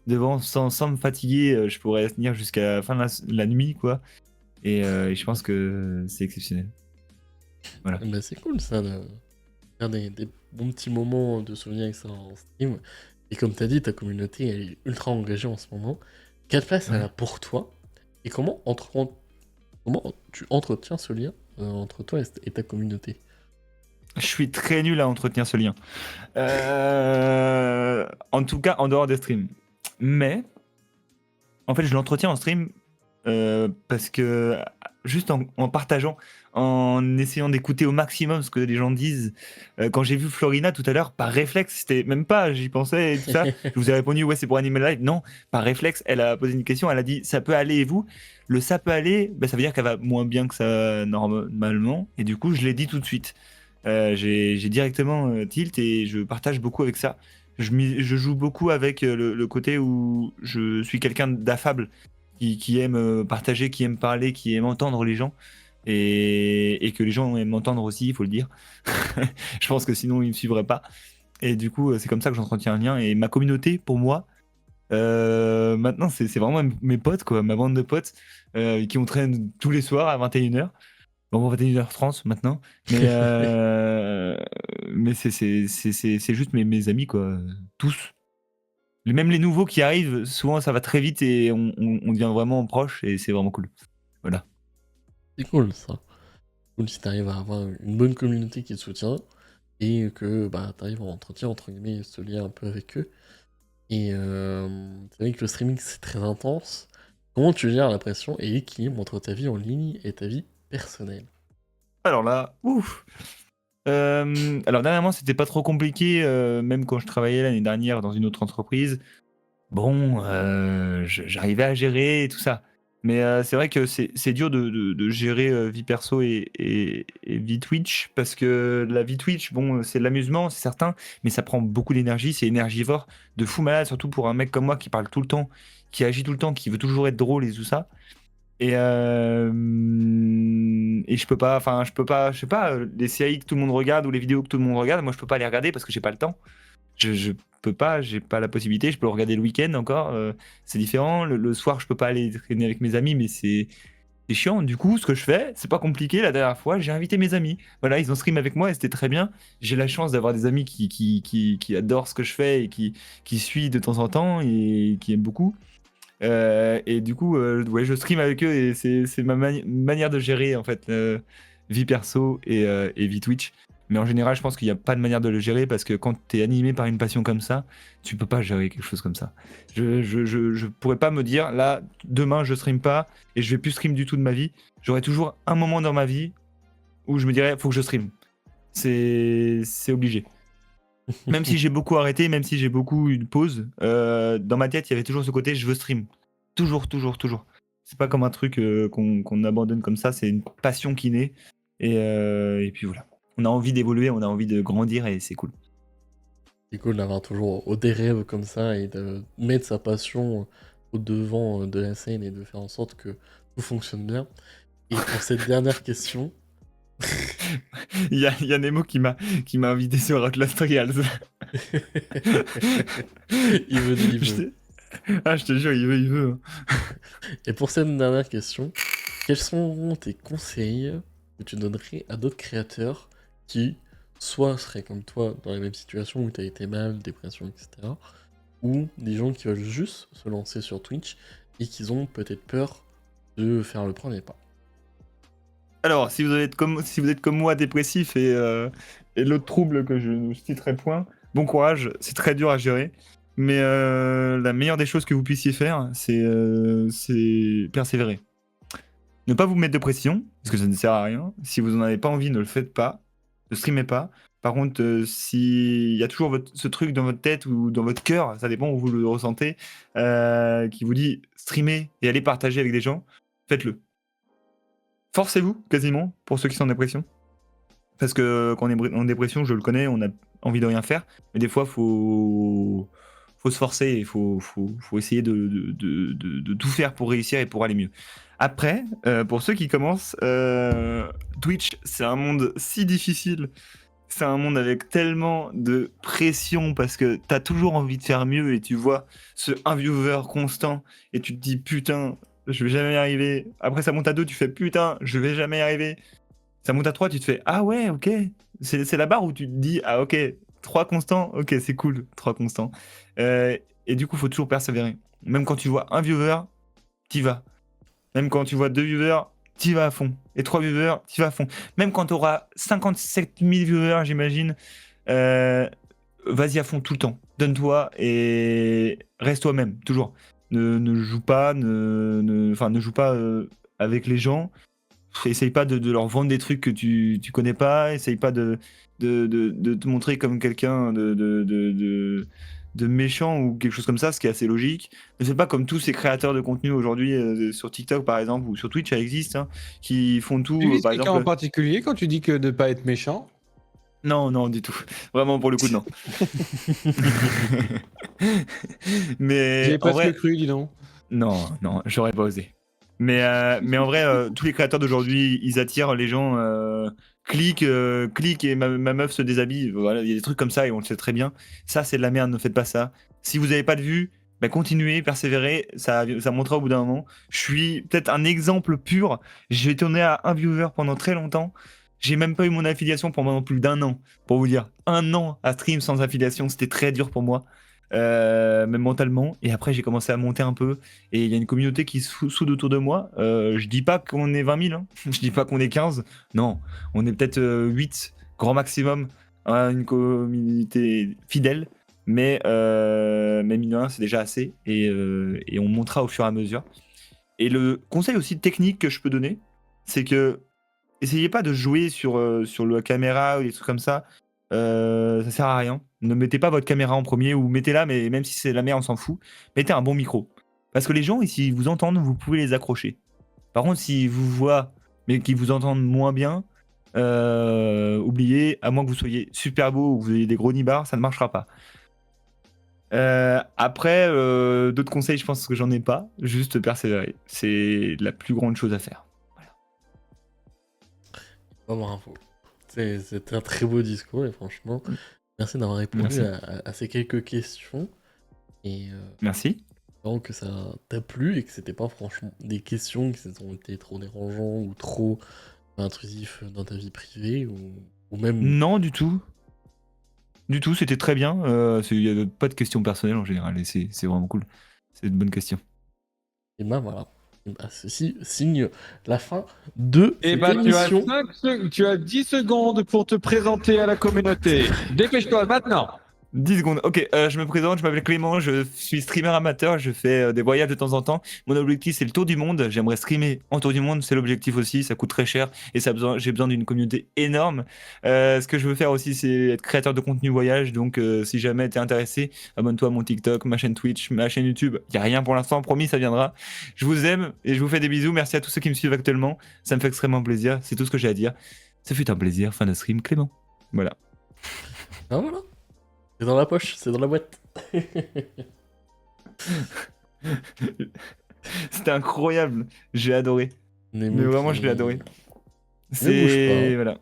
devant, sans me fatiguer. Je pourrais tenir jusqu'à la fin de la nuit, quoi. Et je pense que c'est exceptionnel. Voilà. C'est cool ça, de faire des bons petits moments de souvenirs avec ça en stream. Et comme tu as dit, ta communauté elle est ultra engagée en ce moment. Quelle place elle a pour toi? Et comment tu entretiens ce lien entre toi et ta communauté? Je suis très nul à entretenir ce lien. En tout cas, en dehors des streams. Mais, en fait, je l'entretiens en stream parce que, juste en partageant, en essayant d'écouter au maximum ce que les gens disent. Quand j'ai vu Florina tout à l'heure, par réflexe, c'était même pas, j'y pensais et tout ça, je vous ai répondu, ouais, c'est pour Animal Live. Non, par réflexe, elle a posé une question, elle a dit, ça peut aller, et vous? Le ça peut aller, ça veut dire qu'elle va moins bien que ça normalement, et du coup, je l'ai dit tout de suite. J'ai directement tilt, et je partage beaucoup avec ça. Je joue beaucoup avec le côté où je suis quelqu'un d'affable, qui aime partager, qui aime parler, qui aime entendre les gens, et que les gens aiment m'entendre aussi, il faut le dire. Je pense que sinon ils ne me suivraient pas. Et du coup, c'est comme ça que j'entretiens un lien. Et ma communauté, pour moi, Maintenant, c'est vraiment mes potes, quoi, ma bande de potes qui on traîne tous les soirs à 21h. Bon, 21h30 maintenant. Mais c'est juste mes amis, quoi, tous. Même les nouveaux qui arrivent, souvent ça va très vite et on devient vraiment proches et c'est vraiment cool. Voilà. C'est cool ça. Cool si t'arrives à avoir une bonne communauté qui te soutient et que bah, t'arrives à entretenir entre guillemets ce lien un peu avec eux. Et c'est vrai que le streaming c'est très intense. Comment tu gères la pression et l'équilibre entre ta vie en ligne et ta vie personnelle? Alors là, ouf. Alors dernièrement, c'était pas trop compliqué, même quand je travaillais l'année dernière dans une autre entreprise. Bon, j'arrivais à gérer et tout ça. Mais c'est vrai que c'est dur de gérer vie perso et vie Twitch parce que la vie Twitch, bon, c'est de l'amusement, c'est certain, mais ça prend beaucoup d'énergie, c'est énergivore, de fou malade, surtout pour un mec comme moi qui parle tout le temps, qui agit tout le temps, qui veut toujours être drôle et tout ça. Et je peux pas, enfin, je sais pas, les séries que tout le monde regarde ou les vidéos que tout le monde regarde, moi je peux pas les regarder parce que j'ai pas le temps. Je peux pas, j'ai pas la possibilité. Je peux le regarder le week-end encore, c'est différent. Le soir, je peux pas aller traîner avec mes amis, mais c'est chiant. Du coup, ce que je fais, c'est pas compliqué. La dernière fois, j'ai invité mes amis. Voilà, ils ont stream avec moi et c'était très bien. J'ai la chance d'avoir des amis qui adorent ce que je fais et qui suivent de temps en temps et qui aiment beaucoup. Et du coup, ouais, je stream avec eux et c'est ma manière de gérer en fait vie perso et vie Twitch. Mais en général, je pense qu'il n'y a pas de manière de le gérer parce que quand tu es animé par une passion comme ça, tu peux pas gérer quelque chose comme ça. Je pourrais pas me dire là, demain je stream pas et je vais plus stream du tout de ma vie. J'aurai toujours un moment dans ma vie où je me dirais faut que je stream. C'est obligé. Même si j'ai beaucoup arrêté, même si j'ai beaucoup eu de pause, dans ma tête, il y avait toujours ce côté je veux stream. Toujours, toujours, toujours. C'est pas comme un truc qu'on abandonne comme ça, c'est une passion qui naît. Et puis voilà. On a envie d'évoluer, on a envie de grandir et c'est cool. C'est cool d'avoir toujours des rêves comme ça et de mettre sa passion au devant de la scène et de faire en sorte que tout fonctionne bien. Et pour cette dernière question, Il y a Nemo qui m'a invité sur Outlast Trials. il veut du Je veut. Ah, je te jure, il veut. Et pour cette dernière question, quels sont tes conseils que tu donnerais à d'autres créateurs qui, soit seraient comme toi dans la même situation où tu as été mal, dépression, etc., ou des gens qui veulent juste se lancer sur Twitch et qui ont peut-être peur de faire le premier pas? Alors, si vous êtes comme moi, dépressif et l'autre trouble que je ne citerai point, bon courage, c'est très dur à gérer. Mais la meilleure des choses que vous puissiez faire, c'est persévérer. Ne pas vous mettre de pression, parce que ça ne sert à rien. Si vous n'en avez pas envie, ne le faites pas. Ne streamez pas. Par contre, s'il y a toujours ce truc dans votre tête ou dans votre cœur, ça dépend où vous le ressentez, qui vous dit streamer et aller partager avec des gens, faites-le. Forcez-vous, quasiment, pour ceux qui sont en dépression. Parce que quand on est en dépression, je le connais, on a envie de rien faire. Mais des fois, faut se forcer et faut essayer de tout faire pour réussir et pour aller mieux. Après, pour ceux qui commencent, Twitch, c'est un monde si difficile. C'est un monde avec tellement de pression parce que t'as toujours envie de faire mieux et tu vois ce un viewer constant et tu te dis putain, je vais jamais y arriver. Après, ça monte à 2, tu fais putain, je vais jamais y arriver. Ça monte à 3, tu te fais ah ouais, ok. C'est la barre où tu te dis ah ok, 3 constants, ok, c'est cool, 3 constants. Et du coup, faut toujours persévérer. Même quand tu vois un viewer, t'y vas. Même quand tu vois 2 viewers, t'y vas à fond. Et 3 viewers, t'y vas à fond. Même quand tu auras 57 000 viewers, j'imagine, vas-y à fond tout le temps. Donne-toi et reste toi-même, toujours. Ne joue pas, ne joue pas avec les gens. Essaye pas de leur vendre des trucs que tu connais pas. Essaye pas de te montrer comme quelqu'un de méchant ou quelque chose comme ça, ce qui est assez logique. Ne fais pas comme tous ces créateurs de contenu aujourd'hui sur TikTok par exemple ou sur Twitch, ça existe, hein, qui font tout. Tu vises Par quelqu'un exemple, en particulier quand tu dis que de pas être méchant? non, non, du tout. Vraiment pour le coup, non. Mais J'ai en presque vrai, cru, dis donc. non, non, j'aurais pas osé. Mais en vrai, tous les créateurs d'aujourd'hui, ils attirent les gens. Clique et ma meuf se déshabille. Voilà, il y a des trucs comme ça et on le sait très bien. Ça, c'est de la merde, ne faites pas ça. Si vous n'avez pas de vues, bah, continuez, persévérez, ça montera au bout d'un moment. Je suis peut-être un exemple pur. J'ai tourné à un viewer pendant très longtemps. J'ai même pas eu mon affiliation pendant plus d'1 an. Pour vous dire, 1 an à stream sans affiliation, c'était très dur pour moi. Même mentalement. Et après, j'ai commencé à monter un peu. Et il y a une communauté qui soude autour de moi. Je dis pas qu'on est 20 000. Hein. Je dis pas qu'on est 15. Non, on est peut-être 8, grand maximum. Une communauté fidèle. Mais mine de rien, c'est déjà assez. Et on montera au fur et à mesure. Et le conseil aussi technique que je peux donner, c'est que essayez pas de jouer sur la caméra ou des trucs comme ça. Ça sert à rien. Ne mettez pas votre caméra en premier ou mettez-la, mais même si c'est la merde, on s'en fout. Mettez un bon micro. Parce que les gens, ici, vous entendent, vous pouvez les accrocher. Par contre, s'ils vous voient, mais qu'ils vous entendent moins bien, oubliez, à moins que vous soyez super beau ou que vous ayez des gros nibards, ça ne marchera pas. Après, d'autres conseils, je pense que j'en ai pas. Juste persévérer. C'est la plus grande chose à faire. Oh, bravo. C'était un très beau discours et franchement, merci d'avoir répondu à ces quelques questions. Et Merci. j'espère que ça t'a plu et que c'était pas franchement des questions qui ont été trop dérangeants ou trop intrusifs dans ta vie privée ou même. Non, du tout. Du tout, c'était très bien. Il n'y a pas de questions personnelles en général et c'est vraiment cool. C'est une bonne question. Et ben voilà. Et ben, ceci signe la fin de Et cette bah, émission. tu as 10 secondes pour te présenter à la communauté. Dépêche-toi maintenant. 10 secondes. Ok, je me présente, je m'appelle Clément, je suis streamer amateur, je fais des voyages de temps en temps. Mon objectif, c'est le tour du monde. J'aimerais streamer en tour du monde, c'est l'objectif aussi. Ça coûte très cher et j'ai besoin d'une communauté énorme. Ce que je veux faire aussi, c'est être créateur de contenu voyage. Donc, si jamais t'es intéressé, abonne-toi à mon TikTok, ma chaîne Twitch, ma chaîne YouTube. Il n'y a rien pour l'instant, promis, ça viendra. Je vous aime et je vous fais des bisous. Merci à tous ceux qui me suivent actuellement. Ça me fait extrêmement plaisir. C'est tout ce que j'ai à dire. Ce fut un plaisir. Fin de stream, Clément. Voilà. Ah voilà. C'est dans la poche, c'est dans la boîte. C'était incroyable, j'ai adoré. Mais vraiment, je l'ai adoré. bouge C'est. pas. Voilà.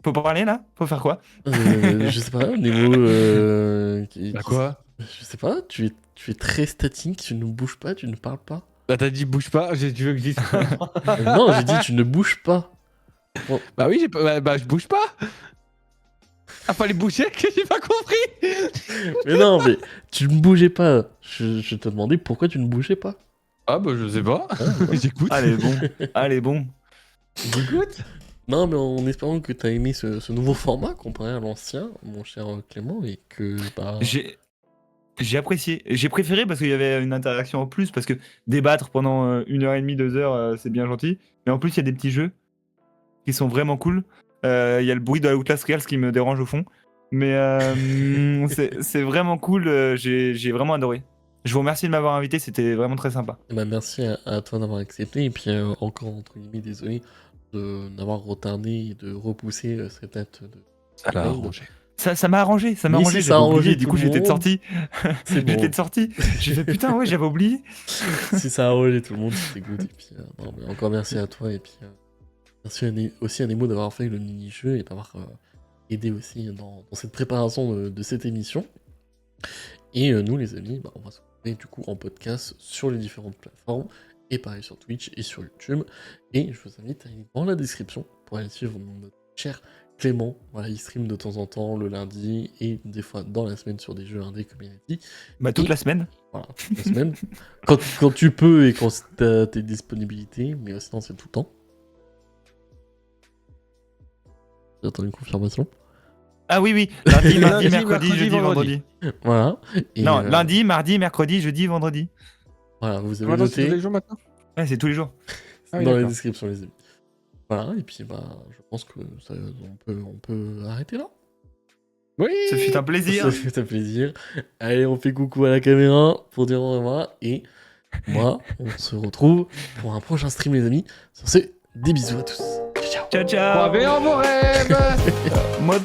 Faut parler là? Faut faire quoi? Je sais pas, Nemo. Bah quoi? Je sais pas, tu es très statique, tu ne bouges pas, tu ne parles pas. Bah t'as dit bouge pas, tu veux que je dise quoi? Non, j'ai dit tu ne bouges pas. Bon. Bah oui, bah je bouge pas. Ah, fallait bouger que j'ai pas compris. Mais non, mais tu ne bougeais pas. Je te demandais pourquoi tu ne bougeais pas. Ah bah je sais pas. J'écoute. Allez, bon. Allez, bon. J'écoute. Non, mais en espérant que tu as aimé ce nouveau format comparé à l'ancien, mon cher Clément, et que bah. J'ai apprécié. J'ai préféré parce qu'il y avait une interaction en plus, parce que débattre pendant 1h30, 2 heures, c'est bien gentil. Mais en plus, il y a des petits jeux qui sont vraiment cool. Il y a le bruit de la Outlast Girls qui me dérange au fond. Mais c'est vraiment cool. J'ai vraiment adoré. Je vous remercie de m'avoir invité, c'était vraiment très sympa. Bah, merci à toi d'avoir accepté, et puis encore, entre guillemets, désolé d'avoir retardé et de repousser cette date de. Ça l'a arrangé. Ça m'a arrangé, ça m'a Mais arrangé. si, ça a j'avais oublié, arrangé du tout coup le j'étais de monde. sortie. C'est bon. J'étais de sortie. J'ai fait putain, ouais, j'avais oublié. Si ça a arrangé tout le monde, c'est good. Et puis, non, mais encore merci à toi, et puis merci aussi à Nemo d'avoir fait le mini-jeu et d'avoir aidé aussi dans cette préparation de cette émission. Et nous, les amis, bah, on va se retrouver du coup en podcast sur les différentes plateformes, et pareil sur Twitch et sur YouTube. Et je vous invite à aller dans la description pour aller suivre notre cher Clément. Voilà, il stream de temps en temps le lundi et des fois dans la semaine sur des jeux indés comme il a dit. Bah, toute la semaine. Voilà, toute la semaine. quand tu peux et quand t'as tes disponibilités, mais sinon c'est tout le temps. J'attends une confirmation. Ah oui. Lundi, mardi, Lundi, mercredi, jeudi, vendredi. Voilà. Et, Non, lundi, mardi, mercredi, jeudi, vendredi. Voilà, vous avez Maintenant, c'est tous noté les jours maintenant. Ouais, c'est tous les jours. Ah oui, dans la d'accord. description, les amis. Voilà, et puis bah, je pense que on peut arrêter là. Oui. Ce fut un plaisir. Ça fait un plaisir. Allez, on fait coucou à la caméra pour dire au revoir. Et moi, on se retrouve pour un prochain stream, les amis. Sur ce, des bisous à tous. Ciao, ciao. Ciao, ciao. Croyez en vos rêves. Moi,